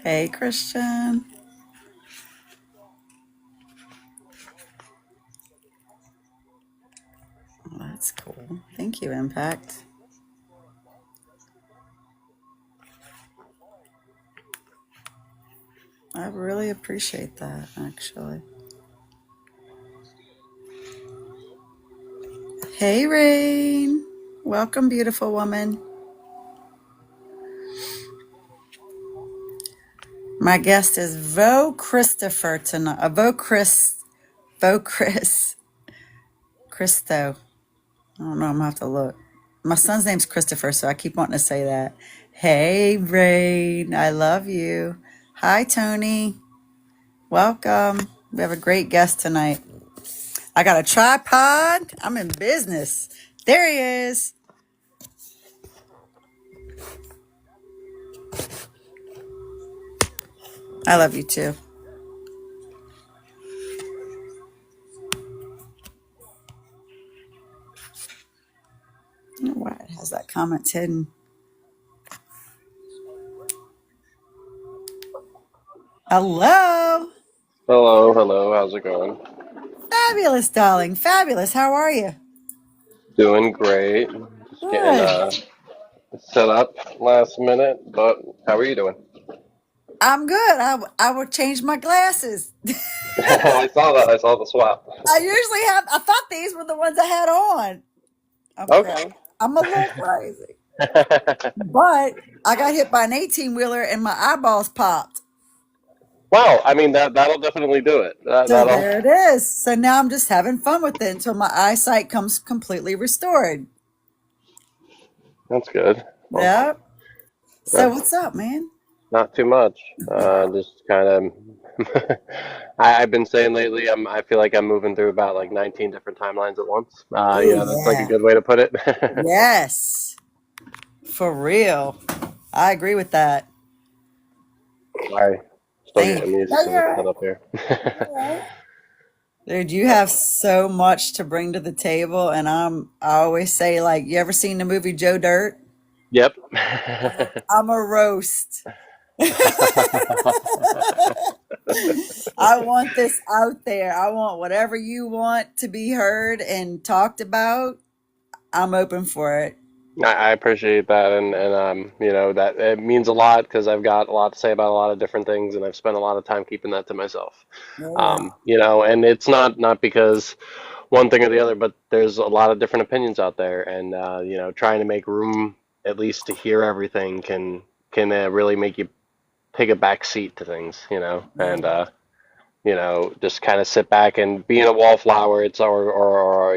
Hey, Christian. Oh, that's cool. Thank you, Impact. I really appreciate that, actually. Hey, Rain. Welcome, beautiful woman. My guest is Vo Christopher tonight. Vo Chris Christo. I don't know. I'm gonna have to look. My son's name's Christopher, so I keep wanting to say that. Hey, Rain. I love you. Hi, Tony. Welcome. We have a great guest tonight. I got a tripod. I'm in business. There he is. I love you too. I don't know why it has that comment hidden. Hello. Hello, hello. How's it going? Fabulous, darling. Fabulous. How are you? Doing great. Just getting Good. set up last minute, but how are you doing? I'm good. I will change my glasses. I saw that. I saw the swap. I thought these were the ones I had on. Okay. I'm a little crazy. But I got hit by an 18 wheeler and my eyeballs popped. Well, I mean that'll definitely do it. So That'll. there it is. So now I'm just having fun with it until my eyesight comes completely restored. That's good. Well, Yeah. So that's what's up, man? not too much. Just kind of. I've been saying lately, I feel like I'm moving through about like 19 different timelines at once. Oh That's like a yeah. good way to put it. Yes. For real. I agree with that. Sorry, still Thank getting you. used No, to the you're right. setup here. You're right. Dude, you have so much to bring to the table, and I always say, like, you ever seen the movie Joe Dirt? Yep. I'm a roast. I want this out there. I want whatever you want to be heard and talked about. I'm open for it. I appreciate that, and that it means a lot because I've got a lot to say about a lot of different things, and I've spent a lot of time keeping that to myself. Yeah. And it's not because one thing or the other, but there's a lot of different opinions out there, and trying to make room at least to hear everything can really make you take a back seat to things, Yeah. and just kind of sit back and being a wallflower, it's or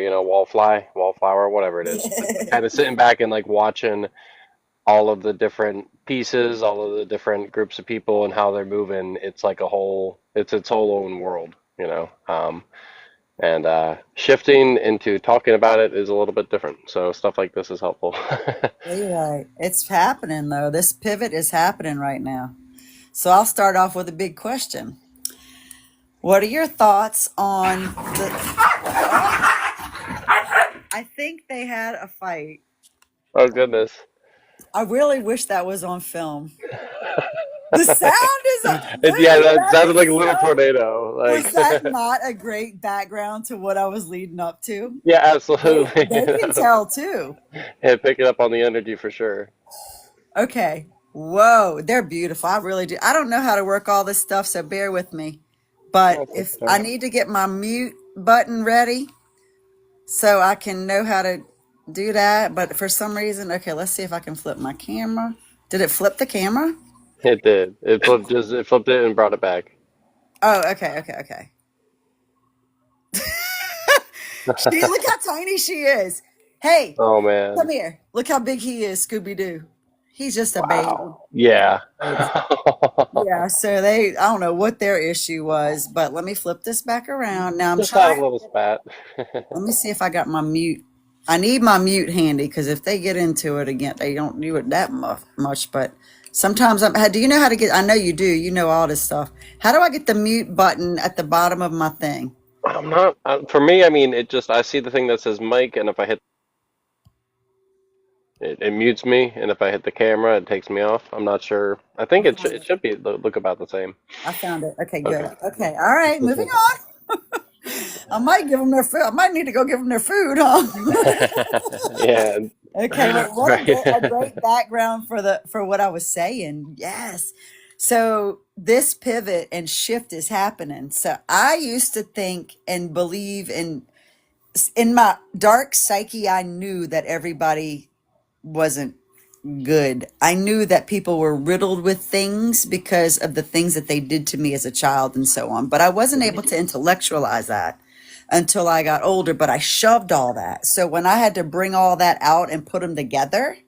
wallflower, whatever it is, but kind of sitting back and like watching all of the different pieces, all of the different groups of people and how they're moving. It's like it's its whole own world, and shifting into talking about it is a little bit different. So stuff like this is helpful. You're right. It's happening, though. This pivot is happening right now. So I'll start off with a big question. What are your thoughts on I think they had a fight. Oh goodness. I really wish that was on film. The sound is Yeah, dude, that that sounded like is a little so. tornado. Was that Like, not a great background to what I was leading up to? yeah, They absolutely. they can tell too. Yeah, pick it up on the energy for sure. Okay. Whoa, they're beautiful. I really do. I don't know how to work all this stuff, so bear with me. But That's if okay. I need to get my mute button ready so I can know how to do that. But for some reason, okay, let's see if I can flip my camera. Did it flip the camera? It did. It flipped it and brought it back. Oh, okay. Look how tiny she is. Hey, Oh come man. here. Look how big he is, Scooby Doo. He's just a baby. Wow. Yeah. Baby. Yeah, so I don't know what their issue was, but let me flip this back around. Now I'm Just had a trying, little spat. let me see if I got my mute. I need my mute handy because if they get into it again, they don't do it that much. But sometimes do you know how to get, I know you do, you know all this stuff. How do I get the mute button at the bottom of my thing? I'm not, for me, I mean, I see the thing that says mic, and if I hit It mutes me, and if I hit the camera, it takes me off. I'm not sure. I think I it found it. should be look about the same. I found it. Okay, Okay. good. Okay, all right, moving on. I might give them their food. I might need to go give them their food, huh? Yeah. Okay, well, what a Right. great background for the for what I was saying. Yes. So this pivot and shift is happening. So I used to think and believe in my dark psyche, I knew that everybody wasn't good. I knew that people were riddled with things because of the things that they did to me as a child and so on. But I wasn't Mhm. able to intellectualize that until I got older. But I shoved all that. So when I had to bring all that out and put them together,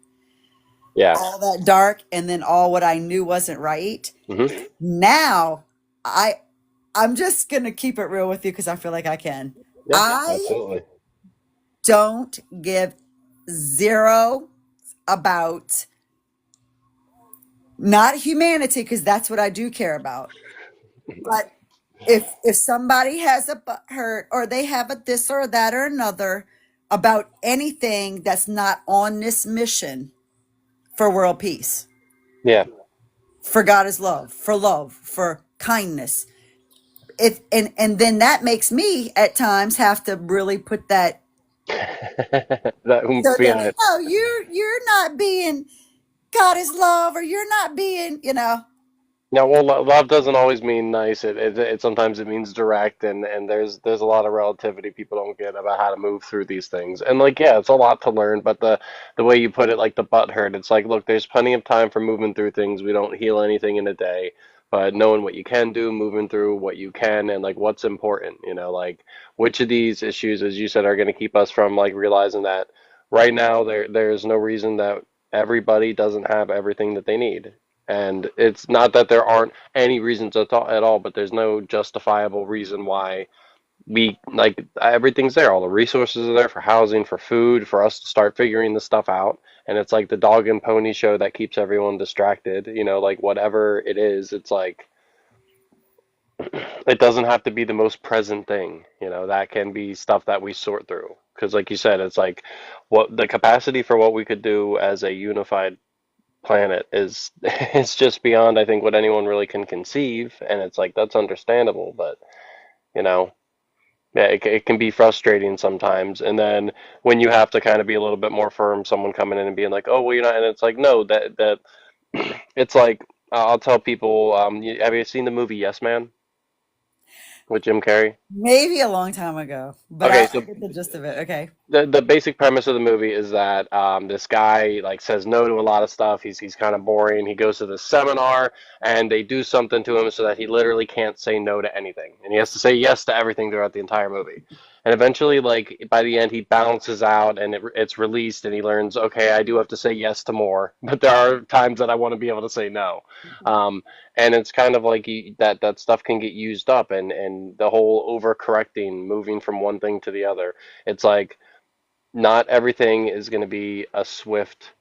Yeah. all that dark and then all what I knew wasn't right, Hmm. now I I'm just gonna keep it real with you because I feel like I can. Yeah. I Absolutely. don't give zero about not humanity because that's what I do care about. But if somebody has a butt hurt or they have a this or that or another about anything that's not on this mission for world peace, Yeah. for God is love, for kindness. It and then that makes me at times have to really put that That so oomph behind that it. no, you're not being God is love or you're not being, you know. No, well, love doesn't always mean nice. It sometimes it means direct, and there's a lot of relativity people don't get about how to move through these things. And like, yeah, it's a lot to learn, but the way you put it, like the butt hurt, it's like, look, there's plenty of time for moving through things. We don't heal anything in a day, but knowing what you can do, moving through what you can, and like what's important, like which of these issues, as you said, are going to keep us from like realizing that right now there's no reason that everybody doesn't have everything that they need. And it's not that there aren't any reasons at all, but there's no justifiable reason why we like everything's there. All the resources are there for housing, for food, for us to start figuring this stuff out. And it's like the dog and pony show that keeps everyone distracted, like whatever it is, it's like it doesn't have to be the most present thing, that can be stuff that we sort through. Because like you said, it's like what the capacity for what we could do as a unified planet is it's just beyond I think what anyone really can conceive, and it's like that's understandable, but you know yeah, it can be frustrating sometimes. And then when you have to kind of be a little bit more firm, someone coming in and being like, oh well, you're not, and it's like no, that it's like I'll tell people, have you seen the movie Yes Man with Jim Carrey? Maybe a long time ago, but Okay, I so get the gist of it. Okay. the basic premise of the movie is that this guy like says no to a lot of stuff. He's kind of boring. He goes to this seminar and they do something to him so that he literally can't say no to anything, and he has to say yes to everything throughout the entire movie. And eventually, like by the end, he balances out and it's released, and he learns, okay, I do have to say yes to more, but there are times that I want to be able to say no. Um, and it's kind of like that stuff can get used up, and the whole overcorrecting, moving from one thing to the other. It's like not everything is going to be a swift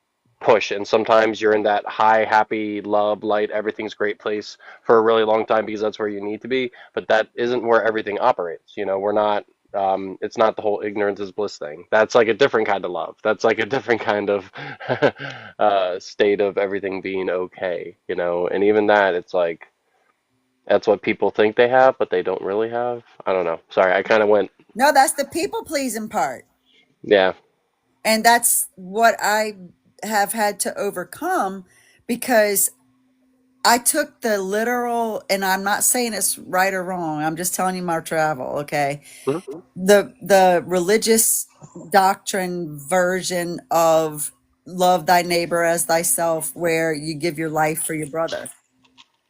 push, and sometimes you're in that high happy love light everything's great place for a really long time because that's where you need to be, but that isn't where everything operates. We're not it's not the whole ignorance is bliss thing. That's like a different kind of love. That's like a different kind of state of everything being okay, and even that, it's like that's what people think they have but they don't really have. I don't know, sorry, I kind of went. No, that's the people pleasing part. Yeah. And that's what I have had to overcome because I took the literal, and I'm not saying it's right or wrong. I'm just telling you my travel, okay? Mhm. The religious doctrine version of love thy neighbor as thyself, where you give your life for your brother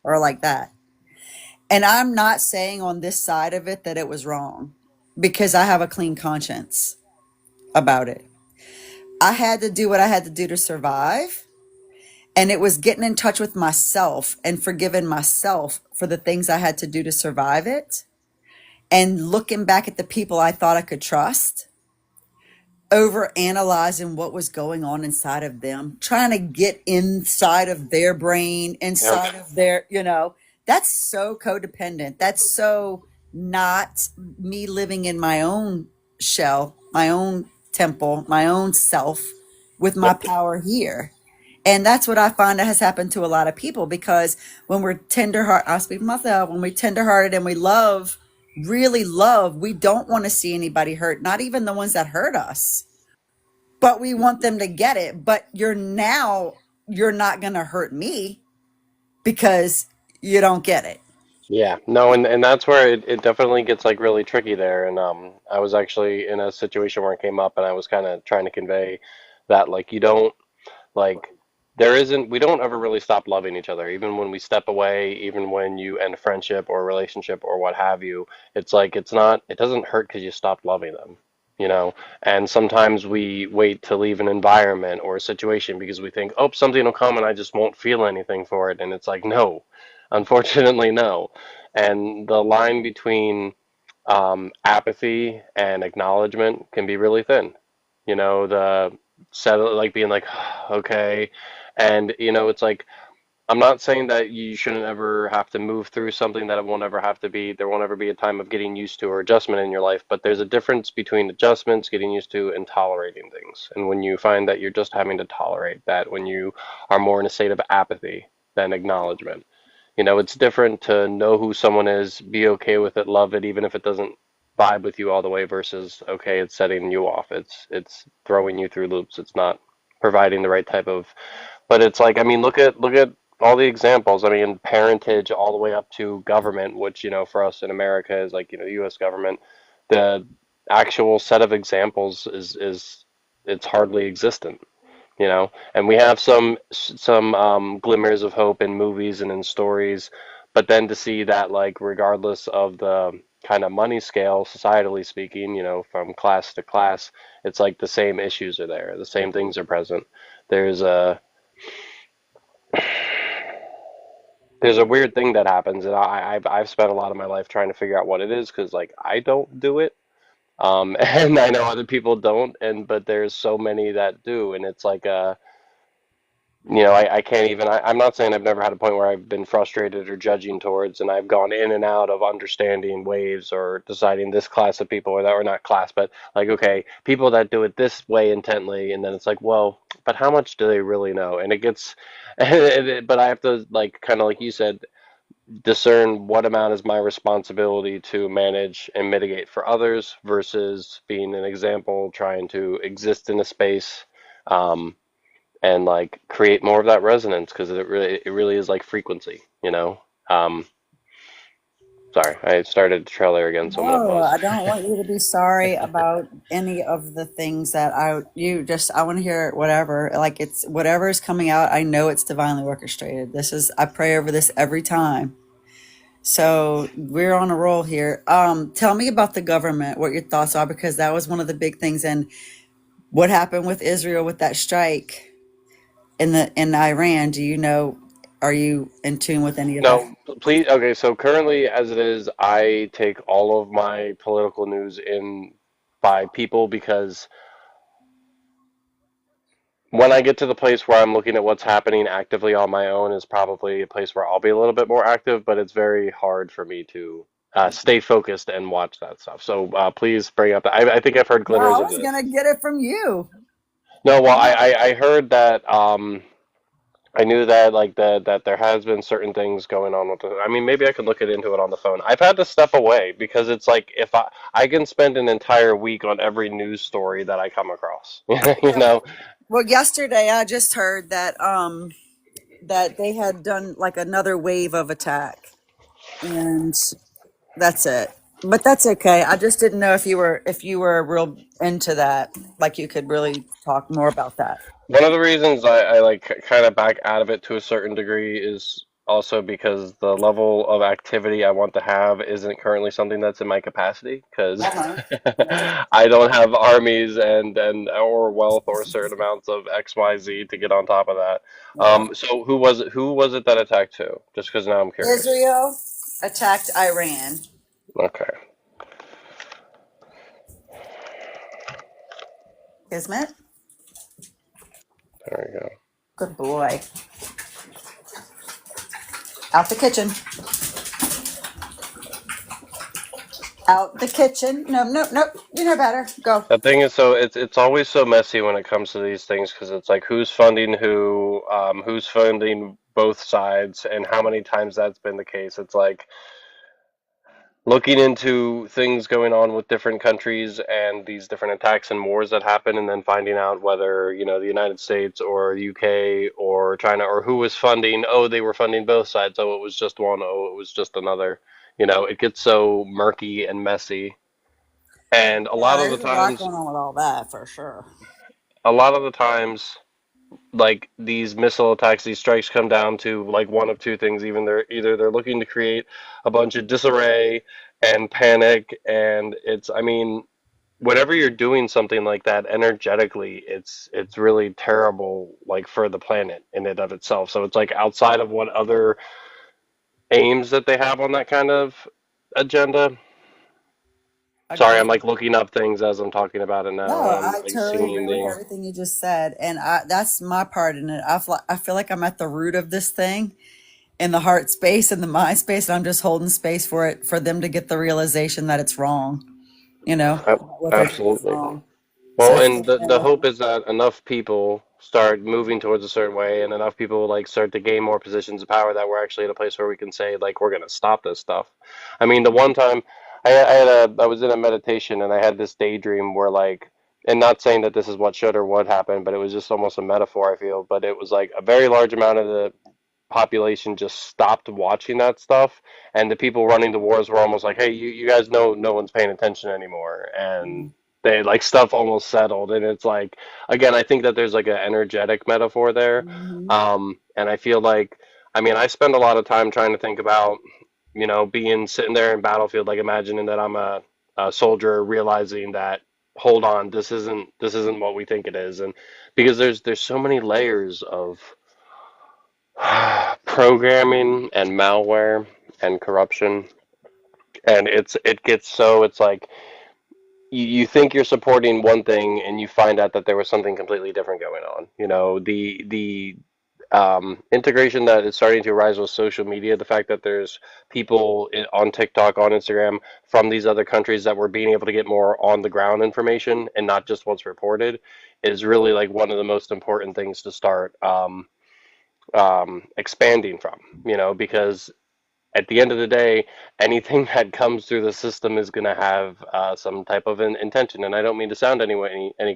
or like that. And I'm not saying on this side of it that it was wrong because I have a clean conscience about it. I had to do what I had to do to survive. And it was getting in touch with myself and forgiving myself for the things I had to do to survive it. And looking back at the people I thought I could trust, over analyzing what was going on inside of them, trying to get inside of their brain, Yep. inside of their, that's so codependent. That's so not me living in my own shell, my own temple, my own self. with my Yep. power here. And that's what I find that has happened to a lot of people, because when we're tenderhearted, I'll speak for myself, when we're tenderhearted and we love, really love, we don't want to see anybody hurt, not even the ones that hurt us, but we want them to get it. But you're not going to hurt me because you don't get it. Yeah, no, and that's where it definitely gets like really tricky there. And I was actually in a situation where it came up, and I was kind of trying to convey that like you don't like there isn't we don't ever really stop loving each other, even when we step away, even when you end a friendship or a relationship or what have you. It's like it doesn't hurt because you stopped loving them, you know. And sometimes we wait to leave an environment or a situation because we think, oh, something will come and I just won't feel anything for it. And it's like, no, unfortunately, no. And the line between apathy and acknowledgement can be really thin. You know, the settle like being like, okay, and you know, it's like I'm not saying that you shouldn't ever have to move through something, that it won't ever have to be, there won't ever be a time of getting used to or adjustment in your life, but there's a difference between adjustments, getting used to, and tolerating things. And when you find that you're just having to tolerate that, when you are more in a state of apathy than acknowledgement. You know, it's different to know who someone is, be okay with it, love it, even if it doesn't vibe with you all the way, versus okay, it's setting you off. It's throwing you through loops. It's not providing the right type of. But it's like, I mean, look at all the examples. I mean, parentage all the way up to government, which, you know, for us in America is like, you know, the U.S. government. The actual set of examples is it's hardly existent, you know. And we have some glimmers of hope in movies and in stories, but then to see that, like, regardless of the kind of money scale, societally speaking, you know, from class to class, it's like the same issues are there, the same things are present. there's a there's a weird thing that happens, and I've spent a lot of my life trying to figure out what it is, because like I don't do it. And I know other people don't, and but there's so many that do, and it's like you know, I can't even. I'm not saying I've never had a point where I've been frustrated or judging towards, and I've gone in and out of understanding waves or deciding this class of people or that, or not class, but like, okay, people that do it this way intently, and then it's like, well, but how much do they really know? And it gets, but I have to, like, kind of like you said, discern what amount is my responsibility to manage and mitigate for others versus being an example, trying to exist in a space. Um, and like create more of that resonance, because it really is like frequency, you know. Um, Sorry, I started to trail there again, so I'm gonna No, pause. I don't want you to be sorry about any of the things that I want to hear whatever, like it's whatever is coming out. I know it's divinely orchestrated. I pray over this every time. So we're on a roll here. Tell me about the government, what your thoughts are, because that was one of the big things. And what happened with Israel with that strike in Iran? Do you know, are you in tune with any of that? No, please. Okay, so currently, as it is, I take all of my political news in by people, because when I get to the place where I'm looking at what's happening actively on my own is probably a place where I'll be a little bit more active, but it's very hard for me to stay focused and watch that stuff. So please bring up that. I think I've heard No, I glimmers of was this. gonna get it from you. No, well, I heard that I knew that like that there has been certain things going on with I mean, maybe I could look it into it on the phone. I've had to step away because it's like if I can spend an entire week on every news story that I come across. You know. Well, yesterday I just heard that they had done like another wave of attack, and that's it. But that's okay. I just didn't know if you were real into that, like you could really talk more about that. One of the reasons I like kind of back out of it to a certain degree is also because the level of activity I want to have isn't currently something that's in my capacity, because Uh-huh. I don't have armies and or wealth or certain amounts of XYZ to get on top of that. Yeah. So who was it that attacked who? Just because now I'm curious. Israel attacked Iran. Okay, Isn't it? there we go. Good boy. Out the kitchen. Out the kitchen. No, no, no. You know better. Go. The thing is, so it's always so messy when it comes to these things because it's like who's funding both sides, and how many times that's been the case. It's like looking into things going on with different countries and these different attacks and wars that happen, and then finding out whether, the United States or UK or China or who was funding. Oh, they were funding both sides. Oh, it was just one. Oh, it was just another. It gets so murky and messy. And Yeah, there's a lot going on with all that for sure. a lot of the times, like these missile attacks, these strikes come down to like one of two things. Either they're looking to create a bunch of disarray and panic, and I mean, whenever you're doing something like that energetically, it's really terrible, like for the planet in and of itself. So it's like outside of what other aims that they have on that kind of agenda. Sorry, I'm Agreed. like looking up things as I'm talking about it now, No, and I'm I like totally seeing agree with the. everything you just said, and that's my part in it. I feel like I'm at the root of this thing in the heart space and the mind space, and I'm just holding space for it for them to get the realization that it's wrong. What they're doing is Absolutely. wrong. So, Well, and the hope is that enough people start moving towards a certain way, and enough people like start to gain more positions of power, that we're actually at a place where we can say like we're going to stop this stuff. I mean, the one time I was in a meditation and I had this daydream where like, and not saying that this is what should or would happen, but it was just almost a metaphor, I feel. But it was like a very large amount of the population just stopped watching that stuff, and the people running the wars were almost like, hey, you guys know no one's paying attention anymore, and they like stuff almost settled. And it's like, again, I think that there's like an energetic metaphor there. mhm. And I feel like, I mean, I spend a lot of time trying to think about, being sitting there in battlefield, like imagining that I'm a soldier, realizing that, hold on, this isn't what we think it is. And because there's so many layers of programming and malware and corruption, and it's like you think you're supporting one thing and you find out that there was something completely different going on. The integration that is starting to arise with social media, the fact that there's people on TikTok, on Instagram from these other countries that were being able to get more on the ground information and not just what's reported, is really like one of the most important things to start expanding from, because at the end of the day, anything that comes through the system is going to have some type of an intention. And I don't mean to sound any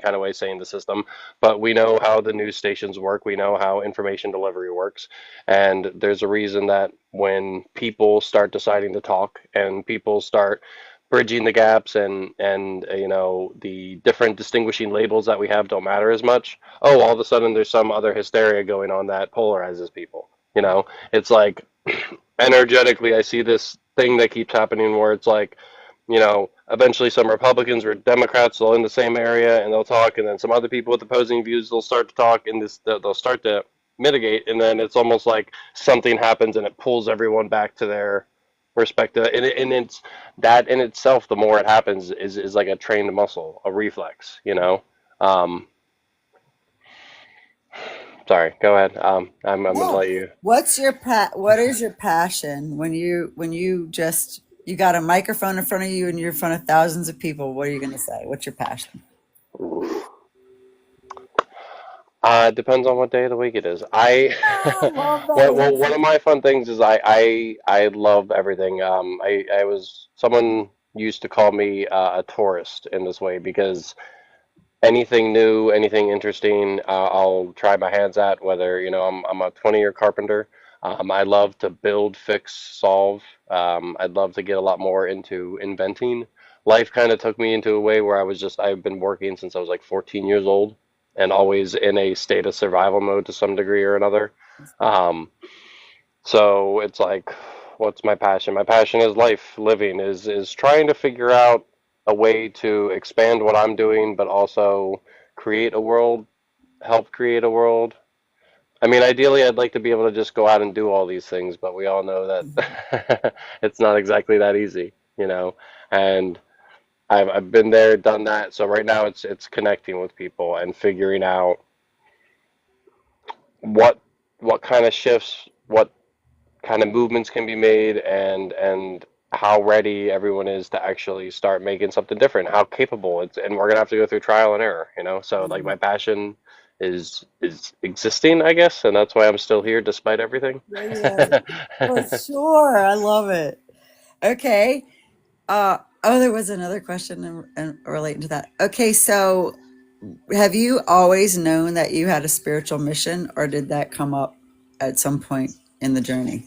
kind of way saying the system, but we know how the news stations work. We know how information delivery works. And there's a reason that when people start deciding to talk and people start bridging the gaps, and the different distinguishing labels that we have don't matter as much. Oh, all of a sudden there's some other hysteria going on that polarizes people. It's like energetically, I see this thing that keeps happening where it's like, eventually some Republicans or Democrats will in the same area and they'll talk, and then some other people with opposing views will start to talk, and they'll start to mitigate, and then it's almost like something happens and it pulls everyone back to their respective, and it's that in itself, the more it happens, is like a trained muscle, a reflex. Um, Sorry, go ahead. I'm gonna Yeah. let you. What is your passion when you just you got a microphone in front of you and you're in front of thousands of people? What are you going to say? What's your passion? Depends on what day of the week it is. I I love that well, one answer. of my fun things is I love everything. I was someone used to call me a tourist in this way because anything new, anything interesting, I'll try my hands at. Whether I'm a 20-year carpenter. I love to build, fix, solve. I'd love to get a lot more into inventing. Life kind of took me into a way where I've been working since I was like 14 years old, and always in a state of survival mode to some degree or another. Um, so it's like, what's my passion? My passion is life, living, is trying to figure out a way to expand what I'm doing, but also create a world, help create a world. I mean, ideally, I'd like to be able to just go out and do all these things, but we all know that it's not exactly that easy. And I've been there, done that. So right now, it's connecting with people and figuring out what what kind of shifts, what kind of movements can be made, and how ready everyone is to actually start making something different, how capable it's, and we're gonna have to go through trial and error, you know? So like Yeah, my passion is existing, I guess, and that's why I'm still here despite everything. yeah, yeah, for sure. I love it. Okay. Oh, there was another question in relating to that. Okay, so have you always known that you had a spiritual mission, or did that come up at some point in the journey?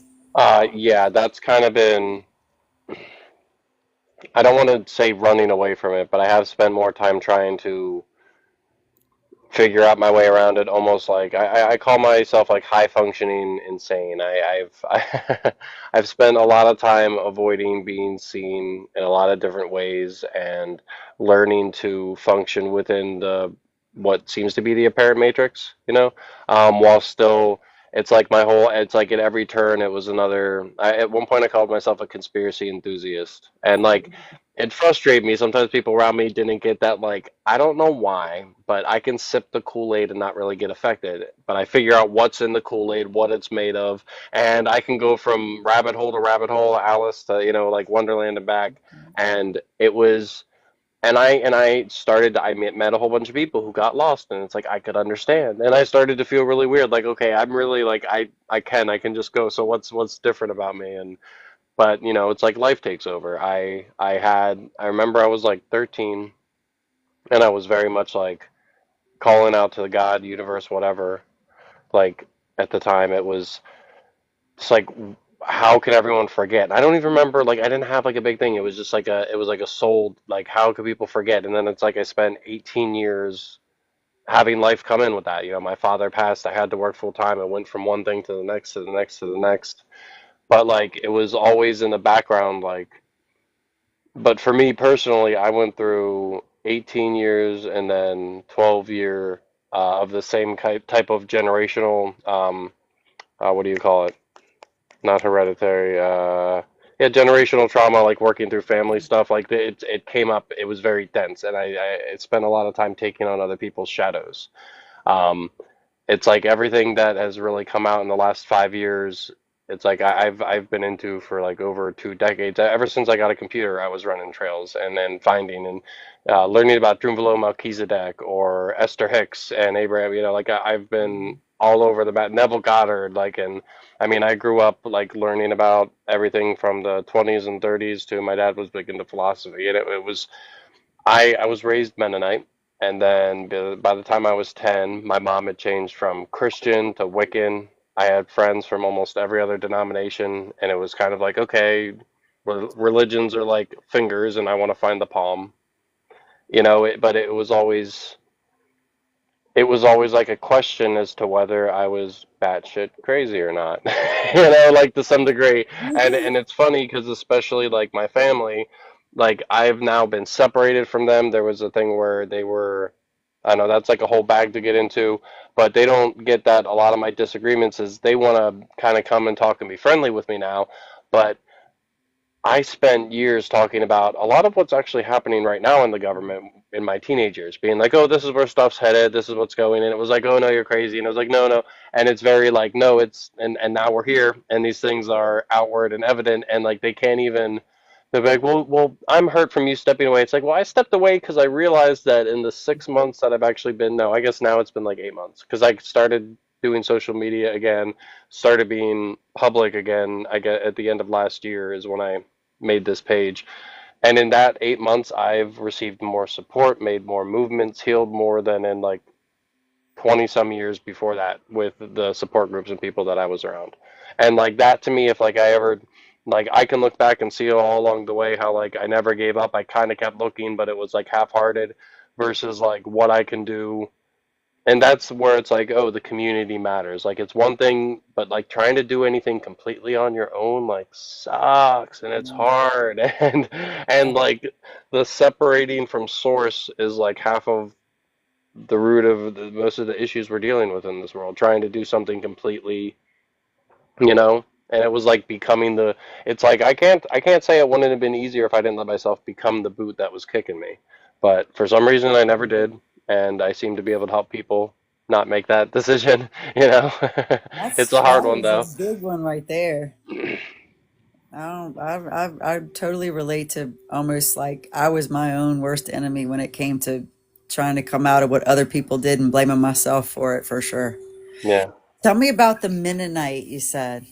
Yeah, that's kind of been, I don't want to say running away from it, but I have spent more time trying to figure out my way around it. Almost like I call myself like high functioning insane. I've spent a lot of time avoiding being seen in a lot of different ways and learning to function within the what seems to be the apparent matrix, you know, while still it's like my whole it's like at every turn it was another at one point I called myself a conspiracy enthusiast, and like it frustrated me. Sometimes people around me didn't get that. Like, I don't know why, but I can sip the Kool-Aid and not really get affected. But I figure out what's in the Kool-Aid, what it's made of, and I can go from rabbit hole to rabbit hole, Alice to, like Wonderland and back. And it was, and I started, met a whole bunch of people who got lost, and it's like I could understand. And I started to feel really weird. Like, okay, I'm really like, I can just go. So what's different about me? And but it's like life takes over. I remember I was like 13, and I was very much like calling out to the God, universe, whatever. Like at the time it was just like, how can everyone forget? I don't even remember, like I didn't have like a big thing. It was like a soul, like how could people forget? And then it's like I spent 18 years having life come in with that. My father passed, I had to work full time. I went from one thing to the next to the next to the next. But like it was always in the background, like. But for me personally, I went through 18 years and then 12 year of the same type of generational, what do you call it? Not hereditary. Yeah, generational trauma, like working through family stuff. Like it came up, it was very dense, and I spent a lot of time taking on other people's shadows. Um, it's like everything that has really come out in the last 5 years. It's like I've been into for like over 2 decades. Ever since I got a computer, I was running trails and then finding and learning about Drunvalo Melchizedek or Esther Hicks and Abraham. Like I've been all over the map. Neville Goddard, like, and I mean, I grew up like learning about everything from the 20s and 30s to my dad was big into philosophy, and it was I was raised Mennonite, and then by the time I was 10, my mom had changed from Christian to Wiccan. I had friends from almost every other denomination, and it was kind of like, okay, religions are like fingers, and I want to find the palm, but it was always like a question as to whether I was batshit crazy or not, like to some degree. And it's funny because especially like my family, like I've now been separated from them. There was a thing where they were, I know that's like a whole bag to get into, but they don't get that. A lot of my disagreements is they want to kind of come and talk and be friendly with me now, but I spent years talking about a lot of what's actually happening right now in the government in my teenage years, being like, oh, this is where stuff's headed, this is what's going, and it was like, oh no, you're crazy, and I was like, no, no, and it's very like, no, and now we're here, and these things are outward and evident, and like they can't even. They're like, well, I'm hurt from you stepping away. It's like, well, I stepped away because I realized that in the 6 months that I've actually been, no, I guess now it's been like 8 months, because I started doing social media again, started being public again. I get at the end of last year is when I made this page. And in that 8 months, I've received more support, made more movements, healed more than in like 20 some years before that with the support groups and people that I was around. And like that to me, if like I ever, like I can look back and see all along the way how like I never gave up. I kind of kept looking, but it was like half hearted versus like what I can do, and that's where it's like, oh, the community matters. Like it's one thing, but like trying to do anything completely on your own like sucks and it's hard. And like the separating from source is like half of the root of most of the issues we're dealing with in this world. Trying to do something completely, you know. And it was like becoming the. It's like I can't say it wouldn't have been easier if I didn't let myself become the boot that was kicking me. But for some reason I never did, and I seem to be able to help people not make that decision. It's a hard That one is a though. big one right there. I totally relate to almost like I was my own worst enemy when it came to trying to come out of what other people did and blaming myself for it for sure. Yeah. Tell me about the Mennonite you said.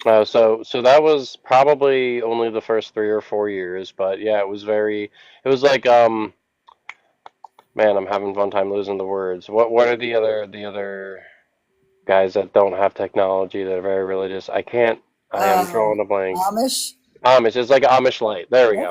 So that was probably only the first 3 or 4 years, but yeah, it was like man, I'm having fun time losing the words. What are the other guys that don't have technology that are very religious? I am drawing a blank. Amish. Amish. It's like Amish light. There we go.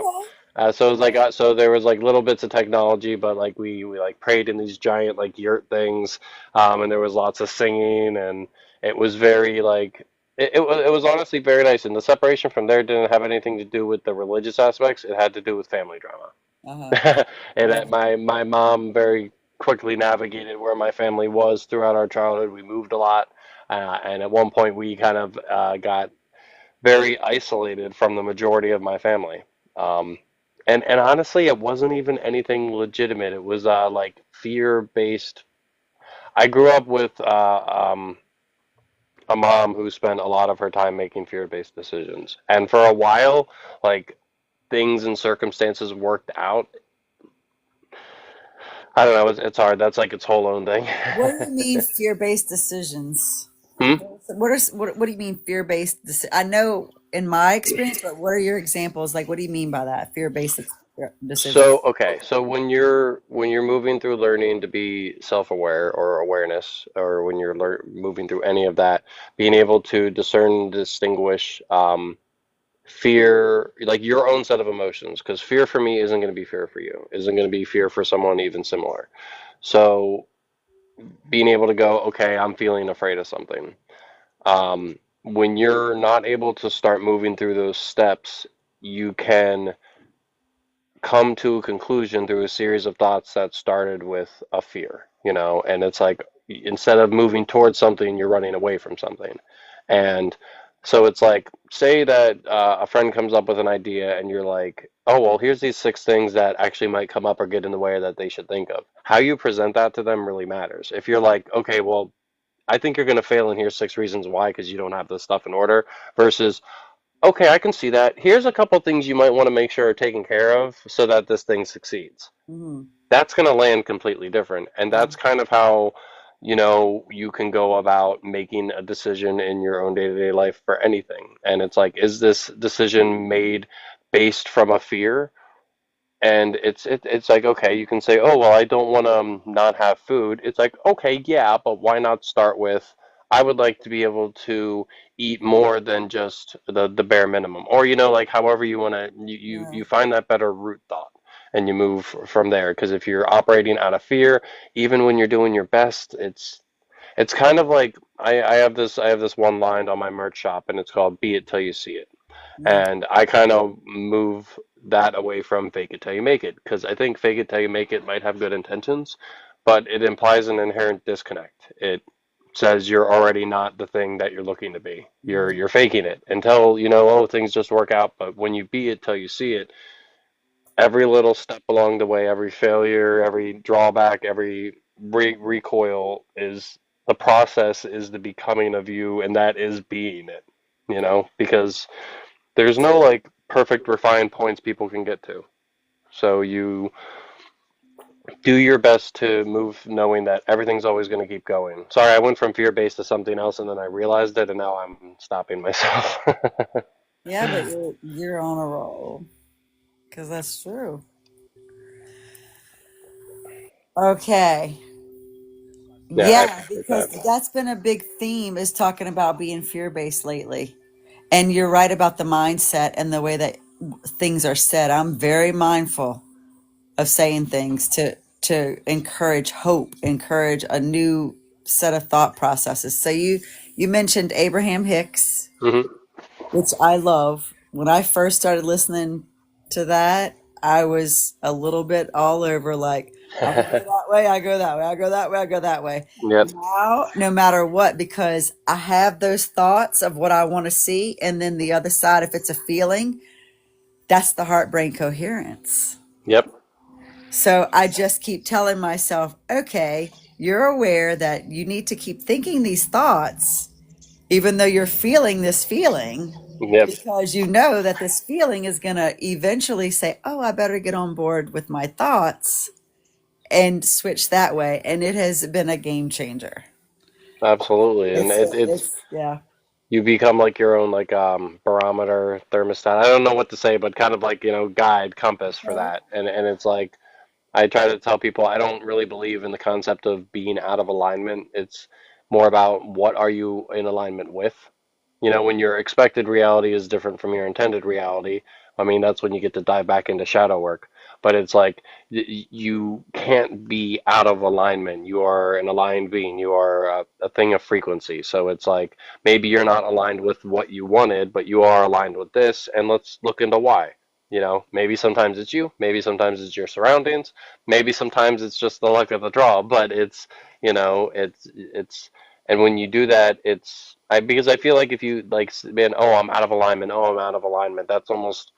Okay. So it was like so there was like little bits of technology, but like we like prayed in these giant like yurt things, and there was lots of singing, and it was very like it was honestly very nice. And the separation from there didn't have anything to do with the religious aspects. It had to do with family drama. Uh-huh. And Yeah. my mom very quickly navigated where my family was throughout our childhood. We moved a lot, and at one point we kind of got very isolated from the majority of my family. Um, and honestly, it wasn't even anything legitimate. It was like fear based. I grew up with a mom who spent a lot of her time making fear based decisions, and for a while, like things and circumstances worked out. I don't know. It's hard. That's like its whole own thing. What do you mean fear-based decisions? Hmm? What do you mean fear-based? I know in my experience, but what are your examples? Like, what do you mean by that fear-based decision? So, okay, so when you're moving through learning to be self-aware or awareness, or when you're moving through any of that, being able to discern, distinguish fear, like your own set of emotions, because fear for me isn't going to be fear for you, isn't going to be fear for someone even similar. So, being able to go, okay, I'm feeling afraid of something. When you're not able to start moving through those steps, you can come to a conclusion through a series of thoughts that started with a fear, and it's like instead of moving towards something, you're running away from something. And so it's like, say that a friend comes up with an idea and you're like, oh, well, here's these 6 things that actually might come up or get in the way that they should think of. How you present that to them really matters. If you're like, okay, well, I think you're going to fail, and here's 6 reasons why because you don't have this stuff in order, versus, okay, I can see that. Here's a couple things you might want to make sure are taken care of so that this thing succeeds. Hmm. That's going to land completely different. And that's kind of how, you can go about making a decision in your own day-to-day life for anything. And it's like, is this decision made based from a fear? And it's like, okay, you can say, oh, well, I don't want to not have food. It's like, okay, yeah, but why not start with, I would like to be able to eat more than just the bare minimum, or like however you want to, you Yeah. find that better root thought, and you move from there. Because if you're operating out of fear, even when you're doing your best, it's kind of like I have this one line on my merch shop, and it's called "Be it till you see it." Mm. And I kind of move that away from fake it till you make it, because I think fake it till you make it might have good intentions, but it implies an inherent disconnect. It says you're already not the thing that you're looking to be. You're Mhm. you're faking it until oh, things just work out. But when you be it till you see it, every little step along the way, every failure, every drawback, every recoil is the process, is the becoming of you, and that is being it. Because there's no like perfect refined points people can get to. So you do your best to move knowing that everything's always going to keep going. Sorry, I went from fear based to something else and then I realized it and now I'm stopping myself. Yeah, but you're on a roll because that's true. Okay. Yeah, I Yeah, appreciate because that. that's been a big theme is talking about being fear-based lately. And you're right about the mindset and the way that things are said. I'm very mindful of saying things to encourage hope, encourage a new set of thought processes. So you mentioned Abraham Hicks, Hmm. which I love. When I first started listening to that, I was a little bit all over like, I go that way, I go that way, I go that way, I go that way. Yep. Now, no matter what, because I have those thoughts of what I want to see, and then the other side, if it's a feeling, that's the heart brain coherence. Yep. So I just keep telling myself, okay, you're aware that you need to keep thinking these thoughts, even though you're feeling this feeling. Yep, because you know that this feeling is going to eventually say, oh, I better get on board with my thoughts and switch that way. And it has been a game changer. absolutely. And it's Yeah. you become like your own like barometer, thermostat. I don't know what to say, but kind of like, guide, compass for Uh-huh. that. And it's like I try to tell people I don't really believe in the concept of being out of alignment. It's more about what are you in alignment with. When your expected reality is different from your intended reality, I mean, that's when you get to dive back into shadow work. But it's like you can't be out of alignment. You are an aligned being. You are a thing of frequency. So it's like maybe you're not aligned with what you wanted, but you are aligned with this. And let's look into why. Maybe sometimes it's you, maybe sometimes it's your surroundings, maybe sometimes it's just the luck of the draw, but and when you do that, because I feel like if you like, man, oh, I'm out of alignment, oh, I'm out of alignment, that's almost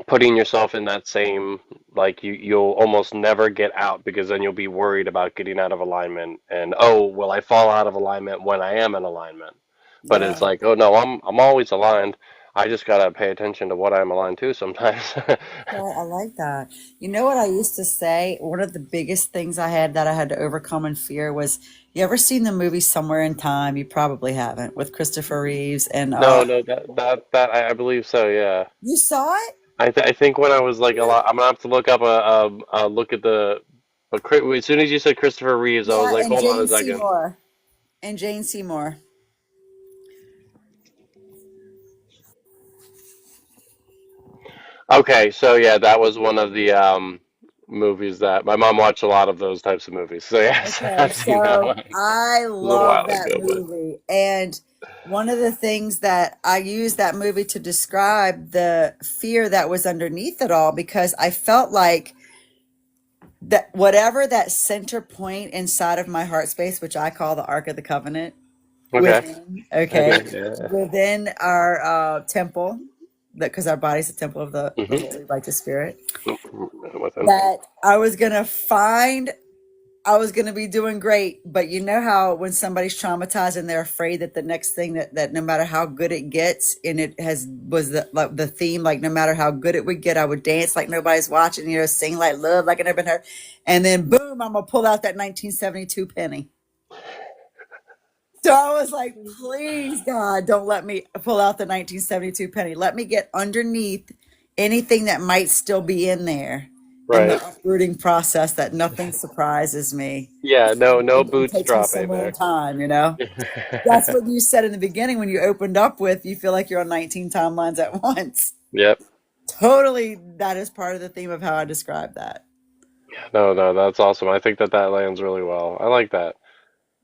putting yourself in that same, like you'll almost never get out because then you'll be worried about getting out of alignment and, oh, will I fall out of alignment when I am in alignment? But it's Yeah. like, oh no, I'm always aligned. I just gotta pay attention to what I'm aligned to sometimes. I like that. You know what I used to say? One of the biggest things I had that I had to overcome in fear was, you ever seen the movie Somewhere in Time? You probably haven't, with Christopher Reeves and No, no, that I believe so, yeah. you saw it? I think when I was like a lot, I'm gonna have to look up a look at but as soon as you said Christopher Reeves, I was Yeah, like, and hold on a Jane second. Seymour. And Jane Seymour. Okay, so yeah, that was one of the movies that my mom watched a lot of those types of movies. So yes, Okay, I've seen that so one a I little love while that ago, but movie. And one of the things that I use that movie to describe the fear that was underneath it all, because I felt like that whatever that center point inside of my heart space, which I call the Ark of the Covenant, okay, within, okay, okay, yeah, within our temple, that because our body's a temple of the mm-hmm. Holy Righteous Spirit, Within, that I was going to be doing great. But you know how when somebody's traumatized and they're afraid that the next thing that no matter how good it gets, and it was like the theme, like no matter how good it would get, I would dance like nobody's watching, sing like love like I never been heard. And then boom, I'm going to pull out that 1972 penny. So I was like, please, God, don't let me pull out the 1972 penny. Let me get underneath anything that might still be in there in right? the uprooting process, that nothing surprises me Yeah, no, no and boots takes me dropping somewhere in there. time. That's what you said in the beginning when you opened up with, you feel like you're on 19 timelines at once. Yep. Totally, that is part of the theme of how I describe that. No, no, that's awesome. I think that that lands really well. I like that.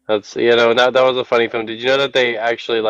That was a funny film. Did you know that they actually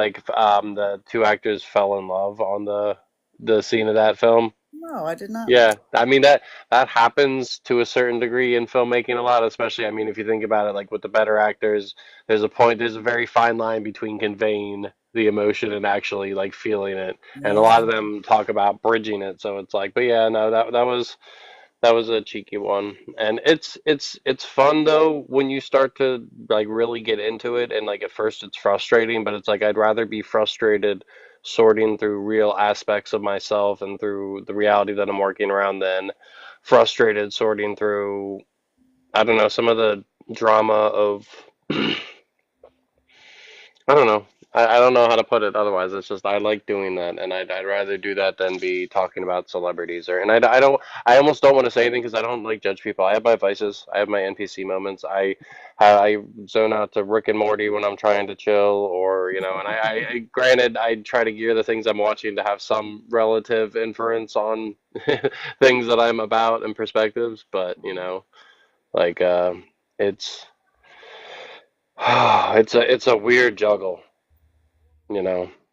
the two actors fell in love on the scene of that film? No, I did not know. Yeah, I mean that happens to a certain degree in filmmaking a lot, especially I mean if you think about it like with the better actors, there's a very fine line between conveying the emotion and actually like feeling it. And a Yeah. lot of them talk about bridging it, so it's like, but yeah, no, that was a cheeky one. And it's fun though when you start to like really get into it and like at first it's frustrating, but it's like I'd rather be frustrated sorting through real aspects of myself and through the reality that I'm working around than frustrated sorting through I don't know some of the drama of I don't know. I don't know how to put it otherwise. It's just I like doing that, and I'd rather do that than be talking about celebrities and I don't I almost don't want to say anything because I don't like judge people. I have my vices. I have my NPC moments. I zone out to Rick and Morty when I'm trying to chill, or and I granted I try to gear the things I'm watching to have some relative inference on things that I'm about and perspectives, but like it's it's a weird juggle.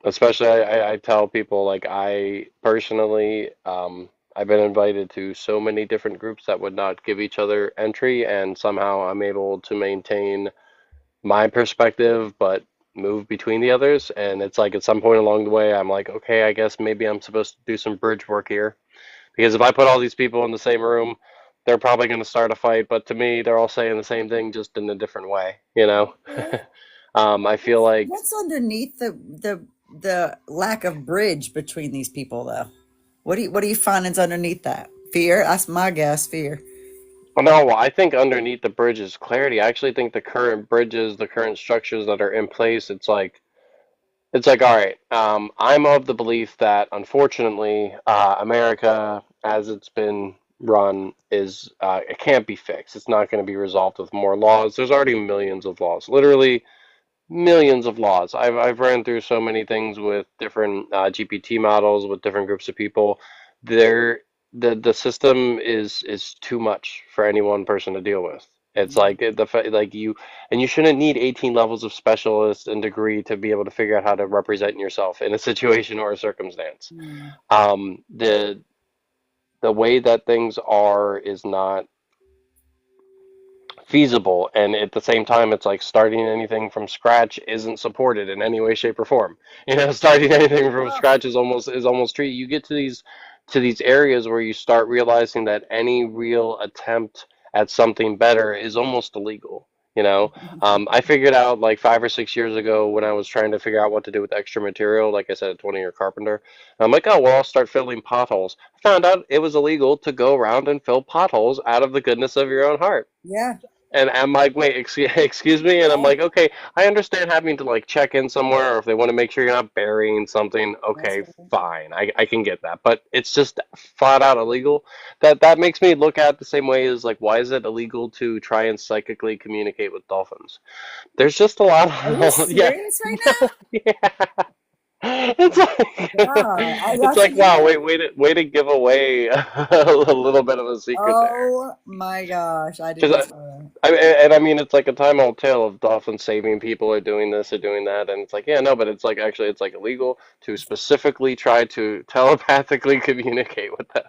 Especially I tell people like I personally, I've been invited to so many different groups that would not give each other entry, and somehow I'm able to maintain my perspective, but move between the others. And it's like at some point along the way, I'm like, okay, I guess maybe I'm supposed to do some bridge work here. Because if I put all these people in the same room, they're probably going to start a fight, but to me, they're all saying the same thing, just in a different way. I feel like What's underneath the lack of bridge between these people, though? What do you find is underneath that? Fear? That's my guess. Fear. Well, no, I think underneath the bridge is clarity. I actually think the current bridges, the current structures that are in place, it's like, all right, I'm of the belief that unfortunately, America, as it's been run, it can't be fixed. It's not going to be resolved with more laws. There's already millions of laws, literally millions of laws. I've ran through so many things with different GPT models with different groups of people. There, the system is too much for any one person to deal with. It's Yeah. like like you shouldn't need 18 levels of specialist and degree to be able to figure out how to represent yourself in a situation or a circumstance. Mm. The way that things are is not feasible, and at the same time it's like starting anything from scratch isn't supported in any way, shape, or form. Starting anything from Oh, scratch is almost treaty. You get to these areas where you start realizing that any real attempt at something better is almost illegal. I figured out like 5 or 6 years ago when I was trying to figure out what to do with extra material, like I said, a 20-year carpenter. I'm like, oh well, I'll start filling potholes. I found out it was illegal to go around and fill potholes out of the goodness of your own heart. yeah. And I'm like, wait, excuse me? And I'm Yeah. like, okay, I understand having to like check in somewhere, or if they want to make sure you're not burying something, That's okay, right. fine. I can get that. But it's just flat out illegal. That makes me look at it the same way as like, why is it illegal to try and psychically communicate with dolphins? There's just a lot Are you of, yeah, serious right now? yeah. It's like Wow. it's That's a like good wow, one. way to give away a little bit of a secret there. Oh my gosh. I didn't 'Cause know and I mean, it's like a time-old tale of dolphins saving people or doing this or doing that, and it's like, yeah, no, but it's like actually, it's like illegal to specifically try to telepathically communicate with them.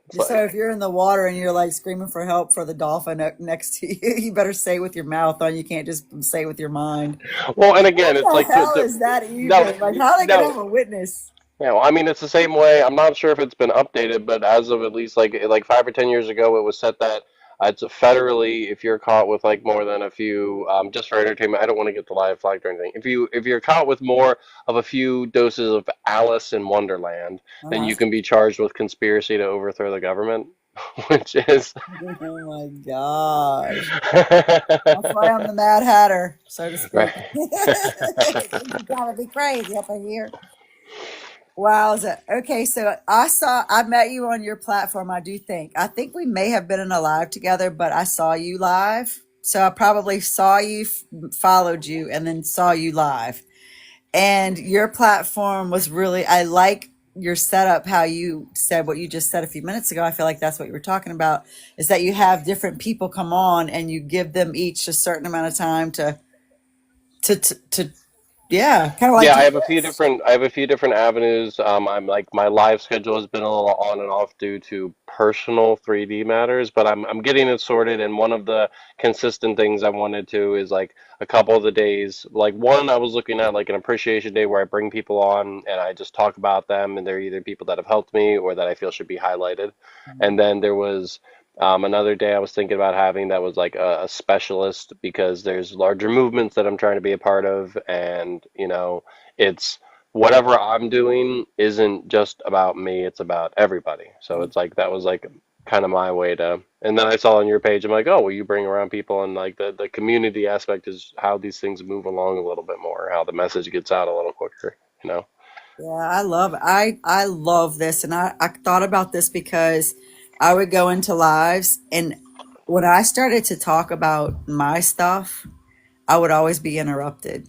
It's that. So like, if you're in the water and you're like screaming for help for the dolphin next to you, you better say with your mouth on. You can't just say with your mind. well, and What again, it's the like to, hell to is that no, even? Like, how are they gonna no, have a witness? yeah, well, I mean, it's the same way. I'm not sure if it's been updated, but as of at least like 5 or 10 years ago, it was set that it's federally if you're caught with like more than a few, just for entertainment. I don't want to get the live flagged or anything. If you're caught with more of a few doses of Alice in Wonderland, then Uh-huh. you can be charged with conspiracy to overthrow the government, which is Oh my gosh. That's why I'm the Mad Hatter, so to speak. right. Things are gotta be crazy up in here. Wowza. Okay, so I met you on your platform, I do think. I think we may have been in a live together, but I saw you live. So I probably saw you, followed you, and then saw you live. And your platform was really, I like your setup, how you said what you just said a few minutes ago. I feel like that's what you were talking about, is that you have different people come on and you give them each a certain amount of time to yeah, kind of like Yeah, I do have a few this. different I have a few different avenues. I'm like my live schedule has been a little on and off due to personal 3D matters, but I'm getting it sorted. And one of the consistent things I wanted to is like a couple of the days. Like one, I was looking at like an appreciation day where I bring people on and I just talk about them, and they're either people that have helped me or that I feel should be highlighted. And then there was another day I was thinking about having that was like a specialist because there's larger movements that I'm trying to be a part of, and it's whatever I'm doing isn't just about me, it's about everybody. So it's like that was like kind of my way to, and then I saw on your page, I'm like, oh, well, you bring around people, and like the community aspect is how these things move along a little bit more, how the message gets out a little quicker, you know? Yeah, I love it. I love this, and I thought about this because I would go into lives, and when I started to talk about my stuff, I would always be interrupted.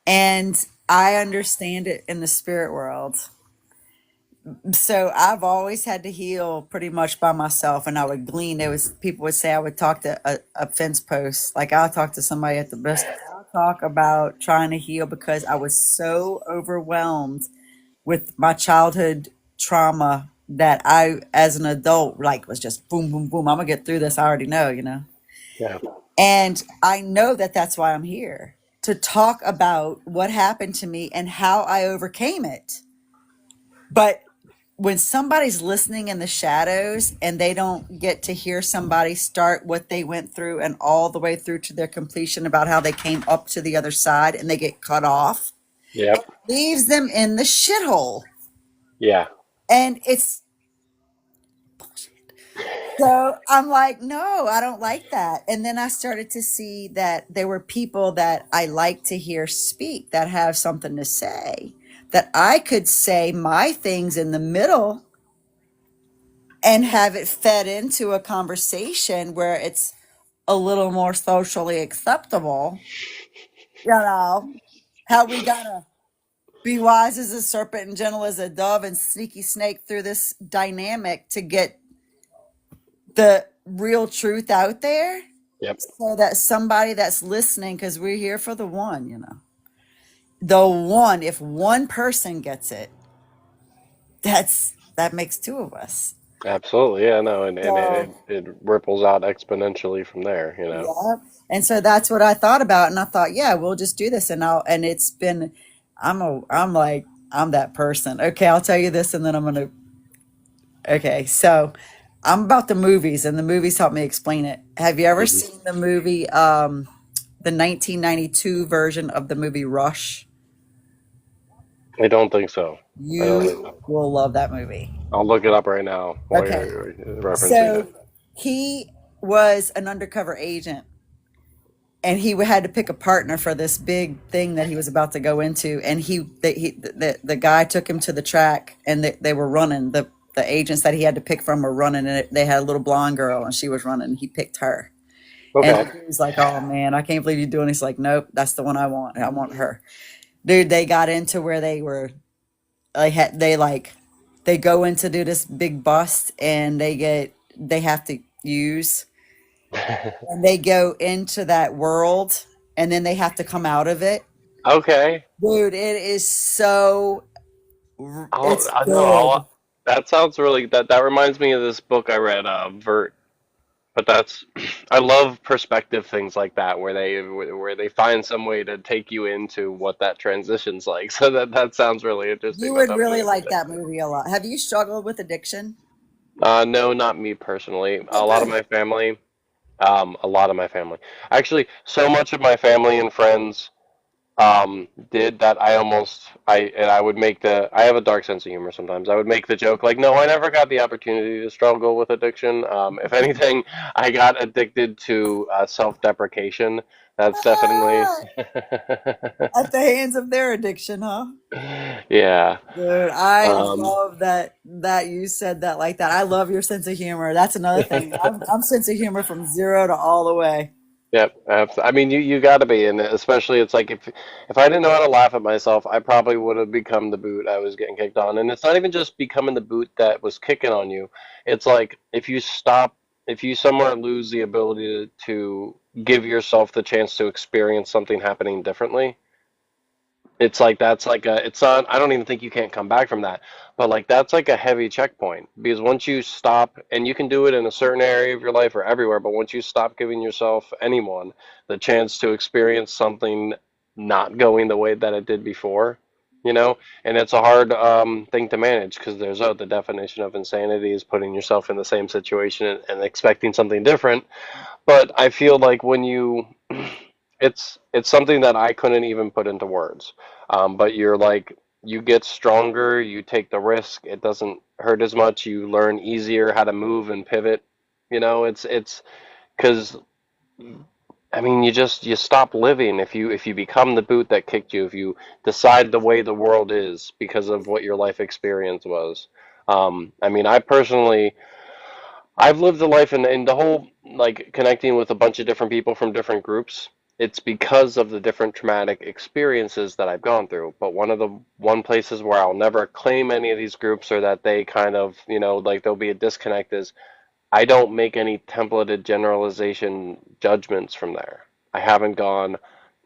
And I understand it in the spirit world. So I've always had to heal pretty much by myself, and I would glean. There was people would say I would talk to a fence post, like I'll talk to somebody at the best. I'll talk about trying to heal because I was so overwhelmed with my childhood trauma that I, as an adult, like was just boom, boom, boom. I'm gonna get through this. I already know. Yeah. And I know that that's why I'm here to talk about what happened to me and how I overcame it. But when somebody's listening in the shadows and they don't get to hear somebody start what they went through and all the way through to their completion about how they came up to the other side and they get cut off, Yep. leaves them in the shithole. Yeah. And it's so I'm like, no, I don't like that. And then I started to see that there were people that I like to hear speak that have something to say, that I could say my things in the middle and have it fed into a conversation where it's a little more socially acceptable. You know, how we gotta be wise as a serpent and gentle as a dove and sneaky snake through this dynamic to get the real truth out there Yep. so that somebody that's listening, because we're here for the one, the one, if one person gets it, that makes two of us. Absolutely. Yeah, no, and So it ripples out exponentially from there, you know. yeah. And so that's what I thought about. And I thought, yeah, we'll just do this. And it's been, I'm like, I'm that person. Okay. I'll tell you this. And then okay. So I'm about the movies and the movies help me explain it. Have you ever Hmm. seen the movie, the 1992 version of the movie Rush? I don't think so. I don't think You so. will love that movie. I'll look it up right now while Okay. you're referencing So it. he was an undercover agent and he had to pick a partner for this big thing that he was about to go into. And the guy took him to the track and they were running. The agents that he had to pick from were running and they had a little blonde girl and she was running and he picked her. And Okay. he was like, oh man, I can't believe you're doing this. He's like, nope, that's the one I want. I want her. Dude, they got into where they go in to do this big bust and they have to use and they go into that world and then they have to come out of it. Okay. Dude, it is so I'll, it's I know. good. That sounds really. That reminds me of this book I read, Vert. But that's. I love perspective things like that, where they find some way to take you into what that transition's like. So that sounds really interesting You about would that really movie. like that movie a lot. Have you struggled with addiction? No, not me personally. Oh, good. A lot of my family, actually, so much of my family and friends did that. I would make I have a dark sense of humor sometimes. I would make the joke like, no, I never got the opportunity to struggle with addiction. If anything, I got addicted to self-deprecation. That's definitely Ah, at the hands of their addiction, huh? yeah. Dude, I Um, love that you said that like that. I love your sense of humor. That's another thing. I'm sense of humor from zero to all the way. Yep. I mean, you got to be, and especially it's like if I didn't know how to laugh at myself, I probably would have become the boot I was getting kicked on. And it's not even just becoming the boot that was kicking on you. It's like if you somewhere lose the ability to give yourself the chance to experience something happening differently, it's like that's like a it's not I don't even think you can't come back from that. But like that's like a heavy checkpoint because once you stop and you can do it in a certain area of your life or everywhere, but once you stop giving yourself anyone the chance to experience something not going the way that it did before, and it's a hard thing to manage because the definition of insanity is putting yourself in the same situation and expecting something different. But I feel like when you, it's something that I couldn't even put into words. But you're like you get stronger, you take the risk. It doesn't hurt as much. You learn easier how to move and pivot. It's because I mean you stop living if you become the boot that kicked you. If you decide the way the world is because of what your life experience was. I mean, I've lived a life in the whole like connecting with a bunch of different people from different groups. It's because of the different traumatic experiences that I've gone through. But one places where I'll never claim any of these groups or that they kind of, like there'll be a disconnect is I don't make any templated generalization judgments from there. I haven't gone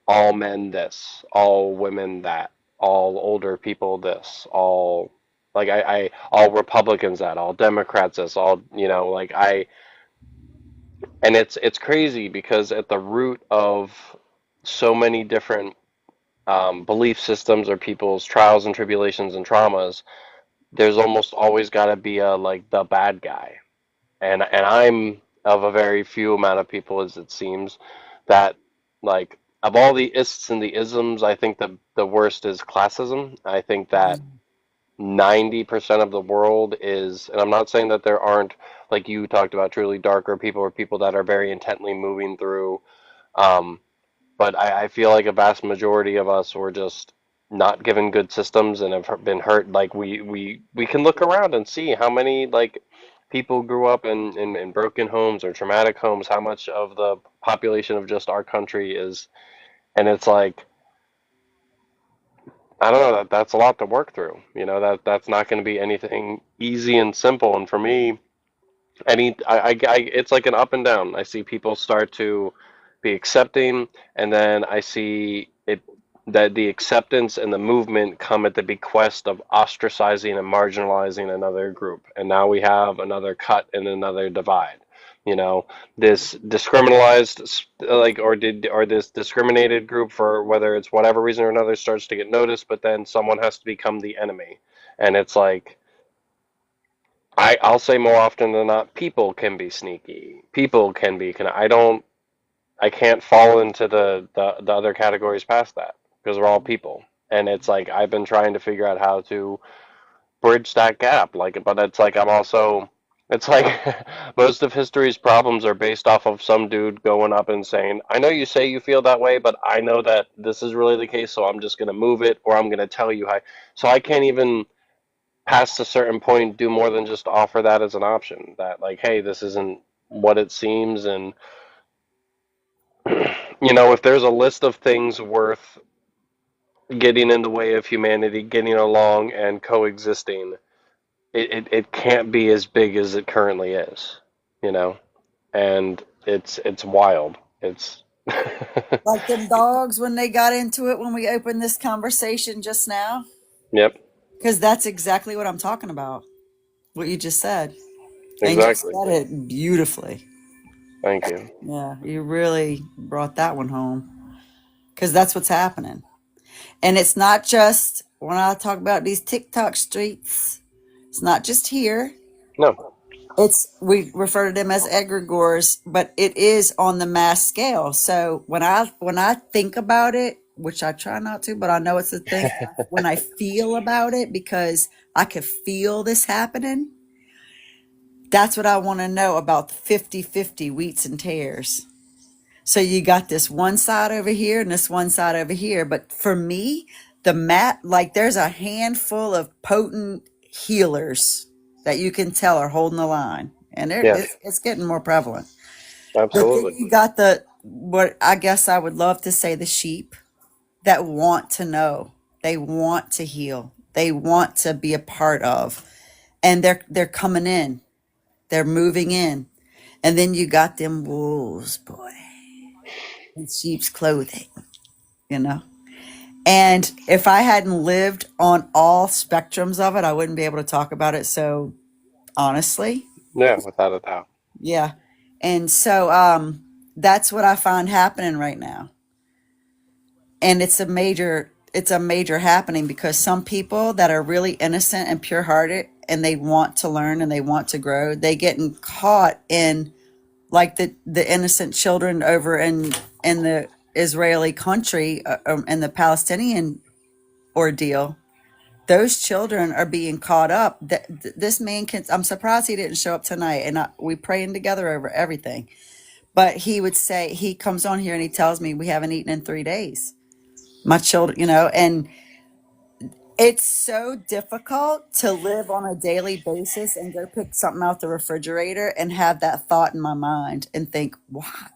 all men this, all women that, all older people this, all like all Republicans that, all Democrats this, all like and it's crazy because at the root of so many different belief systems or people's trials and tribulations and traumas, there's almost always got to be a like the bad guy, and I'm of a very few amount of people as it seems that like of all the ists and the isms, I think the worst is classism. I think that 90% of the world is, and I'm not saying that there aren't, like you talked about, truly darker people or people that are very intently moving through. Um, but I feel like a vast majority of us were just not given good systems and have been hurt. Like we can look around and see how many like people grew up in broken homes or traumatic homes, how much of the population of just our country is, and it's like, I don't know, that's a lot to work through. You know, that's not going to be anything easy and simple. And for me, it's like an up and down. I see people start to be accepting, and then I see it that the acceptance and the movement come at the bequest of ostracizing and marginalizing another group. And now we have another cut and another divide. You know, this discriminalized or this discriminated group for whether it's whatever reason or another starts to get noticed, but then someone has to become the enemy. And it's like I'll say more often than not, people can be sneaky. People can be. I can't fall into the other categories past that because we're all people. And it's like I've been trying to figure out how to bridge that gap. Like, but it's like I'm also. It's like most of history's problems are based off of some dude going up and saying, "I know you say you feel that way, but I know that this is really the case, so I'm just going to move it, or I'm going to tell you how." So I can't even past a certain point do more than just offer that as an option that like, hey, this isn't what it seems. And you know, if there's a list of things worth getting in the way of humanity getting along and coexisting, it can't be as big as it currently is, you know. And it's wild. It's Like them dogs when they got into it when we opened this conversation just now. yep, Because that's exactly what I'm talking about. What you just said. And you exactly. said it beautifully. Thank you. Yeah, you really brought that one home. Because that's what's happening. And it's not just when I talk about these TikTok streets, it's not just here. No. It's we refer to them as egregores, but it is on the mass scale. So when I think about it, which I try not to, but I know it's a thing when I feel about it because I could feel this happening. That's what I want to know about the 50-50 wheats and tares. So you got this one side over here and this one side over here. But for me, like there's a handful of potent healers that you can tell are holding the line. And Yes, it's getting more prevalent. But then absolutely. you got what I guess I would love to say, the sheep that want to know. They want to heal. They want to be a part of. And they're coming in. They're moving in. And then you got them wolves, boy, in sheep's clothing, you know? And if I hadn't lived on all spectrums of it, I wouldn't be able to talk about it so honestly. Yeah, without a doubt. Yeah. And so that's what I find happening right now. And it's a major happening because some people that are really innocent and pure-hearted and they want to learn and they want to grow, they getting caught in like the innocent children over in the Israeli country and the Palestinian ordeal. Those children are being caught up. This man can. I'm surprised he didn't show up tonight, and we praying together over everything. But he would say he comes on here and he tells me we haven't eaten in 3 days. My children, and it's so difficult to live on a daily basis and go pick something out the refrigerator and have that thought in my mind and think, why?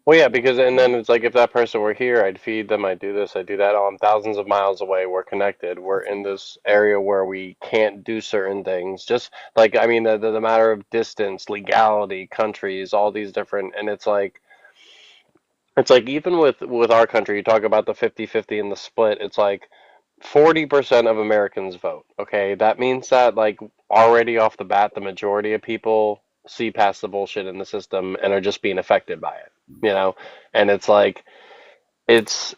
Well, yeah, because and then it's like if that person were here, I'd feed them, I'd do this, I'd do that. Oh, I'm thousands of miles away. We're connected. We're in this area where we can't do certain things. Just like I mean, the matter of distance, legality, countries, all these different, and it's like even with our country, you talk about the 50-50 and the split. It's like 40% of Americans vote. Okay, that means that like already off the bat, the majority of people see past the bullshit in the system and are just being affected by it. You know, and it's like it's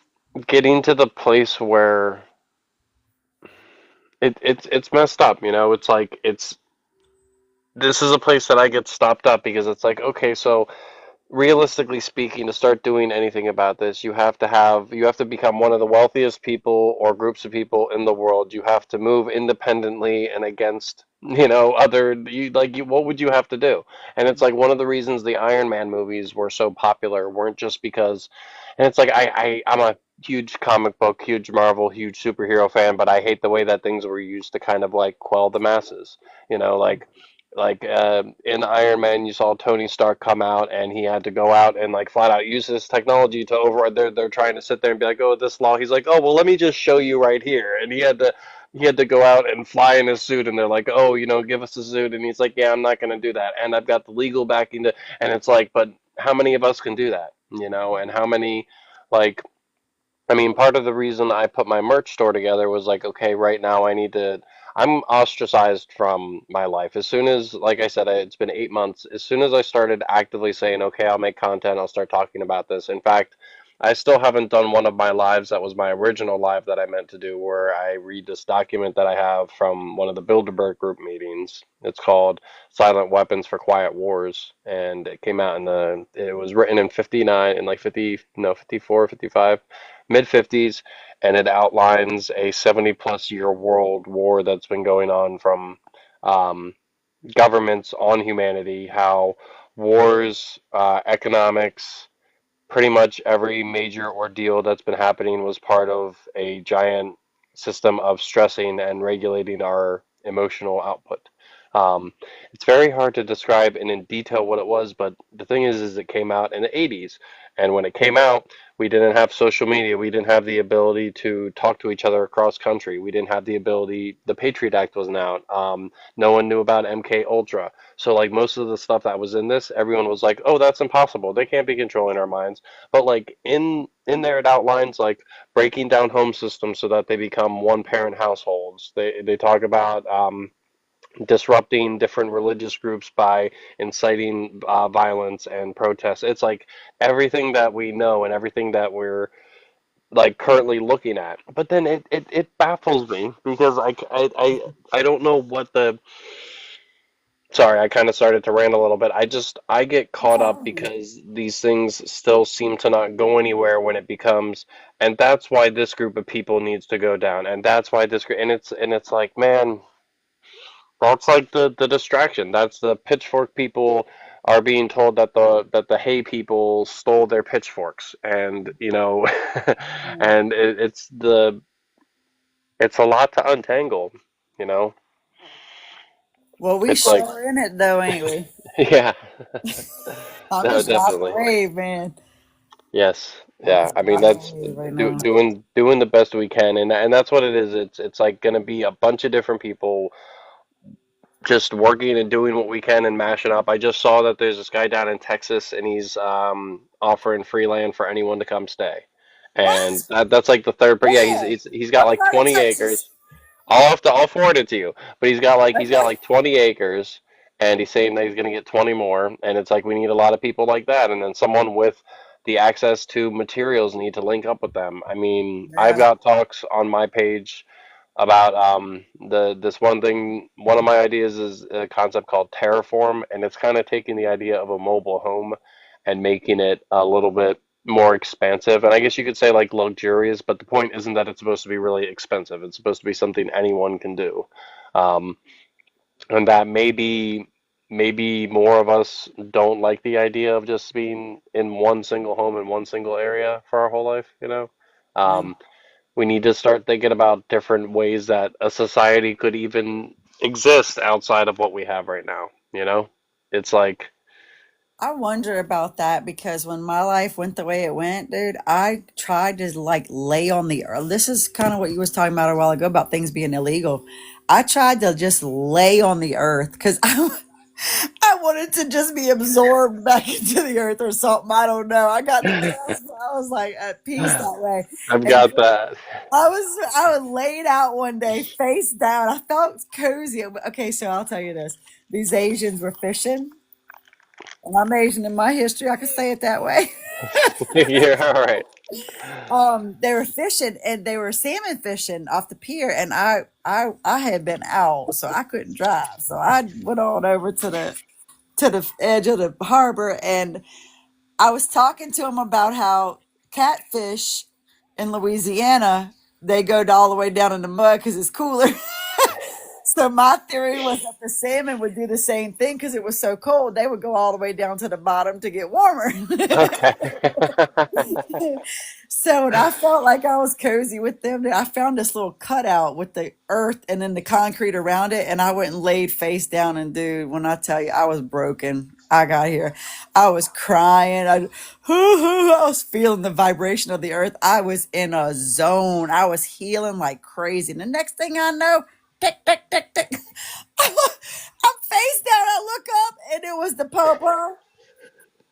getting to the place where it's messed up. You know, it's like it's this is a place that I get stopped up because it's like okay, so realistically speaking, to start doing anything about this, you have to become one of the wealthiest people or groups of people in the world. You have to move independently and against, what would you have to do? And it's like one of the reasons the Iron Man movies were so popular weren't just because, and it's like I'm a huge comic book, huge Marvel, huge superhero fan, but I hate the way that things were used to kind of like quell the masses. You know, in Iron Man, you saw Tony Stark come out, and he had to go out and like flat out use this technology to over. They're trying to sit there and be like, oh, this law. He's like, oh, well, let me just show you right here, and he had to go out and fly in his suit, and they're like, oh, give us a suit, and he's like, yeah, I'm not going to do that, and I've got the legal backing to, and it's like, but how many of us can do that, and how many, like I mean, part of the reason I put my merch store together was like, okay, right now I need to. I'm ostracized from my life. As soon as, like I said, it's been 8 months. As soon as I started actively saying, okay, I'll make content, I'll start talking about this. In fact, I still haven't done one of my lives that was my original live that I meant to do, where I read this document that I have from one of the Bilderberg group meetings. It's called Silent Weapons for Quiet Wars, and it came out it was written in 59, in like 50, no, 54, 55, mid 50s, and it outlines a 70 plus year world war that's been going on from um, governments on humanity, how wars, economics, pretty much every major ordeal that's been happening was part of a giant system of stressing and regulating our emotional output. Um, it's very hard to describe in detail what it was, but the thing is it came out in the 80s. And when it came out, we didn't have social media. We didn't have the ability to talk to each other across country. We didn't have the ability. The Patriot Act wasn't out. No one knew about MK Ultra. So like most of the stuff that was in this, everyone was like, "Oh, that's impossible. They can't be controlling our minds." But like in there, it outlines like breaking down home systems so that they become one parent households. They talk about disrupting different religious groups by inciting violence and protests. It's like everything that we know and everything that we're like currently looking at. But then it baffles me because I don't know what the sorry, I kind of started to rant a little bit. I get caught up because these things still seem to not go anywhere when it becomes, and that's why this group of people needs to go down, and that's why this group, and it's like, man, that's like the distraction. That's the pitchfork people are being told that the hay people stole their pitchforks, and and it's a lot to untangle, you know. Well, we It's like, sure in it though, ain't we? yeah, I'm no, just riding the definitely. wave, man. Yes. I'm Yeah. just I mean, riding the that's wave right now. doing the best we can, and that's what it is. It's like going to be a bunch of different people just working and doing what we can and mashing up. I just saw that there's this guy down in Texas, and he's offering free land for anyone to come stay, and What? that's like the third. But yeah, Where? he's got I'm like not in 20 Texas. acres. I'll forward it to you. But he's got Okay. like 20 acres, and he's saying that he's going to get 20 more. And it's like we need a lot of people like that, and then someone with the access to materials need to link up with them. I mean, I've Yeah. got talks on my page about the this one thing. One of my ideas is a concept called terraform, and it's kind of taking the idea of a mobile home and making it a little bit more expansive. And I guess you could say like luxurious, but the point isn't that it's supposed to be really expensive. It's supposed to be something anyone can do. Um, and that maybe more of us don't like the idea of just being in one single home in one single area for our whole life. Yeah. Um, we need to start thinking about different ways that a society could even exist outside of what we have right now. It's like, I wonder about that because when my life went the way it went, dude, I tried to like lay on the earth. This is kind of what you was talking about a while ago about things being illegal. I tried to just lay on the earth because I wanted to just be absorbed back into the earth or something. I don't know. I got depressed, but I was like at peace that way. I've And got that. I was laid out one day, face down. I felt cozy. Okay, so I'll tell you this: these Asians were fishing, and I'm Asian in my history. I could say it that way. You're all right. They were fishing and they were salmon fishing off the pier, and I had been out, so I couldn't drive. So I went on over to the edge of the harbor, and I was talking to him about how catfish in Louisiana, they go all the way down in the mud because it's cooler. So my theory was that the salmon would do the same thing because it was so cold. They would go all the way down to the bottom to get warmer. Okay. So when I felt like I was cozy with them, I found this little cutout with the earth and then the concrete around it, and I went and laid face down. And dude, when I tell you, I was broken. I got here, I was crying. I was feeling the vibration of the earth. I was in a zone. I was healing like crazy. And the next thing I know, tick tick tick tick, I'm face down. I look up, and it was the popo.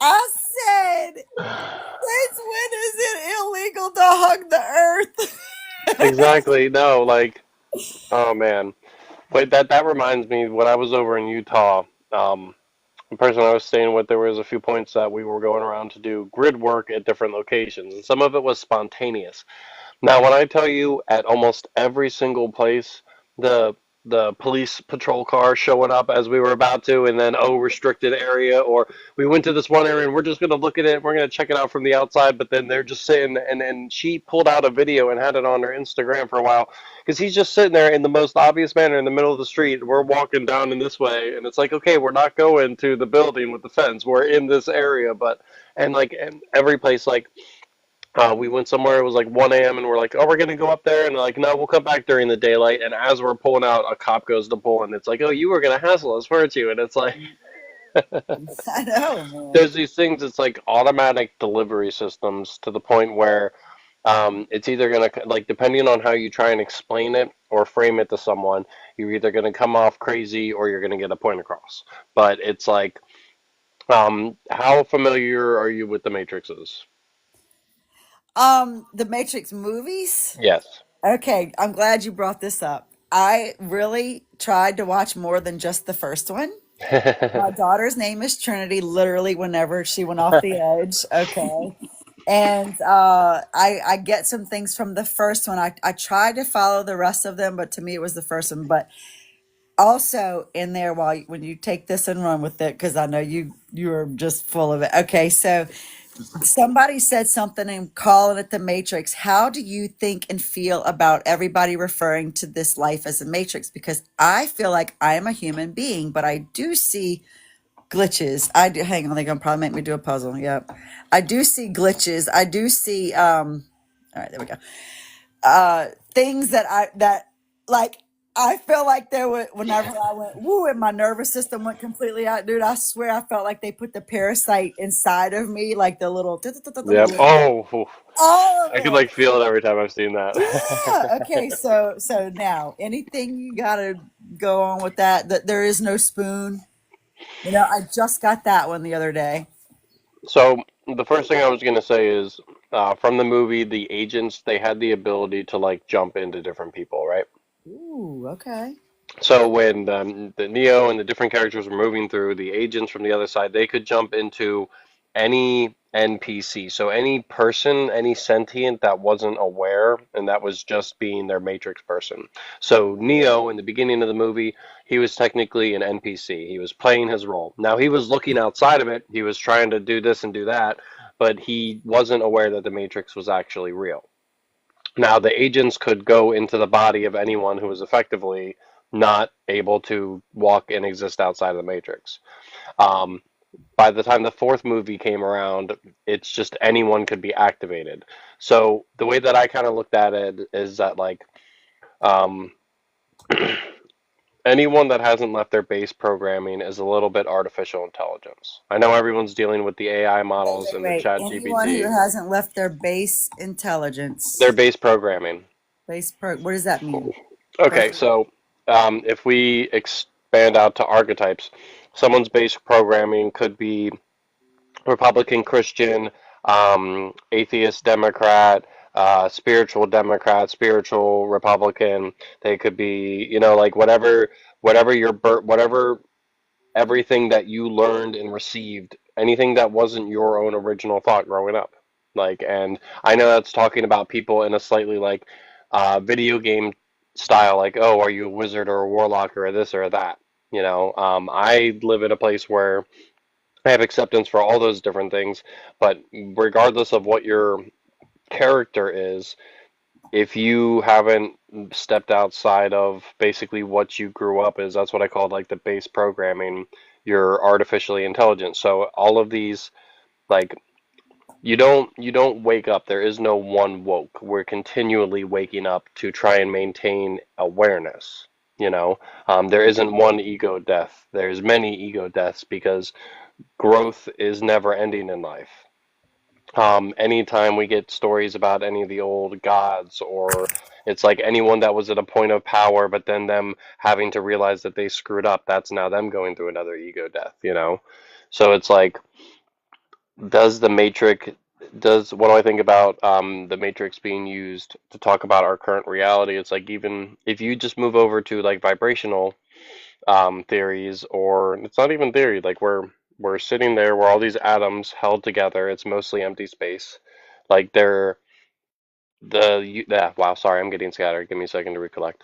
I said, since when is it illegal to hug the earth? Exactly. No, like, oh man. But that reminds me, when I was over in Utah, the person I was staying with, there was a few points that we were going around to do grid work at different locations, and some of it was spontaneous. Now, when I tell you at almost every single place, the the police patrol car showing up as we were about to, and then oh, restricted area, or we went to this one area and we're just gonna look at it, we're gonna check it out from the outside, but then they're just sitting, and then she pulled out a video and had it on her Instagram for a while because he's just sitting there in the most obvious manner in the middle of the street. We're walking down in this way, and it's like, okay, we're not going to the building with the fence, we're in this area, but and like and every place like we went somewhere. It was like 1 a.m. and we're like, "Oh, we're gonna go up there," and they're like, "No, we'll come back during the daylight." And as we're pulling out, a cop goes to pull, and it's like, "Oh, you were gonna hassle us, weren't you?" And it's like, I know, man. there's these things. It's like automatic delivery systems to the point where it's either gonna like depending on how you try and explain it or frame it to someone, you're either gonna come off crazy or you're gonna get a point across. But it's like, how familiar are you with the Matrixes? The Matrix movies. Yes. Okay, I'm glad you brought this up. I really tried to watch more than just the first one. My daughter's name is Trinity, literally, whenever she went off the edge. Okay. And I get some things from the first one. I tried to follow the rest of them, but to me, it was the first one. But also in there, when you take this and run with it, because I know you are just full of it. Okay, so somebody said something and calling it the Matrix. How do you think and feel about everybody referring to this life as a Matrix? Because I feel like I am a human being, but I do see glitches. I do. Hang on, they're gonna probably make me do a puzzle. Yep, I do see glitches. I do see. All right, there we go. Things that like. I feel like there were whenever I went woo and my nervous system went completely out, dude. I swear I felt like they put the parasite inside of me, like the little Yep. Oh, oof. all I could of it. like feel it every time I've seen Yeah. that. Okay. So now anything you gotta go on with that? That there is no spoon. I just got that one the other day. So the first thing I was gonna say is, from the movie, the agents they had the ability to like jump into different people, right? Ooh. Okay. So when the Neo and the different characters were moving through, the agents from the other side, they could jump into any NPC. So any person, any sentient that wasn't aware and that was just being their Matrix person. So Neo in the beginning of the movie, he was technically an NPC. He was playing his role. Now he was looking outside of it. He was trying to do this and do that, but he wasn't aware that the Matrix was actually real. Now, the agents could go into the body of anyone who was effectively not able to walk and exist outside of the Matrix. Um, by the time the fourth movie came around, it's just anyone could be activated. So the way that I kind of looked at it is that like um, anyone that hasn't left their base programming is a little bit artificial intelligence. I know everyone's dealing with the AI Wait, models wait, and the wait. chat Anyone who GPT. hasn't left their base Their intelligence, base programming. what does that mean? Okay, Program. so if we expand out to archetypes, someone's basic programming could be Republican, Christian, atheist, Democrat, spiritual Democrat, spiritual Republican. They could be, like whatever whatever everything that you learned and received, anything that wasn't your own original thought growing up. Like, and I know that's talking about people in a slightly like video game style, like, oh, are you a wizard or a warlock or a this or a that? I live in a place where I have acceptance for all those different things, but regardless of what your character is, if you haven't stepped outside of basically what you grew up as, that's what I call like the base programming, you're artificially intelligent. So all of these, like, you don't wake up. There is no one woke. We're continually waking up to try and maintain awareness. You know, there isn't one ego death. There's many ego deaths because growth is never ending in life. Anytime we get stories about any of the old gods, or it's like anyone that was at a point of power, but then them having to realize that they screwed up, that's now them going through another ego death, you know? So it's like, does the Matrix, does, what do I think about the Matrix being used to talk about our current reality? It's like, even if you just move over to like vibrational theories, or it's not even theory. Like we're sitting there, where all these atoms held together. It's mostly empty space. Like they're yeah. Wow. Sorry, I'm getting scattered. Give me a second to recollect.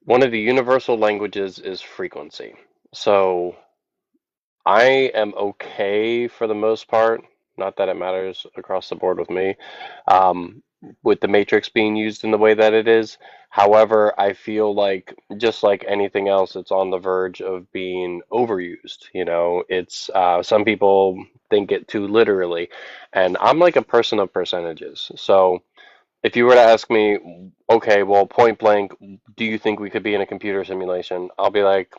One of the universal languages is frequency. So I am okay for the most part. Not that it matters across the board with me, um, with the matrix being used in the way that it is. However, I feel like just like anything else, it's on the verge of being overused. You know, it's some people think it too literally, and I'm like a person of percentages. So if you were to ask me, okay, well, point blank, do you think we could be in a computer simulation? I'll be like,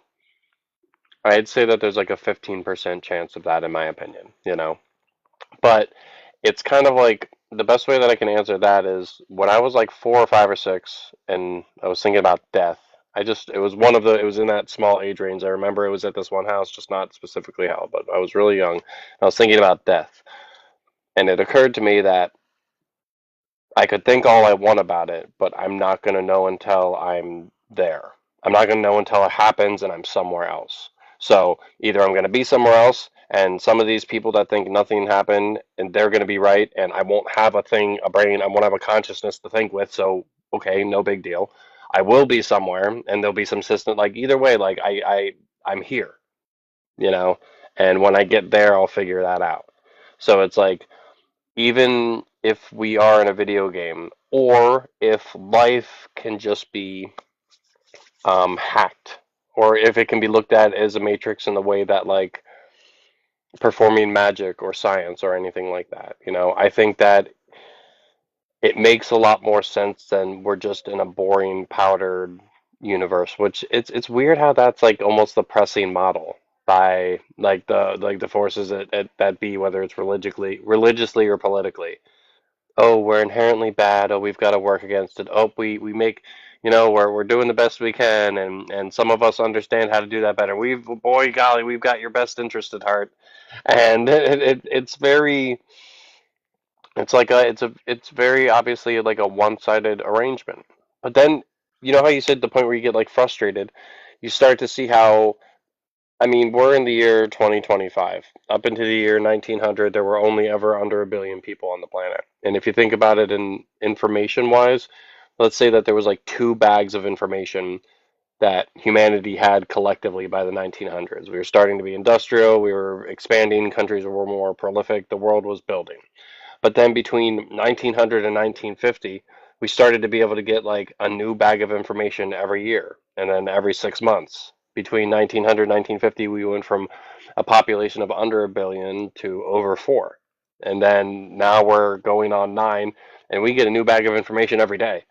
I'd say that there's like a 15% chance of that, in my opinion, you know? But it's kind of like the best way that I can answer that is when I was like 4 or 5 or 6 and I was thinking about death. It was one of the, it was in that small age range. I remember it was at this one house, just not specifically how, but I was really young. I was thinking about death. And it occurred to me that I could think all I want about it, but I'm not going to know until I'm there. I'm not going to know until it happens and I'm somewhere else. So either I'm going to be somewhere else, and some of these people that think nothing happened, and they're going to be right, and I won't have a thing, a brain, I won't have a consciousness to think with. So okay, no big deal. I will be somewhere, and there'll be some system. Like either way, like I'm here, you know. And when I get there, I'll figure that out. So it's like, even if we are in a video game, or if life can just be hacked, or if it can be looked at as a matrix in the way that, like, performing magic or science or anything like that, you know, I think that it makes a lot more sense than we're just in a boring powdered universe, which it's weird how that's like almost the pressing model by like the forces that be, whether it's religiously or politically. Oh, we're inherently bad. Oh, we've got to work against it. Oh, we make, you know, we're doing the best we can, and some of us understand how to do that better. Boy, golly, we've got your best interest at heart, and it's very, it's very obviously like a one-sided arrangement. But then, you know how you said the point where you get like frustrated, you start to see how, I mean, we're in the year 2025. Up into the year 1900, there were only ever under 1 billion people on the planet. And if you think about it in information wise, let's say that there was like 2 bags of information that humanity had collectively by the 1900s. We were starting to be industrial, we were expanding, countries were more prolific, the world was building. But then between 1900 and 1950, we started to be able to get like a new bag of information every year, and then every 6 months. Between 1900 and 1950, we went from a population of under 1 billion to over 4. And then now we're going on 9, and we get a new bag of information every day.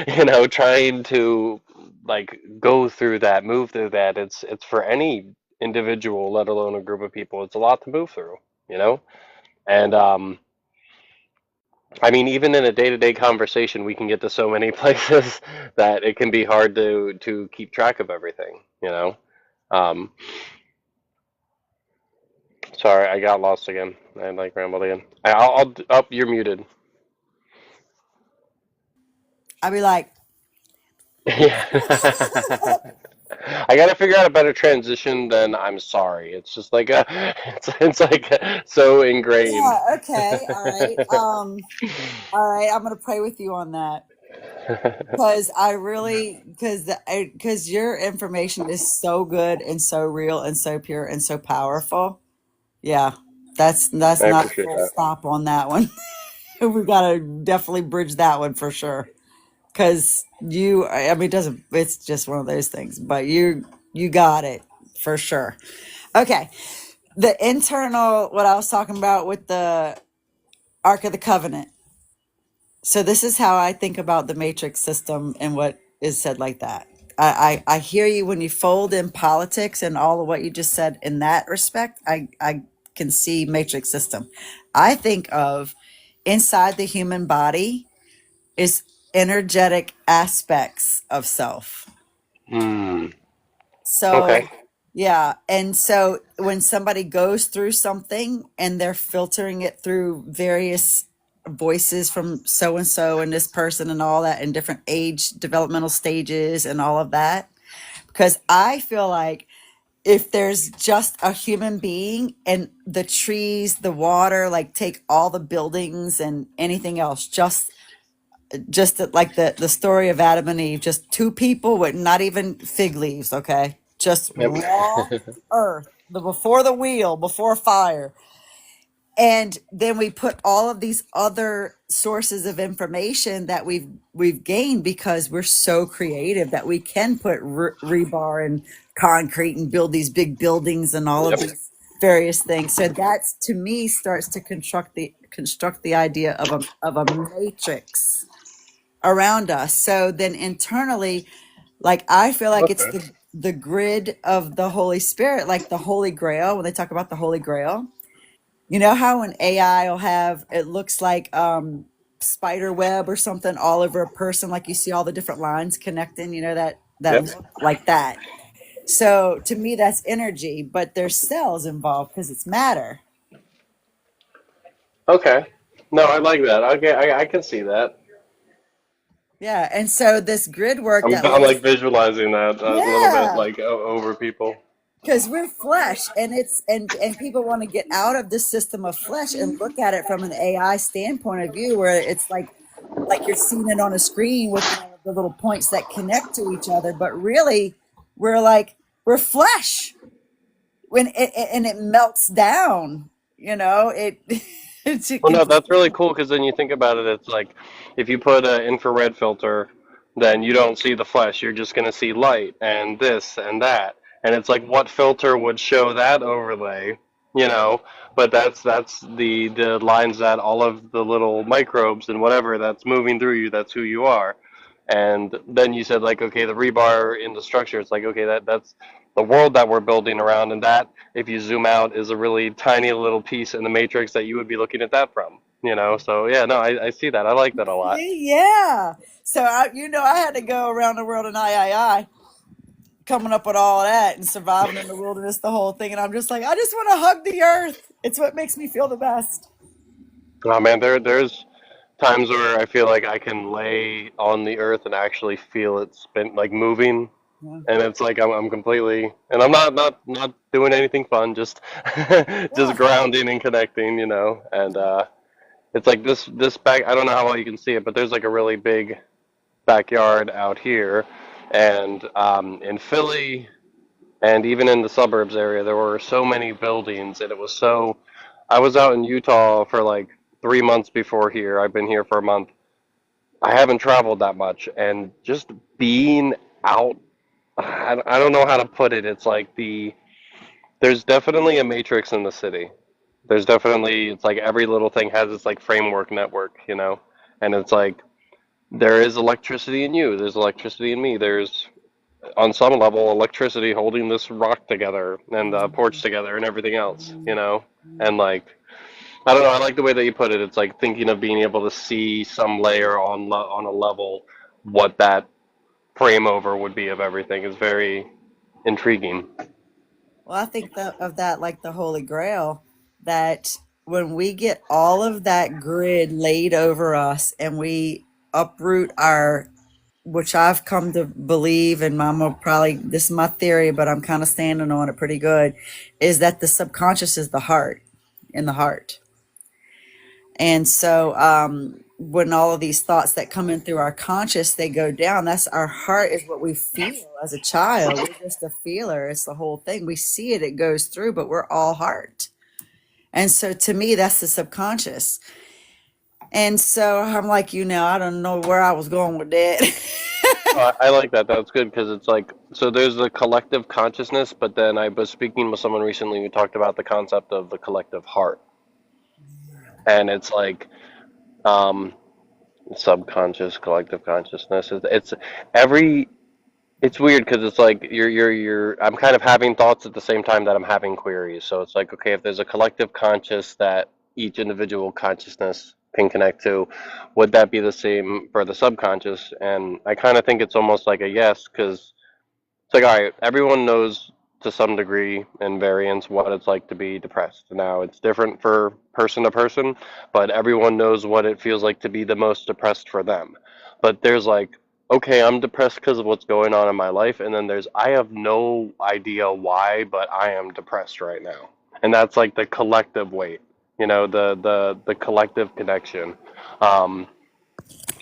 You know, trying to like go through that, move through that. It's for any individual, let alone a group of people, it's a lot to move through, you know? And I mean, even in a day-to-day conversation, we can get to so many places that it can be hard to keep track of everything, you know? Um, Sorry, I got lost again. I like rambled again. I'll up. You're muted. I'll be like, Yeah. I gotta figure out a better transition than I'm sorry. It's just like it's like so ingrained. yeah, okay, all right. All right, I'm gonna pray with you on that. because I really because your information is so good and so real and so pure and so powerful. Yeah, that's I not a appreciate full that. stop on that one. We got to definitely bridge that one for sure. Because I mean, it doesn't. It's just one of those things. But you got it for sure. Okay, the internal. What I was talking about with the Ark of the Covenant. So this is how I think about the matrix system and what is said like that. I hear you when you fold in politics and all of what you just said in that respect. I can see matrix system. I think of inside the human body is energetic aspects of self. Hmm. So, Okay. yeah. And so when somebody goes through something and they're filtering it through various voices from so and so and this person and all that in different age developmental stages and all of that, because I feel like if there's just a human being and the trees, the water, like take all the buildings and anything else, like the story of Adam and Eve, just two people with not even fig leaves, okay? Just Yep. raw earth, the before the wheel, before fire. And then we put all of these other sources of information that we've gained because we're so creative that we can put rebar and concrete and build these big buildings and all of Yep. these various things. So that's to me starts to construct the idea of a matrix around us. So then internally, like I feel like it's Okay. the grid of the Holy Spirit, like the Holy Grail. When they talk about the Holy Grail, you know how an AI will have it looks like spider web or something all over a person, like you see all the different lines connecting. You know that Yep. look like that. So to me, that's energy, but there's cells involved because it's matter. Okay. No, I like that. Okay, I can see that. Yeah, and so this grid work that I'm lets like visualizing that a little bit yeah, like over people. because we're flesh and it's and people want to get out of this system of flesh and look at it from an AI standpoint of view where it's like you're seeing it on a screen with all of the little points that connect to each other, but really we're flesh when and it melts down, it it Well, can no, that's really cool because then you think about it, it's like if you put an infrared filter, then you don't see the flesh. You're just going to see light and this and that. And it's like what filter would show that overlay, you know? But that's the lines that all of the little microbes and whatever that's moving through you, that's who you are. And then you said like, okay, the rebar in the structure, it's like, okay, that's the world that we're building around, and that if you zoom out is a really tiny little piece in the matrix that you would be looking at that from, you know? So yeah, no, I see that. I like that a lot. see, yeah. So I had to go around the world in I coming up with all that and surviving in the wilderness, the whole thing. And I'm just like, I just want to hug the earth. It's what makes me feel the best. Oh man, there's times where I feel like I can lay on the earth and actually feel it spin like moving, Yeah. and it's like I'm completely, and I'm not doing anything fun, just just Yeah. grounding and connecting, and it's like this back. I don't know how well you can see it, but there's like a really big backyard out here, and in Philly and even in the suburbs area, there were so many buildings, and it was so. I was out in Utah for like 3 months before here. I've been here for a month. I haven't traveled that much, and just being out, I don't know how to put it. It's like there's definitely a matrix in the city. There's definitely, it's like every little thing has its like framework network, and it's like there is electricity in you. There's electricity in me. There's on some level electricity holding this rock together and the porch together and everything else, and like I don't know, I like the way that you put it. It's like thinking of being able to see some layer on a level what that frame over would be of everything is very intriguing. Well, I think of that like the Holy Grail, that when we get all of that grid laid over us and we uproot which I've come to believe, and I'm gonna probably, this is my theory, but I'm kind of standing on it pretty good, is that the subconscious is the heart, in the heart. And so when all of these thoughts that come in through our conscious, they go down. That's our heart is what we feel as a child. We're just a feeler. It's the whole thing. We see it, it goes through, but we're all heart. And so to me, that's the subconscious. And so I'm like, I don't know where I was going with that. I like that. That's good because it's like, so there's the collective consciousness, but then I was speaking with someone recently who talked about the concept of the collective heart. And it's like, um, subconscious, collective consciousness. It's every, it's weird because it's like I'm kind of having thoughts at the same time that I'm having queries. So it's like, okay, if there's a collective conscious that each individual consciousness can connect to, would that be the same for the subconscious? And I kind of think it's almost like a yes, because it's like, all right, everyone knows to some degree and variance what it's like to be depressed. Now, it's different for person to person, but everyone knows what it feels like to be the most depressed for them. But there's like, okay, I'm depressed because of what's going on in my life, and then there's, I have no idea why, but I am depressed right now. And that's like the collective weight, the collective connection. Um,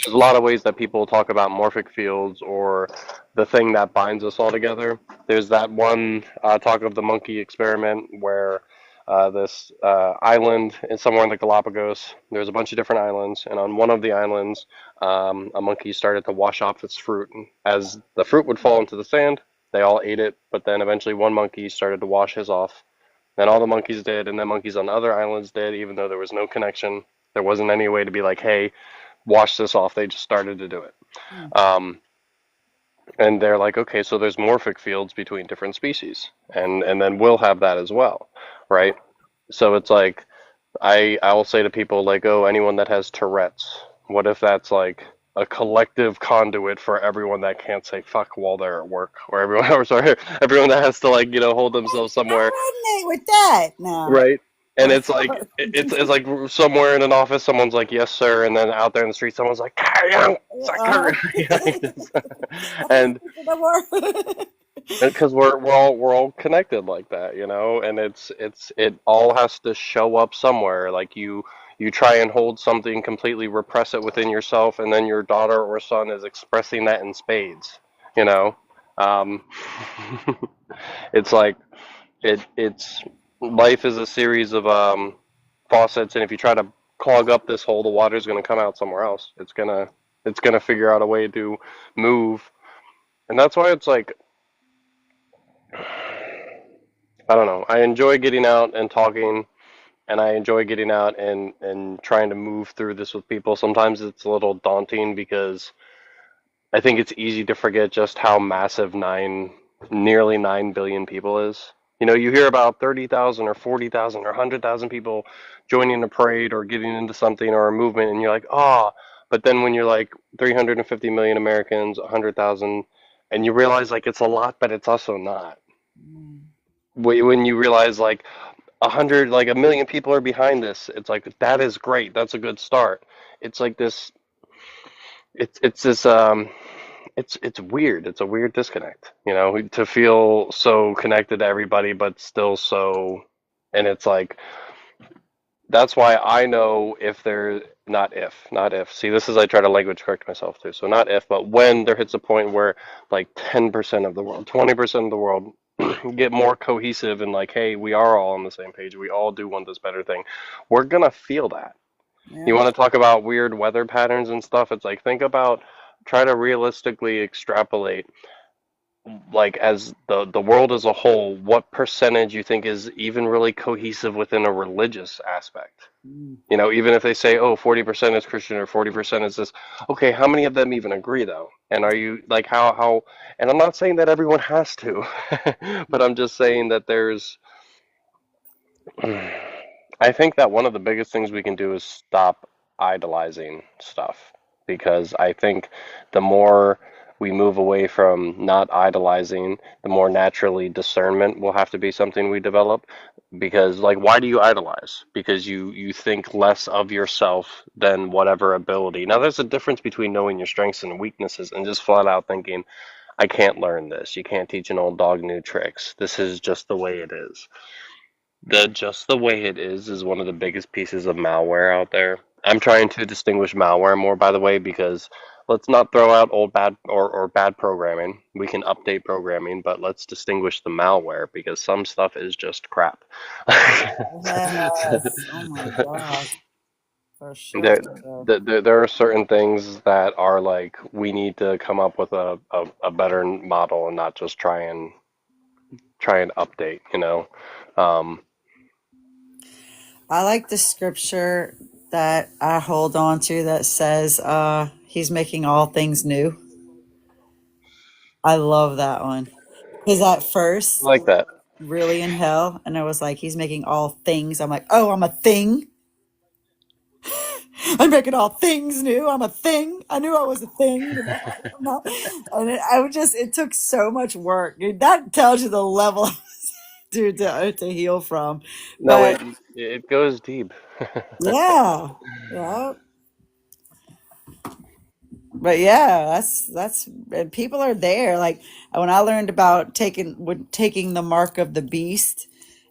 there's a lot of ways that people talk about morphic fields or the thing that binds us all together. There's that one talk of the monkey experiment where this island is somewhere in the Galapagos. There's a bunch of different islands, and on one of the islands, a monkey started to wash off its fruit. As the fruit would fall into the sand, they all ate it, but then eventually one monkey started to wash his off. Then all the monkeys did, and then monkeys on other islands did, even though there was no connection. There wasn't any way to be like, hey, wash this off. They just started to do it. Um, and they're like, okay, so there's morphic fields between different species, and then we'll have that as well, right? So it's like I will say to people like, oh, anyone that has Tourette's, what if that's like a collective conduit for everyone that can't say fuck while they're at work, or everyone, or sorry, everyone that has to like hold themselves somewhere. I resonate with that now. Right. And Or it's like it's like somewhere in an office, someone's like, "Yes, sir," and then out there in the street, someone's like, "Carry on, uh, sucker," and because we're all connected like that, and it all has to show up somewhere. Like you try and hold something, completely repress it within yourself, and then your daughter or son is expressing that in spades, you know. Um, it's like it's life is a series of faucets, and if you try to clog up this hole, the water's going to come out somewhere else. It's gonna figure out a way to move, and that's why it's like I don't know. I enjoy getting out and talking, and I enjoy getting out and trying to move through this with people. Sometimes it's a little daunting because I think it's easy to forget just how massive nearly 9 billion people is. You hear about 30,000 or 40,000 or 100,000 people joining a parade or getting into something or a movement, and you're like, oh, but then when you're like 350 million Americans, 100,000, and you realize like it's a lot, but it's also not. When you realize like 100, like a million people are behind this, it's like that is great. That's a good start. It's like this. It's this. It's weird. It's a weird disconnect, to feel so connected to everybody, but still so. And it's like that's why I know if there not if. See, this is I try to language correct myself too. So not if, but when there hits a point where like 10% of the world, 20% of the world get more cohesive and like, hey, we are all on the same page. We all do want this better thing. We're gonna feel that. You yeah. want to talk about weird weather patterns and stuff? It's like think about try to realistically extrapolate like as the world as a whole, what percentage you think is even really cohesive within a religious aspect? Even if they say, oh, 40% is Christian or 40% is this, okay, how many of them even agree though? And are you like how and I'm not saying that everyone has to, but I'm just saying that there's I think that one of the biggest things we can do is stop idolizing stuff because I think the more we move away from not idolizing, the more naturally discernment will have to be something we develop. Because, like, why do you idolize? Because you think less of yourself than whatever ability. Now, there's a difference between knowing your strengths and weaknesses and just flat out thinking, I can't learn this. You can't teach an old dog new tricks. This is just the way it is. The just the way it is one of the biggest pieces of malware out there. I'm trying to distinguish malware more, by the way, because let's not throw out old bad or bad programming. We can update programming, but let's distinguish the malware because some stuff is just crap. Yes. Oh my gosh. For sure. There, For sure. there are certain things that are like we need to come up with a better model and not just try and update, you know. Um, I like the scripture that I hold on to that says, he's making all things new. I love that one. Because at first, like that. really in hell, and I was like, he's making all things. I'm like, oh, I'm a thing. I'm making all things new. I'm a thing. I knew I was a thing. You know? I'm not- and I would just, it took so much work. Dude, that tells you the level, dude, to heal from. No, But it goes deep. yeah, yeah. But yeah, that's and people are there. Like when I learned about taking the mark of the beast,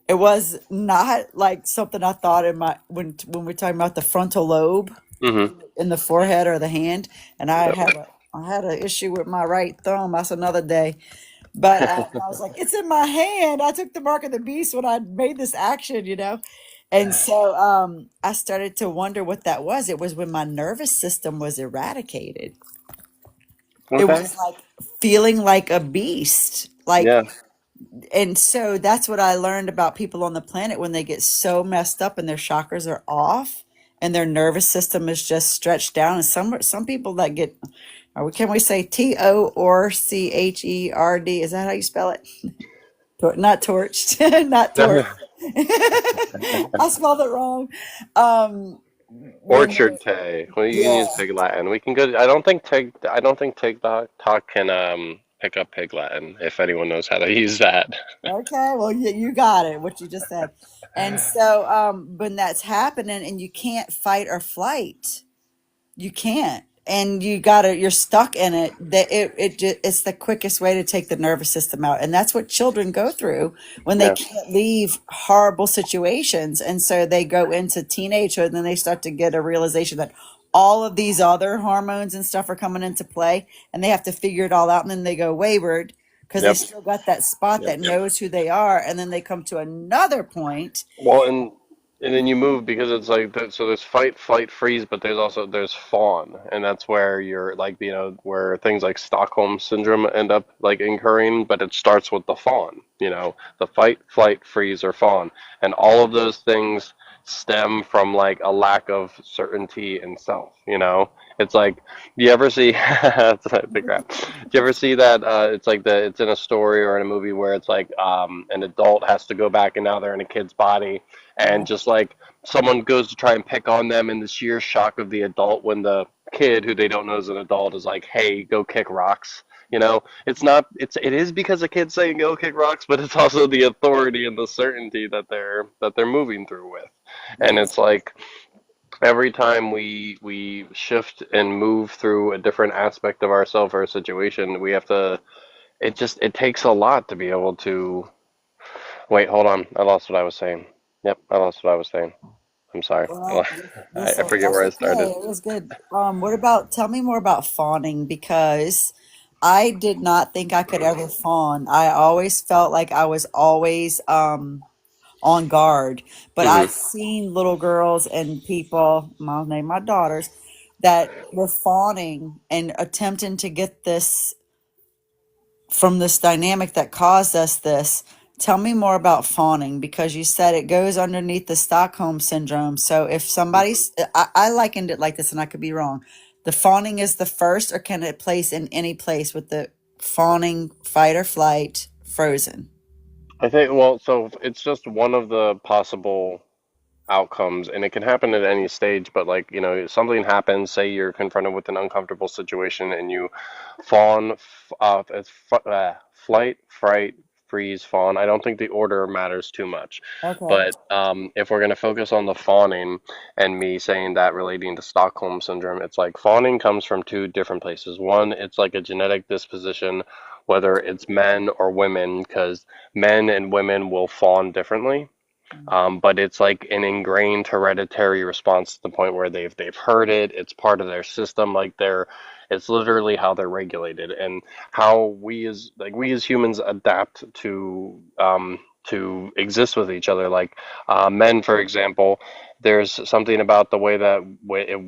it was not like something I thought in my when we're talking about the frontal lobe Hmm. in the forehead or the hand. And Yep. I had an issue with my right thumb. That's another day. But I was like, it's in my hand. I took the mark of the beast when I made this action, you know. And so I started to wonder what that was. It was when my nervous system was eradicated. It Okay. was like feeling like a beast. Like, Yeah. and so that's what I learned about people on the planet when they get so messed up and their chakras are off and their nervous system is just stretched down. And some people that get, or can we say TO or CHERD? Is that how you spell it? Not torched, not torched. I spelled it wrong. Um, when Orchard Tay. Well, you can yeah. use Pig Latin. We can go. I don't think Tig. I don't think Tig Talk can pick up Pig Latin if anyone knows how to use that. Okay, well, you got it, what you just said. And so, when that's happening and you can't fight or flight, you can't. And you're stuck in it. That it's the quickest way to take the nervous system out. And that's what children go through when they Yeah. can't leave horrible situations. And so they go into teenagehood and then they start to get a realization that all of these other hormones and stuff are coming into play and they have to figure it all out. And then they go wayward because they Yep. still got that spot Yep. that knows who they are. And then they come to another point. Well, and then you move because it's like so there's fight, flight, freeze, but there's fawn, and that's where you're like where things like Stockholm syndrome end up like incurring, but it starts with the fawn, the fight, flight, freeze, or fawn, and all of those things stem from like a lack of certainty in self. It's like, do you ever see that's a big crap. Do you ever see that it's like it's in a story or in a movie where it's like an adult has to go back and now they're in a kid's body and just like someone goes to try and pick on them in the sheer shock of the adult when the kid who they don't know is an adult is like, hey, go kick rocks. It is because a kid's saying go kick rocks, but it's also the authority and the certainty that they're moving through with. And Yes. it's like every time we shift and move through a different aspect of ourselves or a situation, we have to it takes a lot to be able to wait, hold on. I lost what I was saying. Yep, I lost what I was saying. I'm sorry. Well, I forget that's where I okay. started. It was good. What about, tell me more about fawning because I did not think I could ever fawn. I always felt like I was always on guard. But I've Hmm. seen little girls and people, I'll name my daughters, that were fawning and attempting to get this from this dynamic that caused us this. Tell me more about fawning because you said it goes underneath the Stockholm syndrome. So if somebody's, I likened it like this, and I could be wrong. The fawning is the first, or can it place in any place with the fawning, fight or flight, frozen? I think, well, so it's just one of the possible outcomes, and it can happen at any stage, but like, something happens, say you're confronted with an uncomfortable situation and you fawn, flight, fright, freeze, fawn. I don't think the order matters too much. Okay. But if we're going to focus on the fawning and me saying that relating to Stockholm syndrome, it's like fawning comes from two different places. One, it's like a genetic disposition, whether it's men or women, because men and women will fawn differently. But it's like an ingrained hereditary response to the point where they've heard it. It's part of their system. It's literally how they're regulated and how we as humans adapt to exist with each other. Like men, for example, there's something about the way that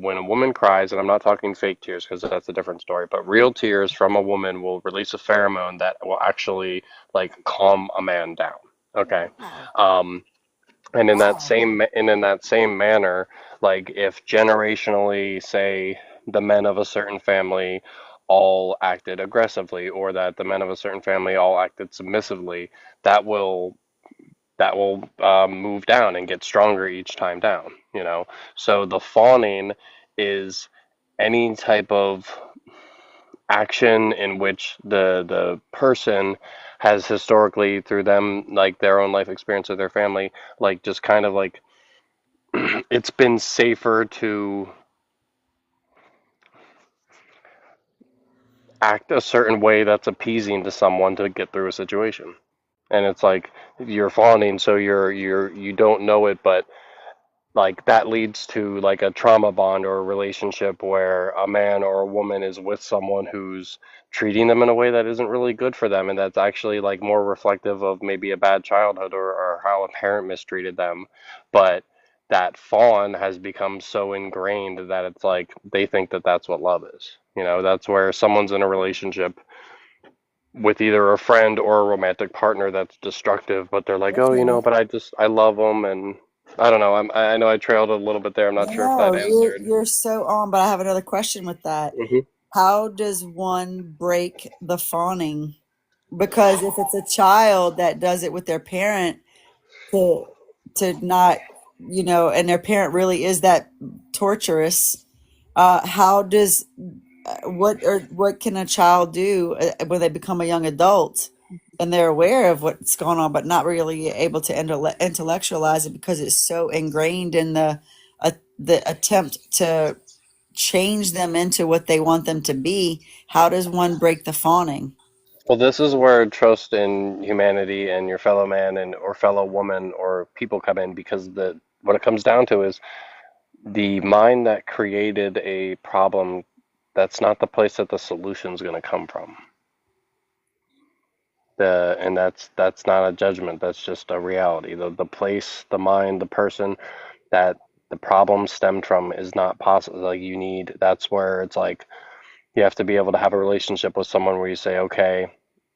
when a woman cries, and I'm not talking fake tears because that's a different story, but real tears from a woman will release a pheromone that will actually like calm a man down. Okay. Wow. Um, Wow. and in that same manner, like if generationally, say the men of a certain family all acted aggressively, or that the men of a certain family all acted submissively, that will move down and get stronger each time down. You know, so the fawning is any type of action in which the person has historically through them like their own life experience of their family like just kind of like it's been safer to act a certain way that's appeasing to someone to get through a situation. And it's like you're fawning, so you don't know it, but like that leads to like a trauma bond or a relationship where a man or a woman is with someone who's treating them in a way that isn't really good for them, and that's actually like more reflective of maybe a bad childhood or how a parent mistreated them. But that fawn has become so ingrained that it's like they think that that's what love is. You know, that's where someone's in a relationship with either a friend or a romantic partner that's destructive, but they're like, oh, you know, Okay. but I love them, and I don't know. I know I trailed a little bit there. I'm not sure if that No, answered. you're so on, but I have another question with that. Hmm. How does one break the fawning? Because if it's a child that does it with their parent to not, and their parent really is that torturous, how does what can a child do when they become a young adult and they're aware of what's going on, but not really able to intellectualize it because it's so ingrained in the attempt to change them into what they want them to be. How does one break the fawning? Well, this is where trust in humanity and your fellow man and or fellow woman or people come in because the what it comes down to is the mind that created a problem. That's not the place that the solution's going to come from. And that's not a judgment. That's just a reality. The place, the mind, the person that the problem stemmed from is not possible. Like you need. That's where it's like you have to be able to have a relationship with someone where you say, okay,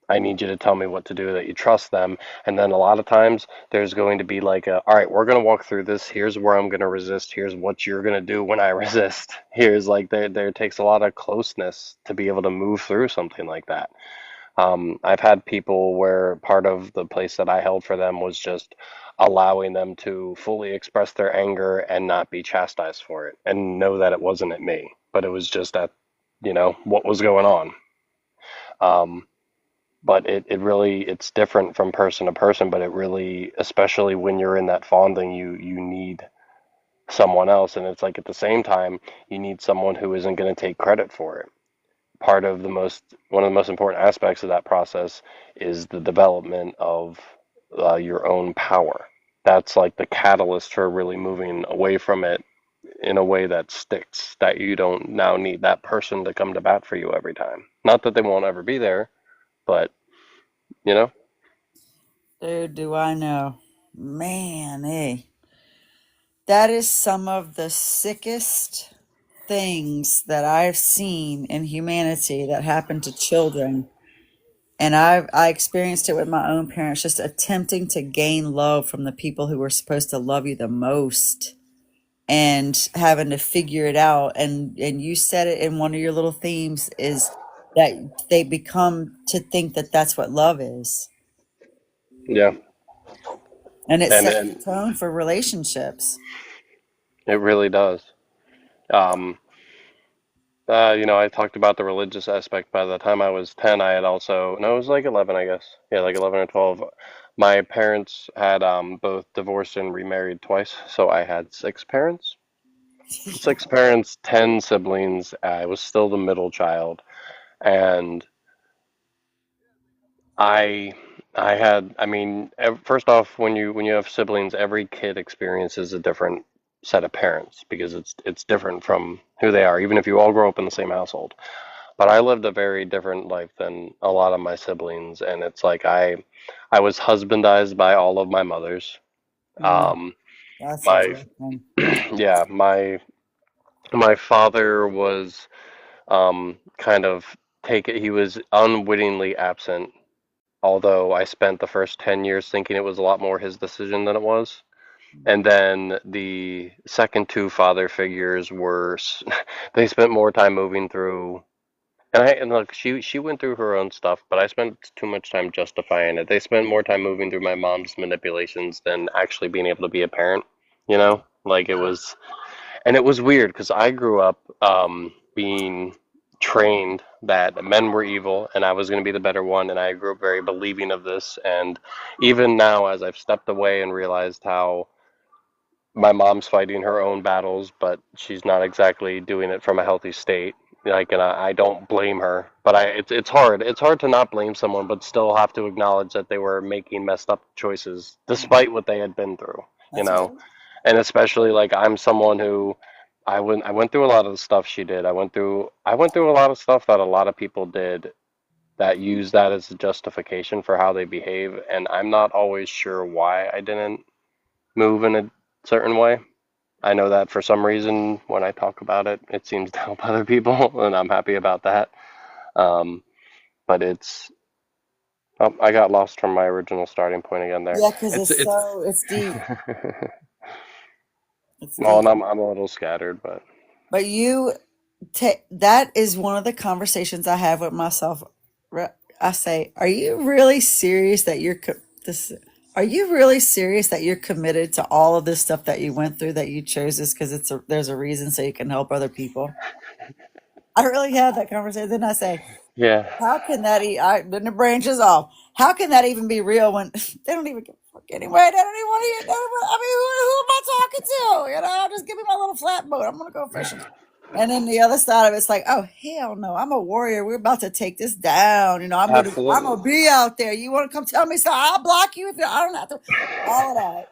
I need you to tell me what to do, that you trust them. And then a lot of times there's going to be like all right, we're going to walk through this. Here's where I'm going to resist. Here's what you're going to do when I resist. Here's like there takes a lot of closeness to be able to move through something like that. I've had people where part of the place that I held for them was just allowing them to fully express their anger and not be chastised for it and know that it wasn't at me, but it was just at, what was going on. Um, but it really, it's different from person to person, but it really, especially when you're in that fondling, you need someone else. And it's like at the same time, you need someone who isn't going to take credit for it. One of the most important aspects of that process is the development of your own power. That's like the catalyst for really moving away from it in a way that sticks, that you don't now need that person to come to bat for you every time. Not that they won't ever be there, but you know, Dude, do I know? Man, that is some of the sickest things that I've seen in humanity that happen to children. And I experienced it with my own parents, just attempting to gain love from the people who were supposed to love you the most and having to figure it out. And you said it in one of your little themes is that they become to think that that's what love is. yeah, And it sets the and tone for relationships. it really does. Um, I talked about the religious aspect. By the time I was 10, I had also, no, it was like 11, I guess. Yeah, like 11 or 12. My parents had both divorced and remarried twice, so I had six parents, 10 siblings. I was still the middle child, and I I mean, first off, when you have siblings, every kid experiences a different set of parents because it's different from who they are, even if you all grow up in the same household. But I lived a very different life than a lot of my siblings, and it's like I was husbandized by all of my mothers. Mm, Um, that's a my rough one. yeah, my father was kind of he was unwittingly absent, although I spent the first 10 years thinking it was a lot more his decision than it was. And then the second two father figures they spent more time moving through. And look, she went through her own stuff, but I spent too much time justifying it. They spent more time moving through my mom's manipulations than actually being able to be a parent, you know? Like it was, and it was weird because I grew up being trained that men were evil and I was going to be the better one, and I grew up very believing of this. And even now, as I've stepped away and realized how my mom's fighting her own battles, but she's not exactly doing it from a healthy state. Like, and I don't blame her, but it's hard. It's hard to not blame someone, but still have to acknowledge that they were making messed up choices despite what they had been through, you That's know. right. And especially like I'm someone who I went through a lot of the stuff she did. I went through a lot of stuff that a lot of people did that use that as a justification for how they behave, and I'm not always sure why I didn't move in a certain way. I know that for some reason, when I talk about it, it seems to help other people, and I'm happy about that. Um, but oh, I got lost from my original starting point again there. Yeah, because It's it's deep. It's well, and deep. I'm a little scattered, but But that is one of the conversations I have with myself. I say, "Are you really serious that this? Are you really serious that you're committed to all of this stuff that you went through? That you chose this because there's a reason so you can help other people." I really had that conversation. Then I say, yeah, how can that? Then the branches off. How can that even be real when they don't even give a fuck anyway? They don't even want to hear. I mean, who am I talking to? Just give me my little flatboat. I'm gonna go fishing. And then the other side of it's like, oh hell no, I'm a warrior. We're about to take this down. I'm absolutely. gonna be out there. You want to come tell me so? I'll block you if you. I don't have to. All of that.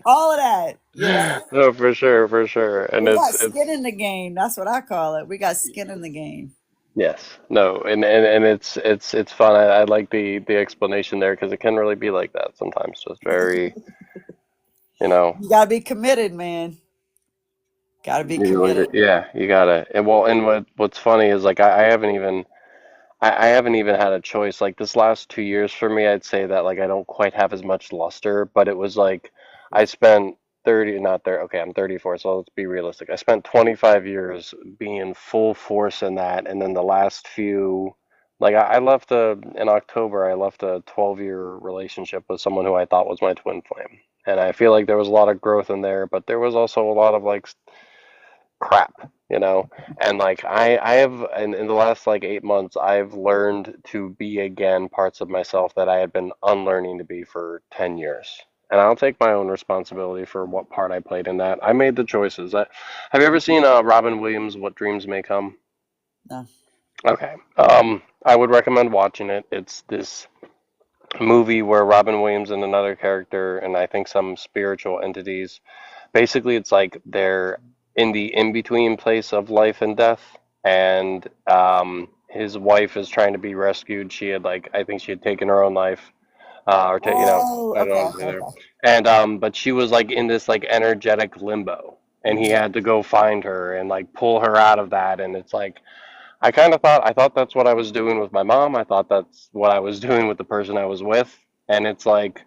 All of that. No, for sure, and We got it's skin in the game. That's what I call it. We got skin in the game. yes, no, and it's fun. I like the explanation there because it can really be like that sometimes. Just very, you know. You gotta be committed, man. Gotta be committed. Yeah, you gotta. And well, and what's funny is like I haven't even had a choice. Like this last 2 years for me, I'd say that like I don't quite have as much luster, but it was like I spent 30, not 30, okay, I'm 34, so let's be realistic. I spent 25 years being full force in that, and then the last few, like I left in October, I left a 12-year relationship with someone who I thought was my twin flame. And I feel like there was a lot of growth in there, but there was also a lot of like crap, you know? And like I have in the last like 8 months, I've learned to be again parts of myself that I had been unlearning to be for 10 years. And I'll take my own responsibility for what part I played in that. I made the choices. Have you ever seen Robin Williams' What Dreams May Come? No. Okay. I would recommend watching it. It's this movie where Robin Williams and another character, and I think some spiritual entities, basically it's like they're in the in-between place of life and death, and his wife is trying to be rescued. She had like I think she had taken her own life, Oh, I don't okay, know okay, there. okay. And but she was like in this like energetic limbo, and he had to go find her and like pull her out of that. And it's like I thought that's what I was doing with my mom. I thought that's what I was doing with the person I was with. And it's like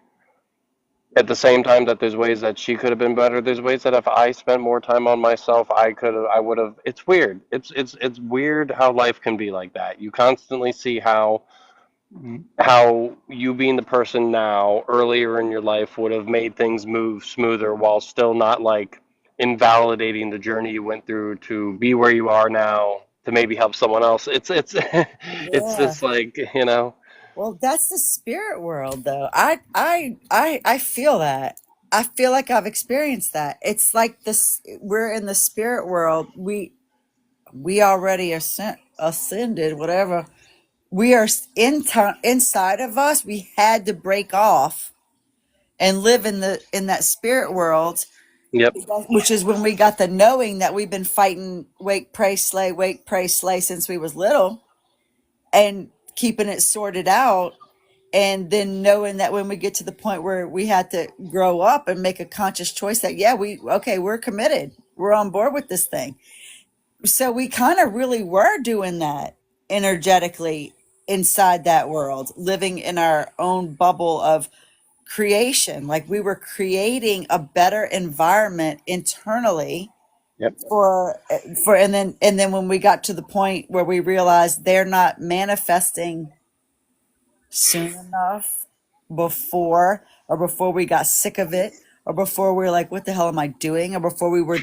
at the same time that there's ways that she could have been better, there's ways that if I spent more time on myself, I would have. It's weird. It's weird how life can be like that. You constantly see how you being the person now earlier in your life would have made things move smoother while still not like invalidating the journey you went through to be where you are now to maybe help someone else. It's it's Yeah. just like, you know. Well, that's the spirit world, though. I feel that. I feel like I've experienced that. It's like this. We're in the spirit world. We already ascended, whatever. we are inside of us. We had to break off and live in that spirit world, Yep. which is when we got the knowing that we've been fighting wake, pray, slay since we was little, and keeping it sorted out. And then knowing that when we get to the point where we had to grow up and make a conscious choice that, yeah, we're committed. We're on board with this thing. So we kind of really were doing that energetically inside that world, living in our own bubble of creation. Like we were creating a better environment internally Yep. for and then when we got to the point where we realized they're not manifesting soon enough, before we got sick of it, or before we were like, what the hell am I doing, or before we were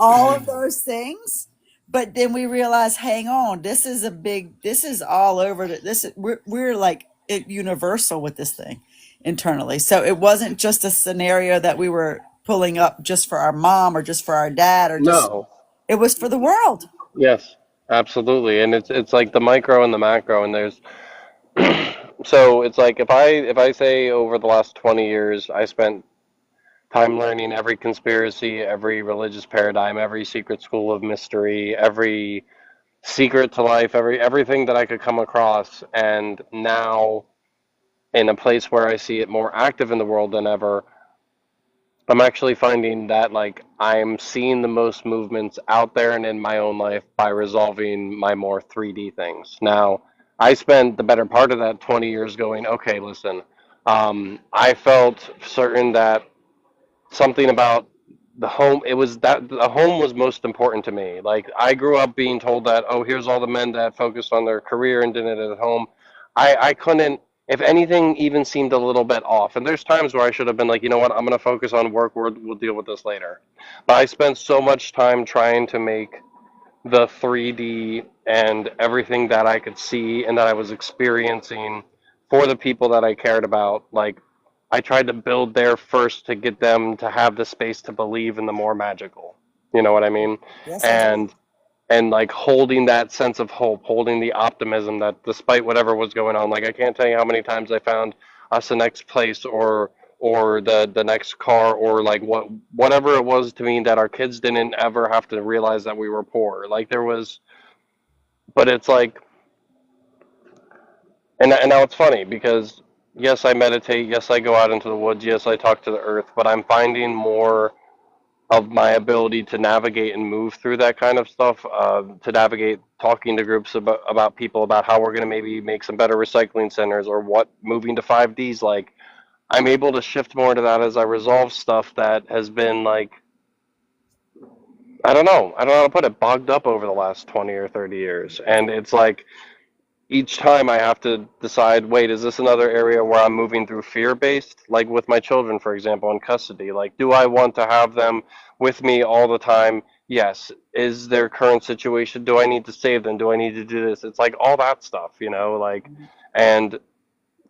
all of those things. But then we realized, hang on, this is all over. We're like universal with this thing internally. So it wasn't just a scenario that we were pulling up just for our mom or just for our dad or just, No. it was for the world. Yes. Absolutely. And it's like the micro and the macro, and there's so it's like if I say over the last 20 years I spent time learning every conspiracy, every religious paradigm, every secret school of mystery, every secret to life, everything that I could come across, and now in a place where I see it more active in the world than ever, I'm actually finding that like I'm seeing the most movements out there and in my own life by resolving my more 3D things. Now, I spent the better part of that 20 years going, okay, listen, I felt certain that something about the home, it was that the home was most important to me. Like I grew up being told that, oh, here's all the men that focused on their career and did it at home. I couldn't, if anything even seemed a little bit off, and there's times where I should have been like, you know what, I'm going to focus on work, we'll deal with this later. But I spent so much time trying to make the 3D and everything that I could see and that I was experiencing for the people that I cared about. Like, I tried to build there first to get them to have the space to believe in the more magical. You know what I mean? Yes, I do. And like holding that sense of hope, holding the optimism that despite whatever was going on, like I can't tell you how many times I found us the next place or the next car or like whatever it was to me that our kids didn't ever have to realize that we were poor. Like there was, but it's like, and now it's funny because yes, I meditate, yes, I go out into the woods, yes, I talk to the earth, but I'm finding more of my ability to navigate and move through that kind of stuff, to navigate talking to groups about people about how we're going to maybe make some better recycling centers or what moving to 5Ds like. I'm able to shift more into that as I resolve stuff that has been like, I don't know how to put it, bogged up over the last 20 or 30 years. And it's like each time I have to decide, wait, is this another area where I'm moving through fear based? Like with my children, for example, in custody. Like, do I want to have them with me all the time? Yes. Is their current situation, do I need to save them? Do I need to do this? It's like all that stuff, like, and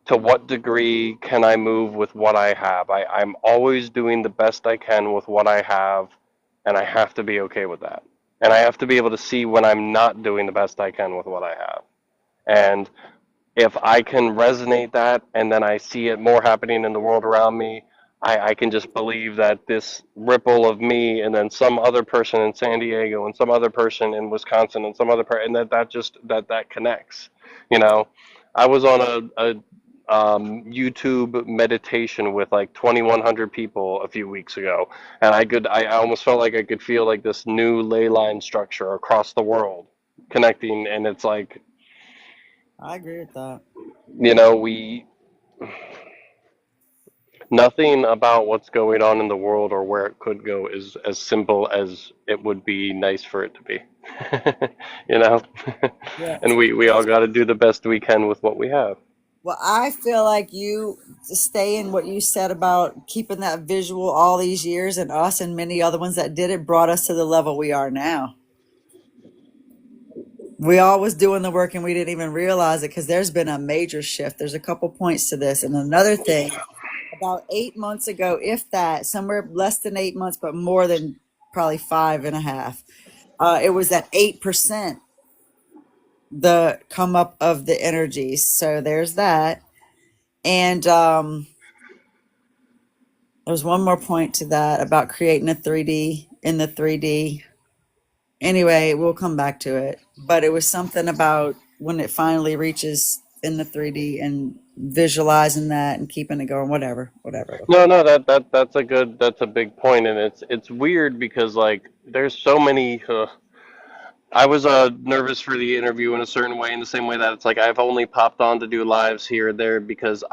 to what degree can I move with what I have? I'm always doing the best I can with what I have, and I have to be okay with that. And I have to be able to see when I'm not doing the best I can with what I have. And if I can resonate that and then I see it more happening in the world around me, I can just believe that this ripple of me and then some other person in San Diego and some other person in Wisconsin and some other person, and that connects. You know, I was on a YouTube meditation with like 2,100 people a few weeks ago, and I almost felt like I could feel like this new ley line structure across the world connecting, and it's like, I agree with that. we nothing about what's going on in the world or where it could go is as simple as it would be nice for it to be. you know? Yeah. And we all got to do the best we can with what we have. Well, I feel like you stay in what you said about keeping that visual all these years, and us and many other ones that did it brought us to the level we are now. We all was doing the work and we didn't even realize it because there's been a major shift. There's a couple points to this. And another thing, about 8 months ago, if that, somewhere less than 8 months, but more than probably 5.5, it was at 8%. the come up of the energies. So there's that. And there's one more point to that about creating a 3D in the 3D. Anyway, we'll come back to it. But it was something about when it finally reaches in the 3D and visualizing that and keeping it going, whatever, whatever. No, no, that's a big point, and it's weird because like there's so many. I was nervous for the interview in a certain way, in the same way that it's like I've only popped on to do lives here or there because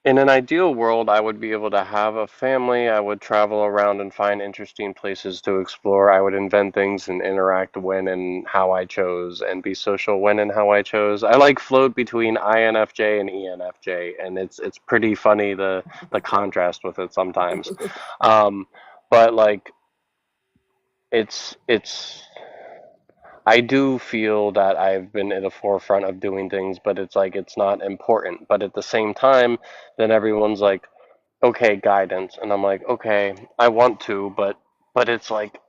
in an ideal world, I would be able to have a family. I would travel around and find interesting places to explore. I would invent things and interact when and how I chose, and be social when and how I chose. I like float between INFJ and ENFJ, and it's pretty funny the contrast with it sometimes. Um, but like it's I do feel that I've been at the forefront of doing things, but it's like it's not important. But at the same time, then everyone's like, okay, guidance, and I'm like, okay, I want to, but it's like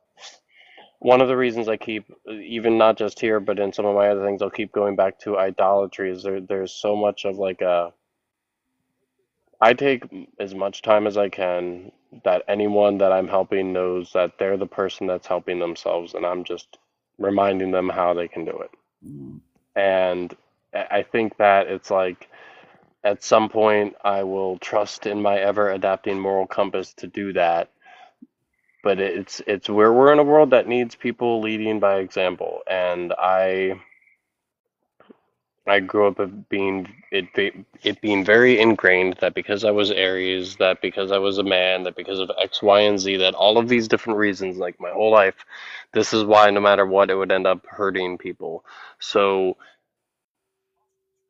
one of the reasons I keep, even not just here, but in some of my other things, I'll keep going back to idolatry. Is there's so much of like a I take as much time as I can that anyone that I'm helping knows that they're the person that's helping themselves, and I'm just reminding them how they can do it. Mm. And I think that it's like at some point I will trust in my ever adapting moral compass to do that. But it's where we're in a world that needs people leading by example, and I grew up of it being very ingrained that because I was Aries, that because I was a man, that because of X, Y, and Z, that all of these different reasons, like my whole life, this is why no matter what, it would end up hurting people. So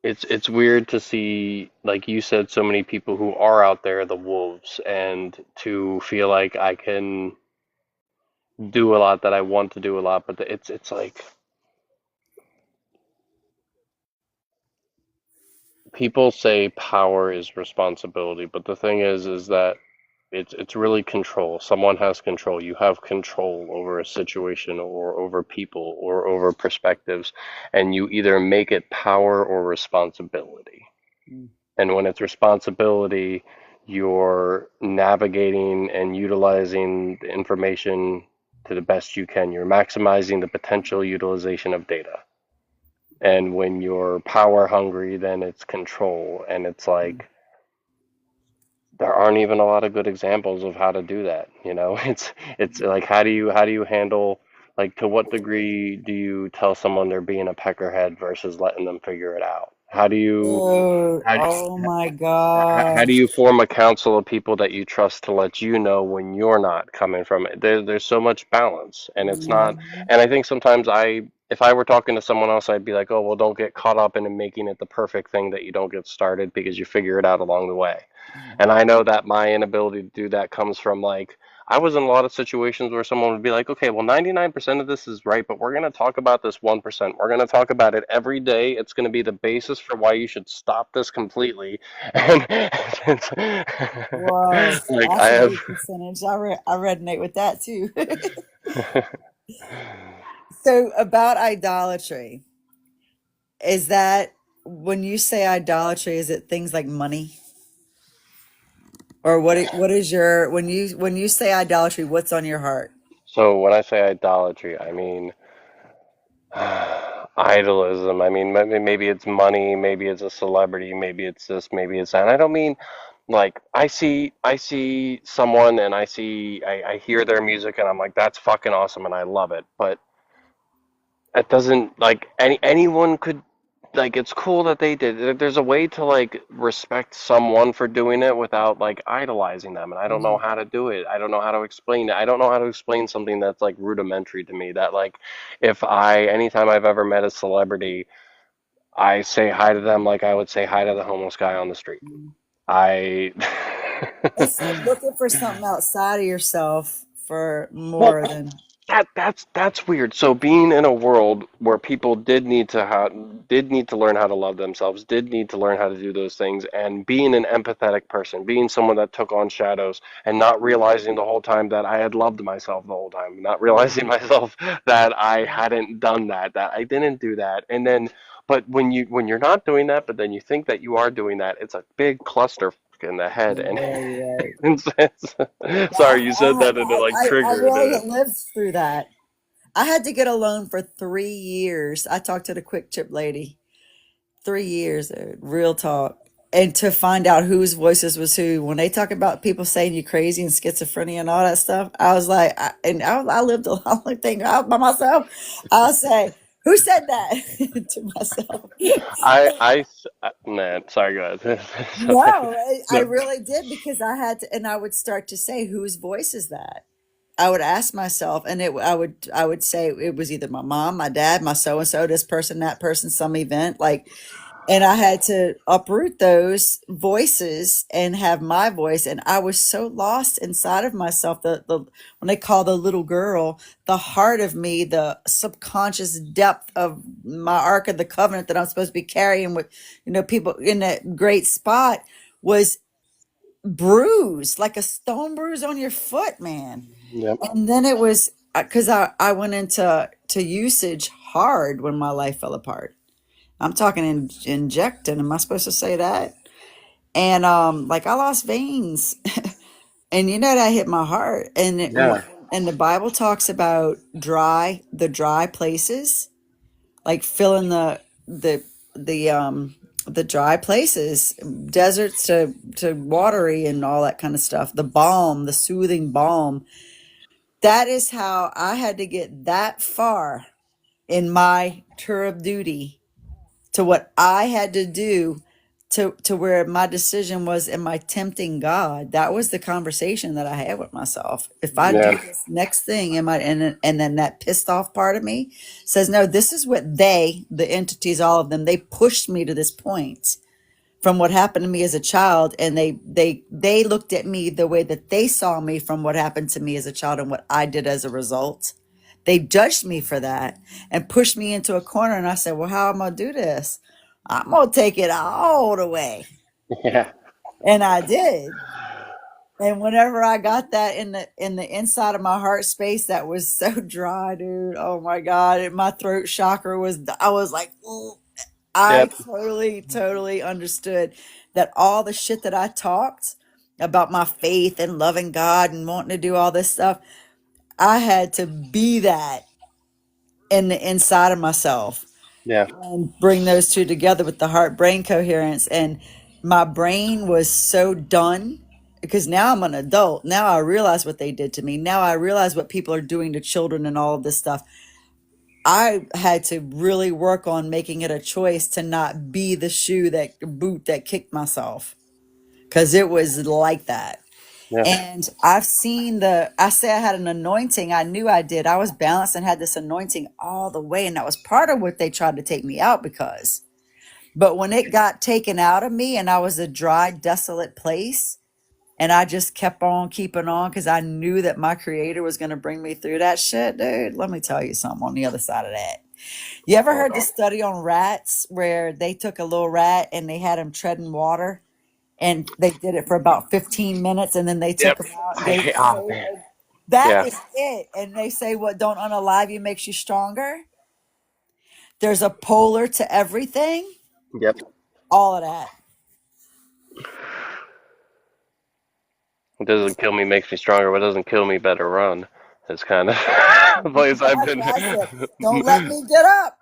it's weird to see, like you said, so many people who are out there, the wolves, and to feel like I can do a lot, that I want to do a lot, but it's like people say power is responsibility, but the thing is that it's really control. Someone has control. You have control over a situation or over people or over perspectives, and you either make it power or responsibility. Mm. And when it's responsibility, you're navigating and utilizing the information to the best you can. You're maximizing the potential utilization of data. And when you're power hungry, then it's control. And it's Mm. like there aren't even a lot of good examples of how to do that. You know, it's like how do you handle, like, to what degree do you tell someone they're being a peckerhead versus letting them figure it out? Oh, How do oh my how do gosh. you form a council of people that you trust to let you know when you're not coming from it? There's so much balance, and it's not. Mhm. And I think sometimes if I were talking to someone else, I'd be like, oh, well, don't get caught up in making it the perfect thing that you don't get started because you figure it out along the way. And I know that my inability to do that comes from like, I was in a lot of situations where someone would be like, okay, well, 99% of this is right, but we're going to talk about this 1%. We're going to talk about it every day. It's going to be the basis for why you should stop this completely. And it's, Whoa, like I that's a have, big percentage. I resonate with that too. So about idolatry, is that when you say idolatry, is it things like money? Or what is your when you say idolatry, what's on your heart? so when I say idolatry, I mean idolism. I mean, maybe it's money, maybe it's a celebrity, maybe it's this, maybe it's that. And I don't mean like I see someone and I hear their music and I'm like, that's fucking awesome and I love it. But it doesn't like anyone could like it's cool that they did. There's a way to like respect someone for doing it without like idolizing them, and I don't know Mhm. how to do it. I don't know how to explain it. I don't know how to explain something that's like rudimentary to me. That like if I anytime I've ever met a celebrity, I say hi to them like I would say hi to the homeless guy on the street. Mhm. I It's like looking for something outside of yourself for well, more than. That's weird. So being in a world where people did need to learn how to love themselves, did need to learn how to do those things, and being an empathetic person, being someone that took on shadows, and not realizing the whole time that I had loved myself the whole time, not realizing myself that I hadn't done that, that I didn't do that, and then, but when you're not doing that, but then you think that you are doing that, it's a big cluster in the head, and Right. sorry, you said that and it like I triggered really it. lived through that. I had to get a loan for 3 years. I talked to the quick chip lady. 3 years, dude, real talk. And to find out whose voices was who. When they talk about people saying you crazy and schizophrenia and all that stuff, I was like, I lived a long thing out by myself. I'll say, who said that to myself? Man, sorry, go ahead. No, I No, really did because I had to, and I would start to say, whose voice is that? I would ask myself, and I would say it was either my mom, my dad, my so and so, this person, that person, some event, like, and I had to uproot those voices and have my voice. And I was so lost inside of myself. The when they call the little girl, the heart of me, the subconscious depth of my Ark of the Covenant that I'm supposed to be carrying with, people in that great spot was bruised, like a stone bruise on your foot, man. yep, And then it was because I went into usage hard when my life fell apart. I'm talking injecting. Am I supposed to say that? And like I lost veins, and that hit my heart. And yeah, and the Bible talks about the dry places, like filling the dry places, deserts to watery and all that kind of stuff. The balm, the soothing balm. That is how I had to get that far in my tour of duty to what I had to do to where my decision was, am I tempting God? That was the conversation that I had with myself. If I do yeah, this next thing, am I, and then that pissed off part of me says, no, this is what the entities, all of them, they pushed me to this point from what happened to me as a child, and they looked at me the way that they saw me from what happened to me as a child and what I did as a result. They judged me for that and pushed me into a corner, and I said, well, how am I gonna do this? I'm gonna take it all the way. yeah, And I did. And whenever I got that in the inside of my heart space that was so dry, dude, oh my God, and my throat chakra was, I was like, "Ooh." I yep, totally understood that all the shit that I talked about my faith and loving God and wanting to do all this stuff, I had to be that in the inside of myself yeah, and bring those two together with the heart brain coherence. And my brain was so done because now I'm an adult. Now I realize what they did to me. Now I realize what people are doing to children and all of this stuff. I had to really work on making it a choice to not be the boot that kicked myself because it was like that. yeah, And I say I had an anointing. I knew I did. I was balanced and had this anointing all the way. And that was part of what they tried to take me out because. But when it got taken out of me and I was a dry, desolate place, and I just kept on keeping on because I knew that my creator was going to bring me through that shit, dude. Let me tell you something on the other side of that. You ever hold heard the on. study on rats where they took a little rat and they had him treading water and they did it for about 15 minutes and then they Yep, took him out, I gave hate. him Oh food? man, That yeah, is it. And they say what don't unalive you makes you stronger. There's a polar to everything. yep. All of that. What doesn't kill me makes me stronger. What doesn't kill me better run. It's kind of the place I've That's been. what I said. Don't let me get up.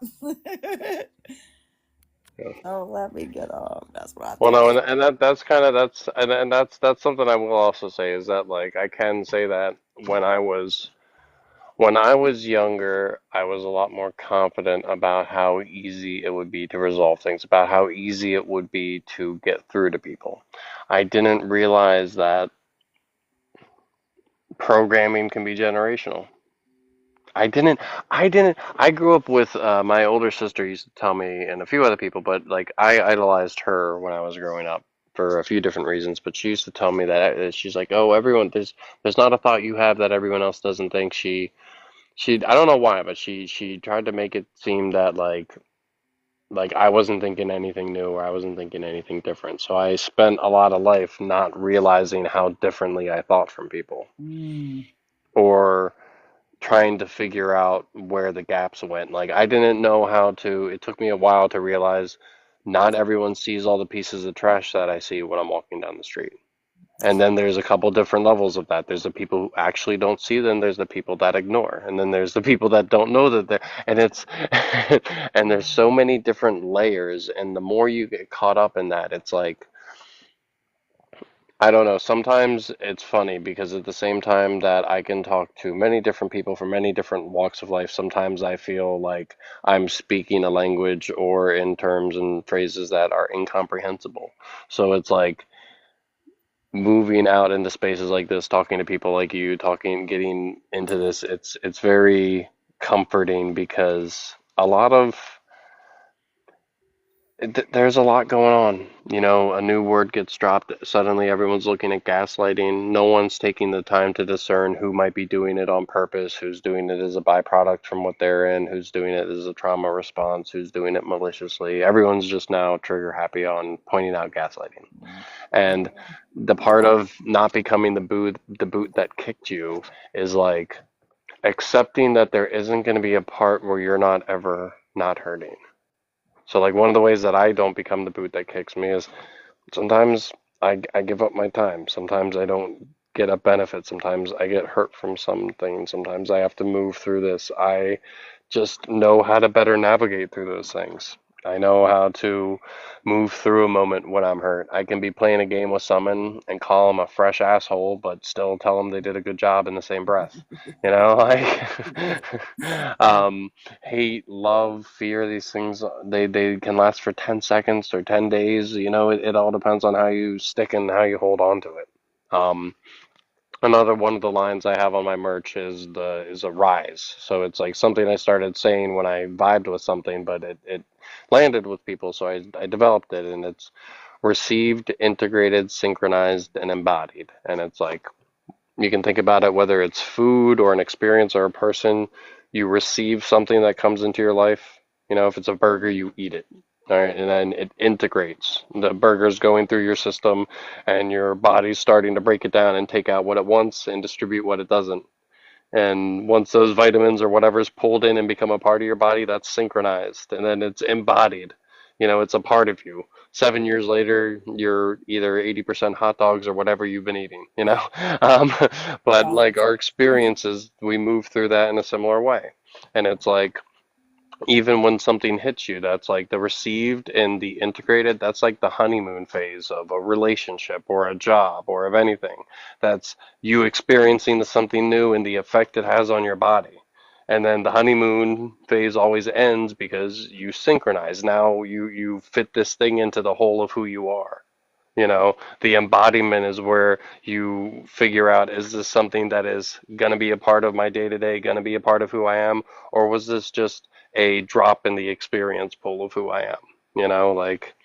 Don't let me get up. That's what I Well, think. no, and that's kind of and that's something I will also say is that like I can say that when I was younger, I was a lot more confident about how easy it would be to resolve things, about how easy it would be to get through to people. I didn't realize that programming can be generational. I didn't, I grew up with my older sister used to tell me, and a few other people, but like I idolized her when I was growing up for a few different reasons. But she used to tell me that she's like, oh, everyone, there's not a thought you have that everyone else doesn't think. I don't know why, but she tried to make it seem that like I wasn't thinking anything new or I wasn't thinking anything different. So I spent a lot of life not realizing how differently I thought from people Mm. or trying to figure out where the gaps went. Like I didn't know how to, it took me a while to realize not everyone sees all the pieces of trash that I see when I'm walking down the street. And then there's a couple different levels of that. There's the people who actually don't see them. There's the people that ignore. And then there's the people that don't know that they're, and it's, and there's so many different layers. And the more you get caught up in that, it's like, I don't know. Sometimes it's funny because at the same time that I can talk to many different people from many different walks of life, sometimes I feel like I'm speaking a language or in terms and phrases that are incomprehensible. So it's like, moving out into spaces like this, talking to people like you, talking, getting into this, it's very comforting because a lot of there's a lot going on. You know, a new word gets dropped, suddenly everyone's looking at gaslighting. No one's taking the time to discern who might be doing it on purpose, who's doing it as a byproduct from what they're in, who's doing it as a trauma response, who's doing it maliciously. Everyone's just now trigger happy on pointing out gaslighting. And the part of not becoming the boot that kicked you is like accepting that there isn't going to be a part where you're not ever not hurting. So like one of the ways that I don't become the boot that kicks me is sometimes I give up my time. Sometimes I don't get a benefit. Sometimes I get hurt from something. Sometimes I have to move through this. I just know how to better navigate through those things. I know how to move through a moment when I'm hurt. I can be playing a game with someone and call them a fresh asshole, but still tell them they did a good job in the same breath. You know, like hate, love, fear, these things they can last for 10 seconds or 10 days. You know, it all depends on how you stick and how you hold on to it. Um, Another one of the lines I have on my merch is a rise. So it's like something I started saying when I vibed with something, but it landed with people, so I developed it, and it's received, integrated, synchronized, and embodied. And it's like you can think about it whether it's food or an experience or a person, you receive something that comes into your life. You know, if it's a burger, you eat it. All right, and then it integrates. The burger's going through your system, and your body's starting to break it down and take out what it wants and distribute what it doesn't. And once those vitamins or whatever's pulled in and become a part of your body, that's synchronized. And then it's embodied. You know, it's a part of you. 7 years later, you're either 80% hot dogs or whatever you've been eating, you know? Um, but Yeah. like our experiences, we move through that in a similar way. And it's like, even when something hits you, that's like the received and the integrated, that's like the honeymoon phase of a relationship or a job or of anything. That's you experiencing something new and the effect it has on your body. And then the honeymoon phase always ends because you synchronize. Now you fit this thing into the whole of who you are. You know, the embodiment is where you figure out, is this something that is going to be a part of my day to day, going to be a part of who I am, or was this just a drop in the experience pool of who I am? You know, like,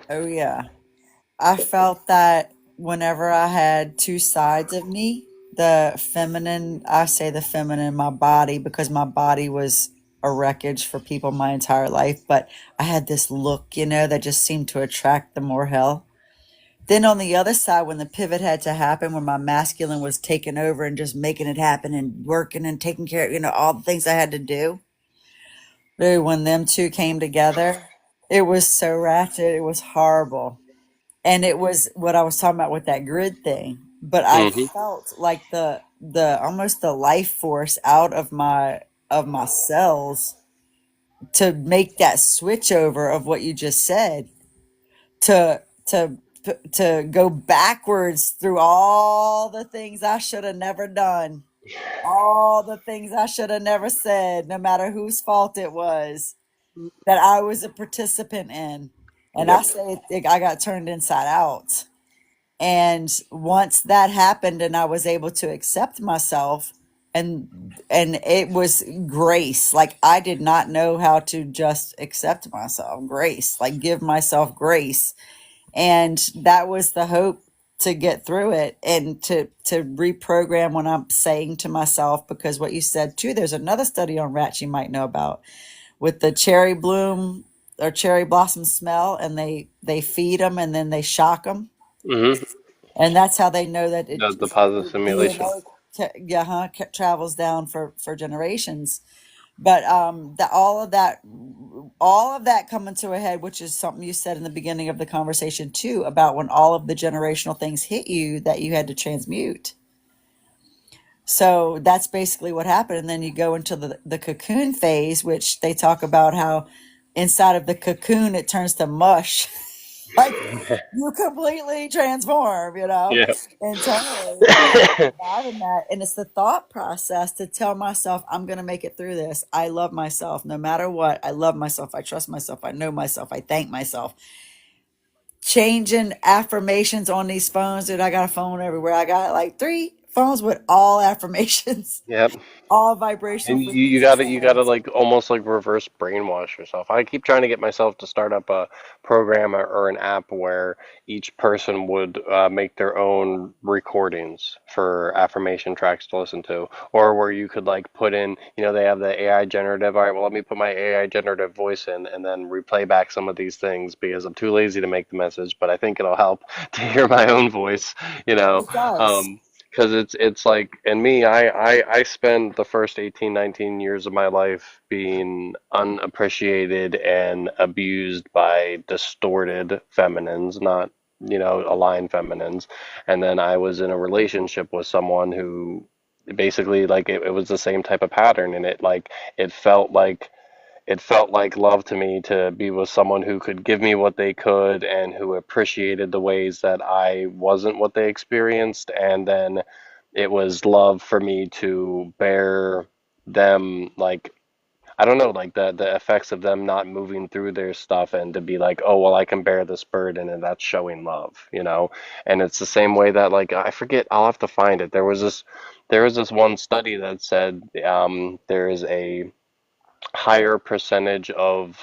Oh yeah. I felt that whenever I had two sides of me, the feminine, I say the feminine, my body, because my body was a wreckage for people my entire life, but I had this look, that just seemed to attract the more hell. Then on the other side, when the pivot had to happen, when my masculine was taking over and just making it happen and working and taking care of, all the things I had to do, really, when them two came together, it was so ratchet. It was horrible. And it was what I was talking about with that grid thing. But I hmm felt like the almost the life force out of my cells to make that switch over of what you just said to to go backwards through all the things I should have never done, all the things I should have never said, no matter whose fault it was that I was a participant in. And I yep, say I got turned inside out. And once that happened and I was able to accept myself, and it was grace. Like I did not know how to just accept myself, grace, like give myself grace. And that was the hope to get through it and to reprogram what I'm saying to myself. Because what you said too, there's another study on rats you might know about with the cherry bloom or cherry blossom smell, and they feed them and then they shock them, Hmm. and that's how they know that The positive the simulation. DNA yeah, travels down for generations. But all of that coming to a head, which is something you said in the beginning of the conversation too, about when all of the generational things hit you that you had to transmute. So that's basically what happened. And then you go into the cocoon phase, which they talk about how inside of the cocoon it turns to mush. Like you completely transform, Yeah. internally when you survive in that. And it's the thought process to tell myself, I'm going to make it through this. I love myself no matter what. I love myself. I trust myself. I know myself. I thank myself. Changing affirmations on these phones, dude. I got a phone everywhere. I got like 3 phones with all affirmations, Yep. all vibrational And you frequency gotta settings. like almost like reverse brainwash yourself. I keep trying to get myself to start up a program or an app where each person would make their own recordings for affirmation tracks to listen to, or where you could like put in, they have the AI generative. All right, well, let me put my AI generative voice in and then replay back some of these things because I'm too lazy to make the message, but I think it'll help to hear my own voice, you know. It does. Um, because it's like, and me, I spent the first 18, 19 years of my life being unappreciated and abused by distorted feminines, not, aligned feminines. And then I was in a relationship with someone who basically like it was the same type of pattern, and it felt like it felt like love to me to be with someone who could give me what they could and who appreciated the ways that I wasn't what they experienced. And then it was love for me to bear them, like, I don't know, like the effects of them not moving through their stuff and to be like, oh, well, I can bear this burden and that's showing love. And it's the same way that, like, I forget, I'll have to find it. There was this one study that said there is a higher percentage of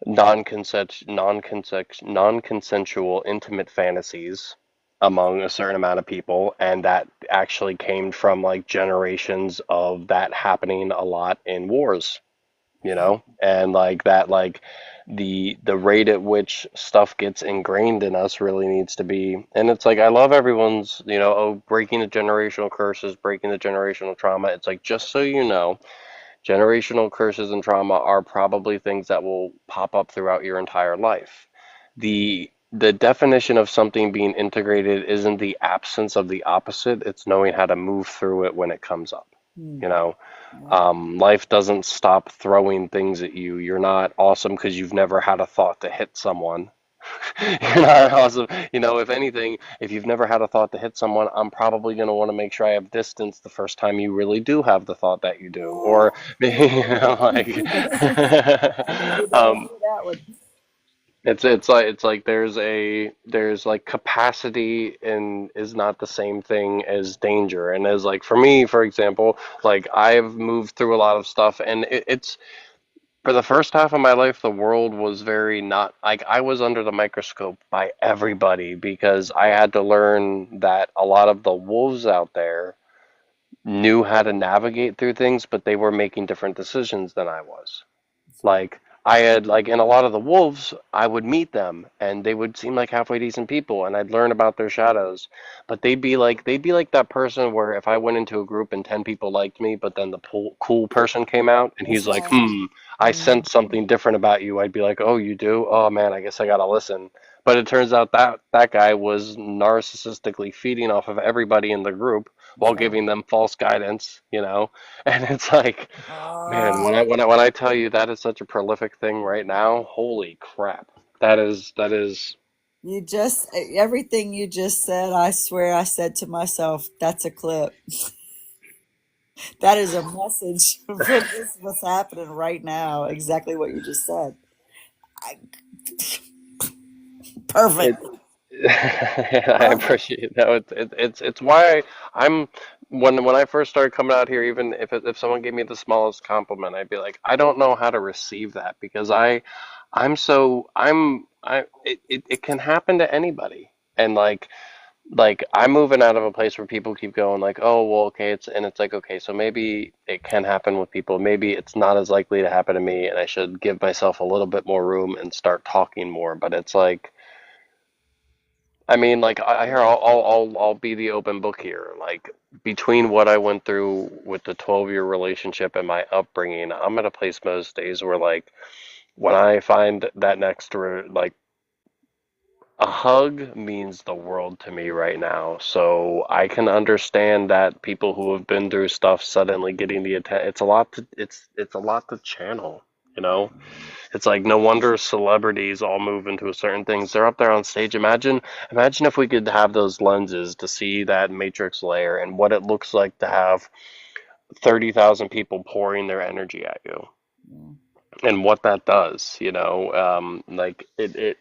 non-consensual intimate fantasies among a certain amount of people, and that actually came from like generations of that happening a lot in wars, and like that, like the rate at which stuff gets ingrained in us really needs to be. And it's like I love everyone's, oh, breaking the generational curses, breaking the generational trauma. It's like, just so you know, generational curses and trauma are probably things that will pop up throughout your entire life. The definition of something being integrated isn't the absence of the opposite, it's knowing how to move through it when it comes up. Hmm. You know, Yeah. Life doesn't stop throwing things at you. You're not awesome because you've never had a thought to hit someone. You're not awesome. If anything, if you've never had a thought to hit someone, I'm probably going to want to make sure I have distance the first time you really do have the thought that you do. Or, like, I needed to um, hear that one. it's like there's like capacity and is not the same thing as danger. And as like for me, for example, like I've moved through a lot of stuff, and it's for the first half of my life, the world was very not like I was under the microscope by everybody because I had to learn that a lot of the wolves out there knew how to navigate through things, but they were making different decisions than I was. That's right. Like I had like in a lot of the wolves, I would meet them and they would seem like halfway decent people and I'd learn about their shadows. But they'd be like that person where if I went into a group and 10 people liked me, but then the cool person came out and That's he's like, right. I Mhm. sense something different about you. I'd be like, "Oh, you do? Oh man, I guess I gotta listen." But it turns out that that guy was narcissistically feeding off of everybody in the group That's while right. giving them false guidance. And it's like, man, Uh, when I tell you that is such a prolific thing right now, holy crap. That is you just everything you just said, I swear I said to myself, that's a clip. That is a message for this what's happening right now. Exactly what you just said. I, it. perfect. I Perfect. appreciate that. It's why I'm when I first started coming out here, even if someone gave me the smallest compliment, I'd be like, I don't know how to receive that because I'm so I'm I it can happen to anybody. And like I'm moving out of a place where people keep going like, oh, well, okay, it's like, okay, so maybe it can happen with people. Maybe it's not as likely to happen to me, and I should give myself a little bit more room and start talking more. But it's like, I mean, like here, I'll be the open book here. Like between what I went through with the 12-year relationship and my upbringing, I'm at a place most days where like when I find that like a hug means the world to me right now. So I can understand that people who have been through stuff suddenly getting the attention. It's a lot to channel, you know? It's like no wonder celebrities all move into certain things. They're up there on stage. Imagine if we could have those lenses to see that matrix layer and what it looks like to have 30,000 people pouring their energy at you Yeah. and what that does, like it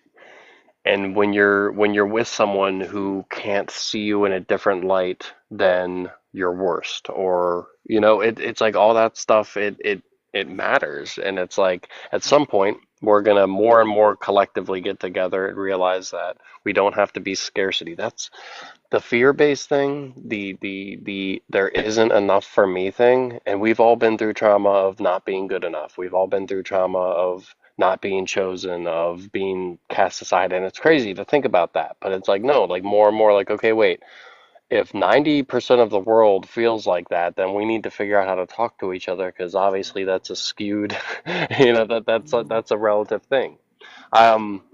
and when you're with someone who can't see you in a different light than your worst, or it's like all that stuff, it matters. And it's like at some point we're gonna more and more collectively get together and realize that we don't have to be scarcity. That's the fear-based thing, the there isn't enough for me thing, and we've all been through trauma of not being good enough. We've all been through trauma of not being chosen, of being cast aside, and it's crazy to think about that. But it's like no, like more and more like, okay, wait, if 90% of the world feels like that, then we need to figure out how to talk to each other because obviously that's a skewed, that's a relative thing.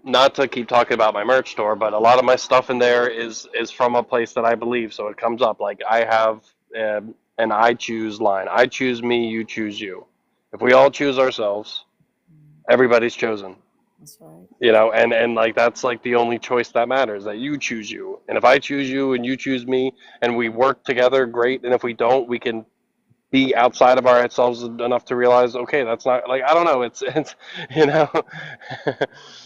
Not to keep talking about my merch store, but a lot of my stuff in there is from a place that I believe, so it comes up. Like I have an I choose line. I choose me, you choose you. If we all choose ourselves, Mm. everybody's chosen. That's right. And like that's like the only choice that matters, that you choose you. And if I choose you and you choose me and we work together, great. And if we don't, we can be outside of ourselves enough to realize, okay, that's not like I don't know, it's you know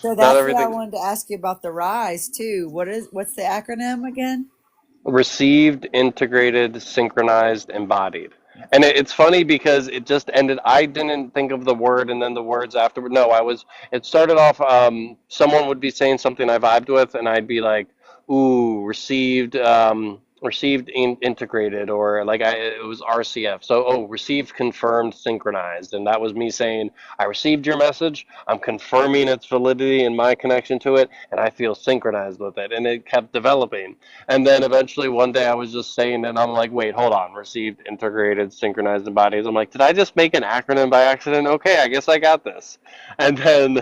So not that's what I everything. wanted to ask you about the rise too. What's the acronym again? Received, integrated, synchronized, embodied. And it's funny because it just ended. I didn't think of the word and then the words afterward. No, it started off, someone would be saying something I vibed with, and I'd be like, ooh, integrated, or like it was RCF. So, oh, received, confirmed, synchronized. And that was me saying, I received your message. I'm confirming its validity and my connection to it, and I feel synchronized with it. And it kept developing. And then eventually one day I was just saying, and I'm like, wait, hold on, received, integrated, synchronized embodies. I'm like, did I just make an acronym by accident? Okay, I guess I got this. And then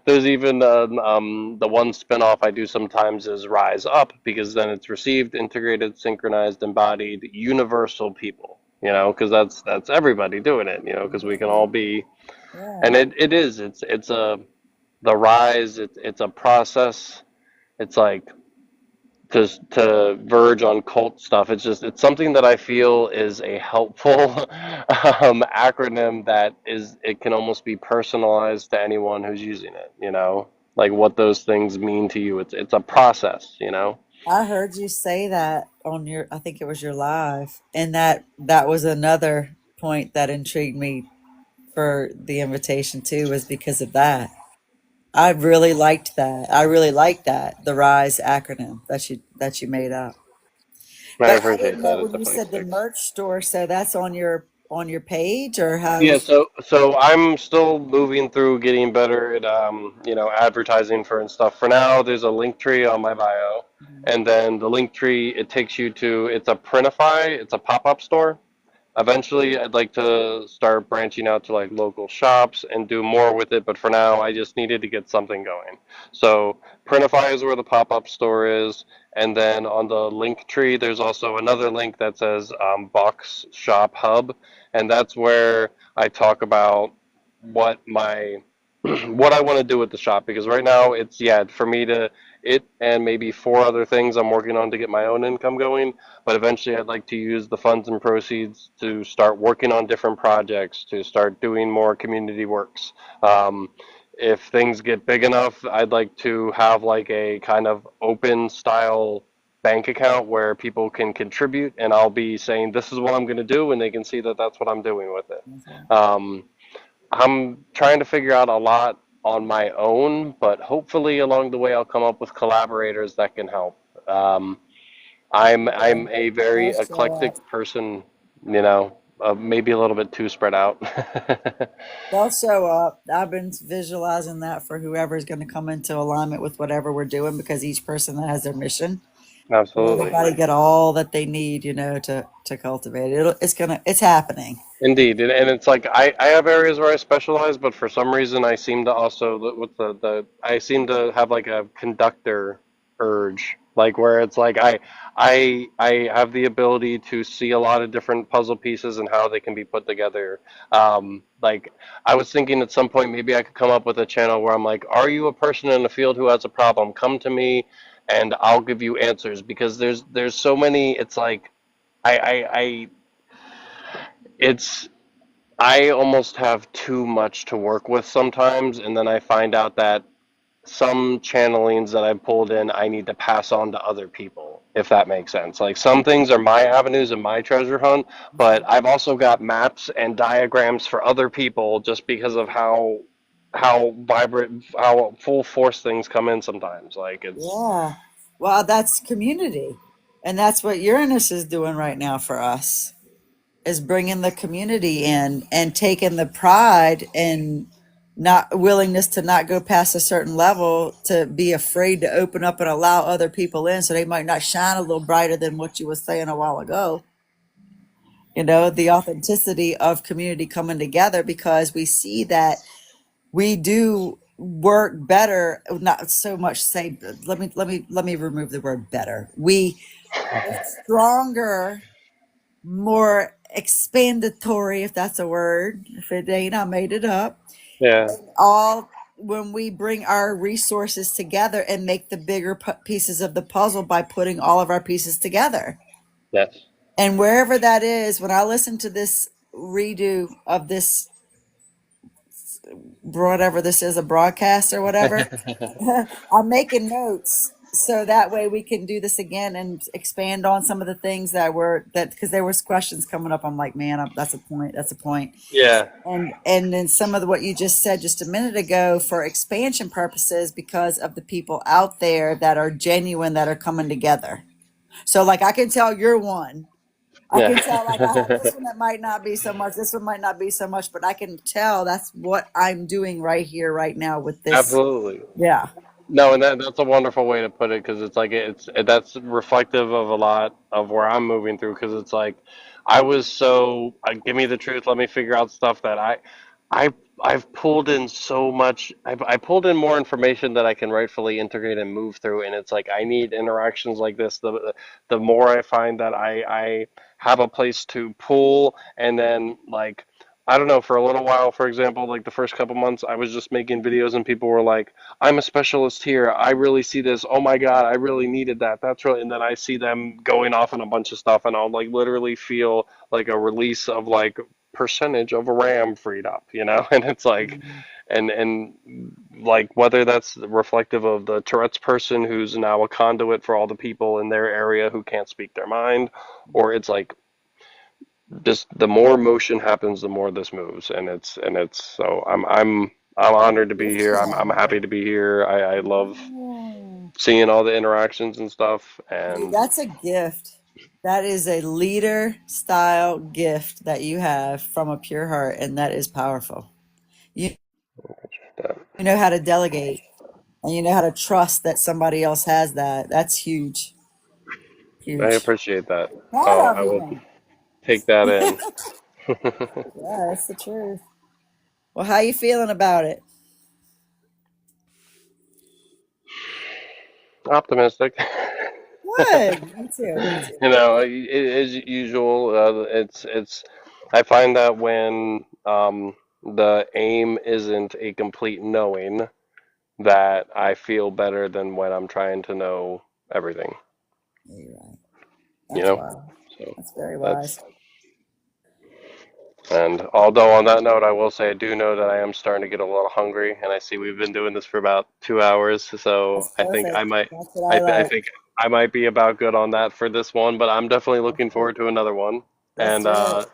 there's even the one spinoff I do sometimes is Rise Up, because then it's received, integrated, synchronized, embodied, universal people. Because that's everybody doing it. Because we can all be, Yeah. and it is. It's a the rise. It's a process. It's like to verge on cult stuff. It's something that I feel is a helpful acronym that it can almost be personalized to anyone who's using it, like what those things mean to you. It's a process. I heard you say that on I think it was your live, and that was another point that intrigued me for the invitation too, was because of that. I really liked that. I really liked that, the RISE acronym that you made up. I But I appreciate didn't know that. It when you definitely said the sticks. merch store, so that's on your page, or Yeah, how's so I'm still moving through getting better at advertising for and stuff. For now, there's a link tree on my bio, and then the link tree, it takes you to, it's a Printify, it's a pop-up store. Eventually, I'd like to start branching out to like local shops and do more with it, but for now, I just needed to get something going. So, Printify is where the pop-up store is, and then on the link tree, there's also another link that says Box Shop Hub, and that's where I talk about what my what I want to do with the shop, because right now it's, yeah, for me to it and maybe four other things I'm working on to get my own income going. But eventually, I'd like to use the funds and proceeds to start working on different projects, to start doing more community works. Um, if things get big enough, I'd like to have like a kind of open style bank account where people can contribute, and I'll be saying this is what I'm going to do, and they can see that that's what I'm doing with it. that? Um, I'm trying to figure out a lot. on my own, but hopefully along the way I'll come up with collaborators that can help. Um, I'm a very I'll show up. eclectic person, you know, maybe a little bit too spread out. They'll show up. I've been visualizing that for whoever's going to come into alignment with whatever we're doing because each person that has their mission. So Absolutely. everybody get all that they need, to cultivate it. It's happening. Indeed, and it's like I have areas where I specialize, but for some reason I seem to also with the I seem to have like a conductor urge, like where it's like I have the ability to see a lot of different puzzle pieces and how they can be put together. Like I was thinking at some point maybe I could come up with a channel where I'm like, are you a person in the field who has a problem? Come to me, and I'll give you answers because there's so many. It's like I it's I almost have too much to work with sometimes, and then I find out that some channelings that I pulled in, I need to pass on to other people, if that makes sense. Like some things are my avenues and my treasure hunt, but I've also got maps and diagrams for other people just because of how vibrant, how full force things come in sometimes. Like it's Yeah. Well, that's community. And that's what Uranus is doing right now for us, is bringing the community in and taking the pride and not willingness to not go past a certain level, to be afraid to open up and allow other people in so they might not shine a little brighter than what you were saying a while ago. The authenticity of community coming together, because we see that we do work better, not so much say, let me remove the word better. We are stronger, more expandatory, if that's a word. If it ain't, I made it up. yeah, All when we bring our resources together and make the bigger pieces of the puzzle by putting all of our pieces together. yes. And wherever that is, when I listen to this redo of this, whatever this is, a broadcast or whatever, I'm making notes so that way we can do this again and expand on some of the things because there was questions coming up. I'm like, man, that's a point. That's a point. Yeah, And then some of what you just said just a minute ago, for expansion purposes, because of the people out there that are genuine, that are coming together. So like I can tell you're one. I yeah. can tell, like, I have this one that might not be so much, this one might not be so much, but I can tell that's what I'm doing right here, right now with this. Absolutely. Yeah. No, and that's a wonderful way to put it because it's like that's reflective of a lot of where I'm moving through because it's like I was so give me the truth, let me figure out stuff that I I've pulled in so much. I pulled in more information that I can rightfully integrate and move through, and it's like I need interactions like this. The more I find that I have a place to pull, and then like. I don't know, for a little while, for example, like the first couple months, I was just making videos and people were like, I'm a specialist here. I really see this. Oh my God, I really needed that. That's really, and then I see them going off on a bunch of stuff, and I'll like literally feel like a release of like percentage of a RAM freed up, you know? And it's like, and like whether that's reflective of the Tourette's person who's now a conduit for all the people in their area who can't speak their mind, or it's like just the more motion happens, the more this moves, and it's so I'm honored to be here. I'm happy to be here. I love seeing all the interactions and stuff. Dude, And that's a gift. That is a leader style gift that you have from a pure heart, and that is powerful. You uh, you know how to delegate, and you know how to trust that somebody else has that. That's huge, I huge. appreciate that. Proud I of you, will man. take that in. Yeah, that's the truth. Well, how you feeling about it? Optimistic. Good. Me too. Me too. You know, as usual, it's. I find that when the aim isn't a complete knowing, that I feel better than when I'm trying to know everything. Yeah, you're right. You That's know, wise. so That's very that's. wise. And although on that note, I will say I do know that I am starting to get a little hungry, and I see we've been doing this for about 2 hours, so That's perfect. That's what I I like. think I might be about good on that for this one, but I'm definitely looking forward to another one. Let's And do it.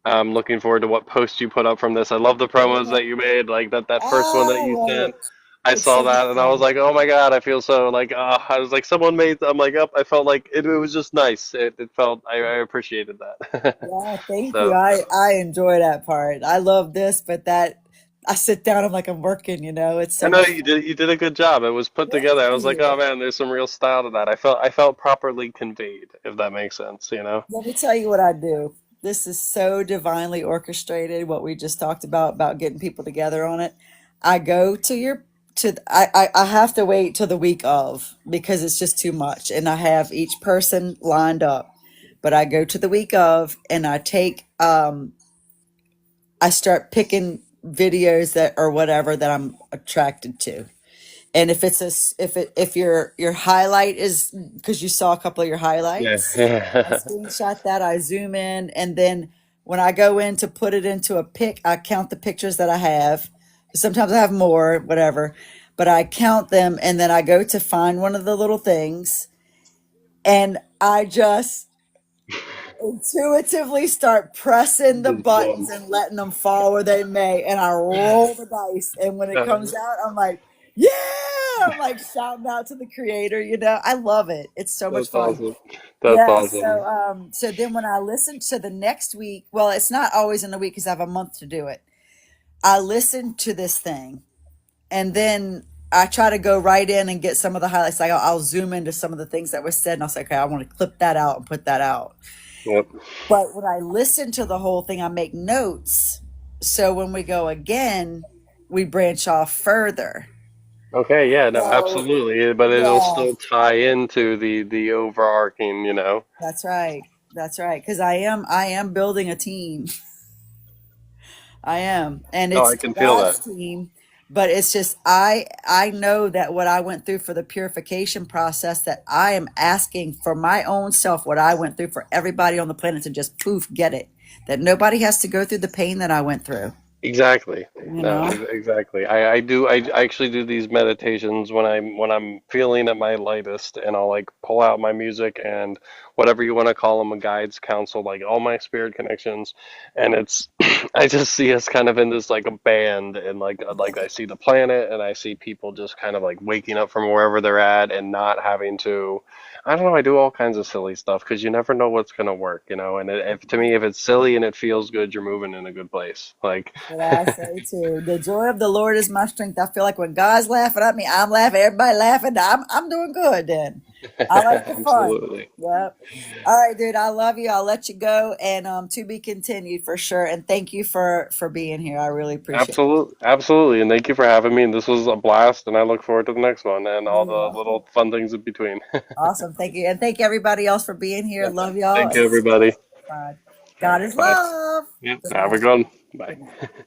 I'm looking forward to what post you put up from this. I love the promos that you made, like that first one that I you love sent. it. I It's saw so much that and I was fun. like, oh my God, I feel so like, I was like, someone made, I'm like, up. I felt like it was just nice. It felt, I appreciated that. Yeah, thank you. So, I enjoy that part. I love this, but that I sit down, I'm like I'm working, it's I so know much you did a good job. It was put Thank together. I was like, oh you. man, there's some real style to that. I felt properly conveyed, if that makes sense, you know? Let me tell you what I do. This is so divinely orchestrated, what we just talked about getting people together on it. I go to your to I have to wait till the week of because it's just too much and I have each person lined up. But I go to the week of and I start picking videos that or whatever that I'm attracted to. And if it's if your highlight is because you saw a couple of your Yeah. highlights, I Yeah. screenshot that, I zoom in, and then when I go in to put it into a pic, I count the pictures that I have. Sometimes I have more, whatever, but I count them and then I go to find one of the little things and I just intuitively start pressing the Just buttons one. and letting them fall where they may. And I roll the dice. And when it comes out, I'm like, yeah, I'm like shouting out to the creator. I love it. It's so much That's fun. awesome. That's Yeah. So, awesome. so then when I listen to the next week, well, it's not always in the week because I have a month to do it. I listen to this thing and then I try to go right in and get some of the highlights. Like I'll zoom into some of the things that were said and I'll say, okay, I want to clip that out and put that out. Yep. But when I listen to the whole thing, I make notes. So when we go again, we branch off further. Okay, yeah, no, So absolutely. But it'll yeah, still tie into the overarching, you know. that's right. That's right. Because I am building a team. I am, and No, I it's can feel that. God's team. But it's just I know that what I went through for the purification process that I am asking for my own self what I went through for everybody on the planet to just poof get it that nobody has to go through the pain that I went through. Exactly. You No, know. exactly. I actually do these meditations when I'm feeling at my lightest, and I'll like pull out my music and whatever you want to call them, a guides counsel, like all my spirit connections, and it's I just see us kind of in this like a band, and like I see the planet, and I see people just kind of like waking up from wherever they're at, and not having to. I don't know. I do all kinds of silly stuff because you never know what's gonna work, you know. And if to me, if it's silly and it feels good, you're moving in a good place. Like. What I say too. The joy of the Lord is my strength. I feel like when God's laughing at me, I'm laughing, everybody laughing. I'm doing good then. I like the fun. Absolutely. Yep. All right, dude. I love you. I'll let you go and to be continued for sure. And thank you for being here. I really appreciate it. Absolutely. Absolutely. And thank you for having me. And this was a blast. And I look forward to the next one and all You're the welcome. little fun things in between. Awesome. Thank you. And thank everybody else for being here. Yeah. Love y'all. Thank you, everybody. God All God right. is Bye. love. Yeah. Good Have a night. good one. Bye. Good night.